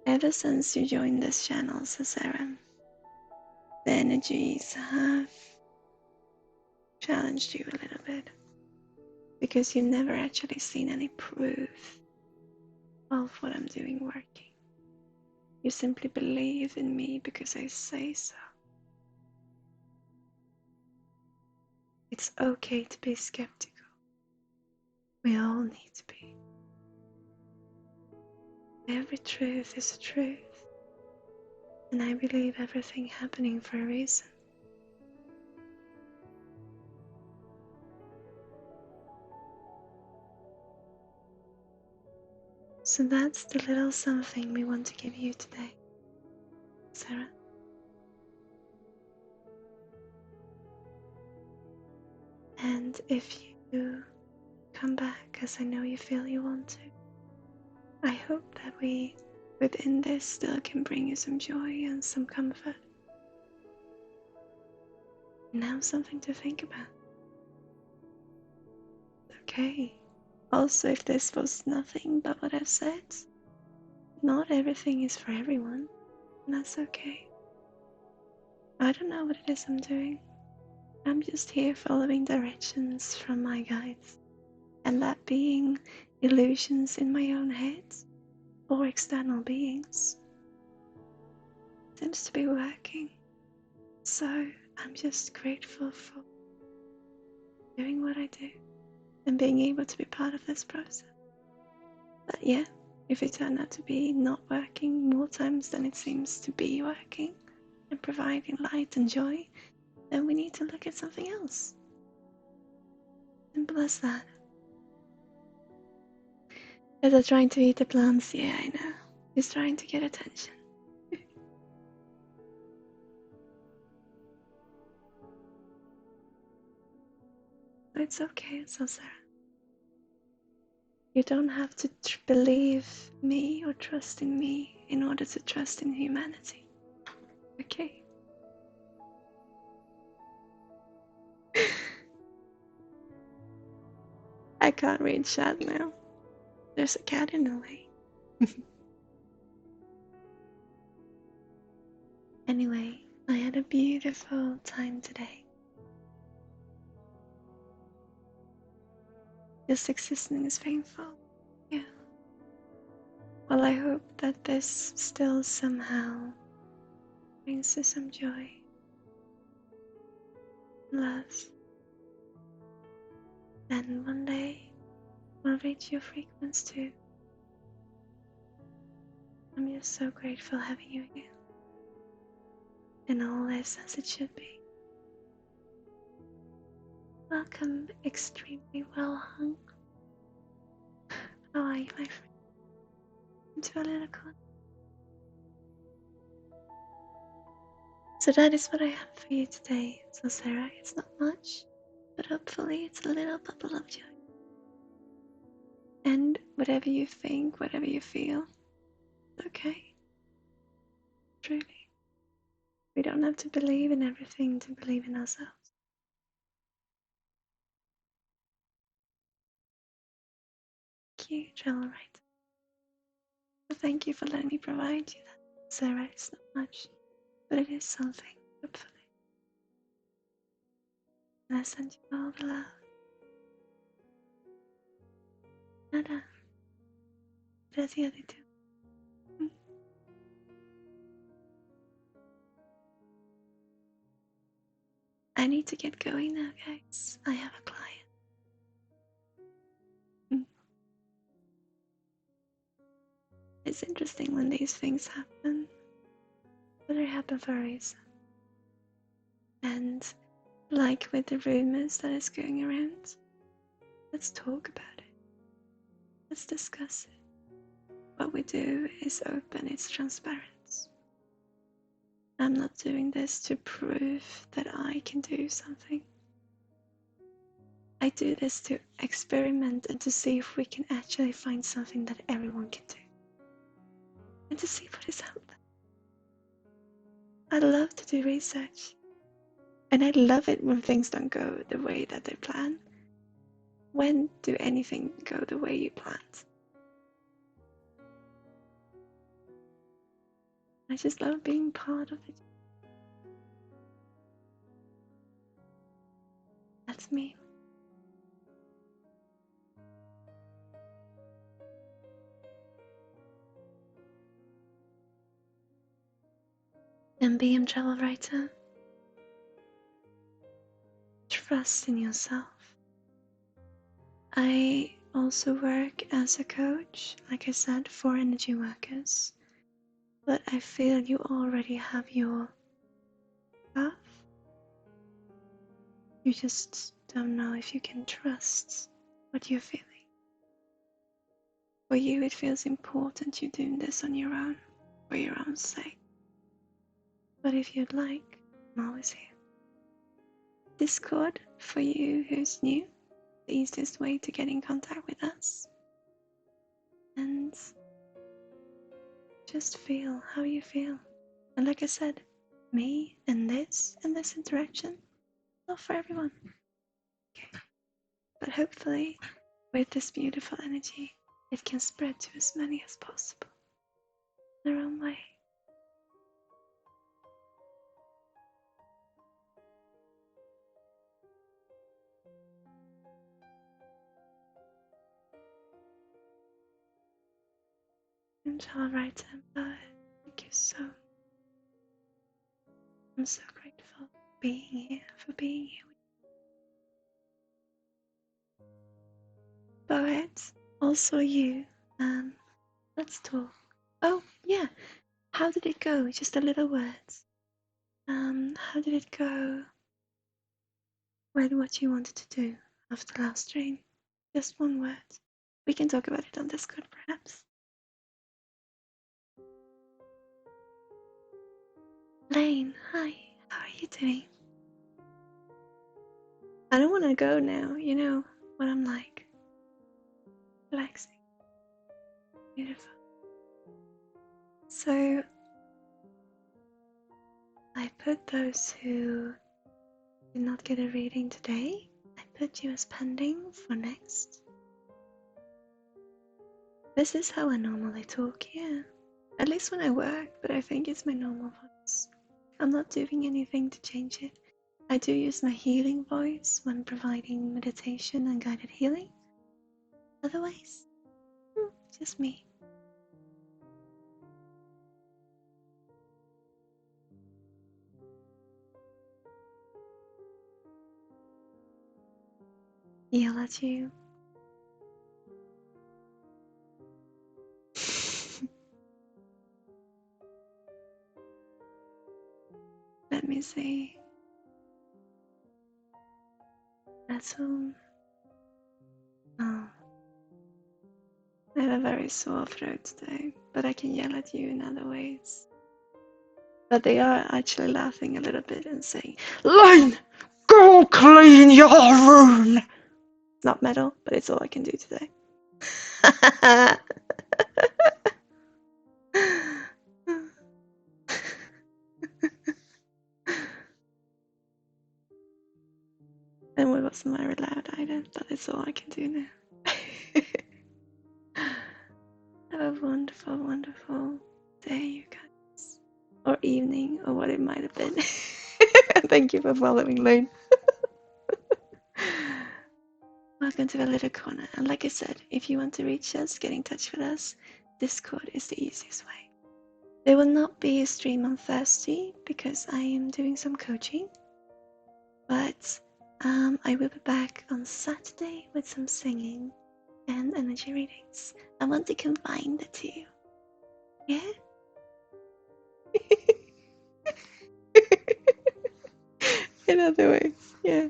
[SPEAKER 1] Ever since you joined this channel, Sarah, the energies have challenged you a little bit, because you've never actually seen any proof of what I'm doing working. You simply believe in me because I say so. It's okay to be skeptical. We all need to be. Every truth is a truth, and I believe everything happening for a reason. So that's the little something we want to give you today, Sarah. And if you come back, as I know you feel you want to, I hope that we, within this, still can bring you some joy and some comfort. Now something to think about. Okay. Also, if this was nothing but what I've said, not everything is for everyone, and that's okay. I don't know what it is I'm doing. I'm just here following directions from my guides, and that being illusions in my own head or external beings seems to be working. So I'm just grateful for doing what I do and being able to be part of this process. But yeah, if it turned out to be not working more times than it seems to be working and providing light and joy, then we need to look at something else. Simple as that. As I'm trying to eat the plants, yeah, I know. He's trying to get attention. It's okay, so Sarah. You don't have to believe me or trust in me in order to trust in humanity. Okay? I can't read chat now. There's a cat in the way. Anyway, I had a beautiful time today. Just existing is painful. Yeah. Well, I hope that this still somehow brings you some joy, love, and one day will reach your frequency too. I'm just so grateful having you here. And all is as it should be. Welcome, extremely well hung. How are you, my friend? Into a little corner. So that is what I have for you today. So Sarah, it's not much, but hopefully it's a little bubble of joy. And whatever you think, whatever you feel, it's okay. Truly. We don't have to believe in everything to believe in ourselves. Thank you, Travel Right. So thank you for letting me provide you that. Sarah, it's not much, but it is something, hopefully. And I send you all the love. Nada. Gracias de tú. I need to get going now, guys. I have a client. It's interesting when these things happen, but they happen for a reason. And like with the rumors that is going around, let's talk about it. Let's discuss it. What we do is open, it's transparent. I'm not doing this to prove that I can do something. I do this to experiment and to see if we can actually find something that everyone can do. And to see what is out there. I love to do research. And I love it when things don't go the way that they plan. When do anything go the way you planned? I just love being part of it. That's me. MBM travel writer. Trust in yourself. I also work as a coach, like I said, for energy workers. But I feel you already have your path. You just don't know if you can trust what you're feeling. For you, it feels important you're doing this on your own, for your own sake. But if you'd like, I'm always here. Discord, for you who's new, the easiest way to get in contact with us. And just feel how you feel. And like I said, me and this interaction, not for everyone. Okay. But hopefully, with this beautiful energy, it can spread to as many as possible in their own way. And all right, Emma, thank you so. I'm so grateful for being here. Poet, also you. let's talk. Oh, yeah. How did it go? Just a little words. How did it go with what you wanted to do after last stream? Just one word. We can talk about it on Discord, perhaps. Lane, hi. How are you doing? I don't want to go now. You know what I'm like. Relaxing. Beautiful. So, I put those who did not get a reading today, I put you as pending for next. This is how I normally talk, yeah. At least when I work, but I think it's my normal voice. I'm not doing anything to change it. I do use my healing voice when providing meditation and guided healing. Otherwise, just me. Yell at you. Let me see. That's all. Oh. I have a very sore throat today, but I can yell at you in other ways. But they are actually laughing a little bit and saying, "Lane, go clean your room!" It's not metal, but it's all I can do today. And it wasn't very loud either, but it's all I can do now. Have a wonderful, wonderful day, you guys. Or evening, or what it might have been. Thank you for following, Lane. Welcome to the little corner. And like I said, if you want to reach us, get in touch with us, Discord is the easiest way. There will not be a stream on Thursday because I am doing some coaching. But I will be back on Saturday with some singing and energy readings. I want to combine the two. Yeah? In other ways, yeah.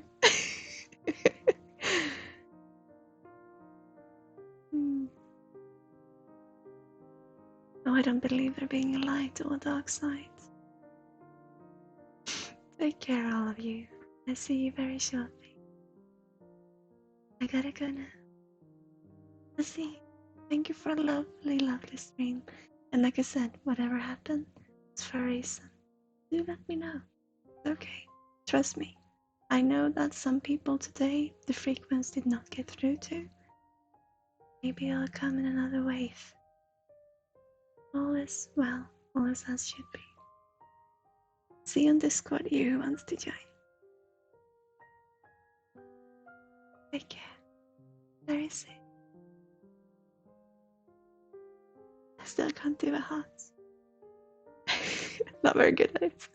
[SPEAKER 1] Oh, I don't believe there being a light or a dark side. Take care, all of you. I'll see you very shortly. I gotta go now. I'll see you. Thank you for a lovely, lovely stream. And like I said, whatever happened, it's for a reason. Do let me know. It's okay. Trust me. I know that some people today the frequency did not get through to. Maybe I'll come in another wave. All is well, all is as should be. See you on Discord, you who wants to join. Take care. Very soon. I still can't do the hearts. Not very good at it.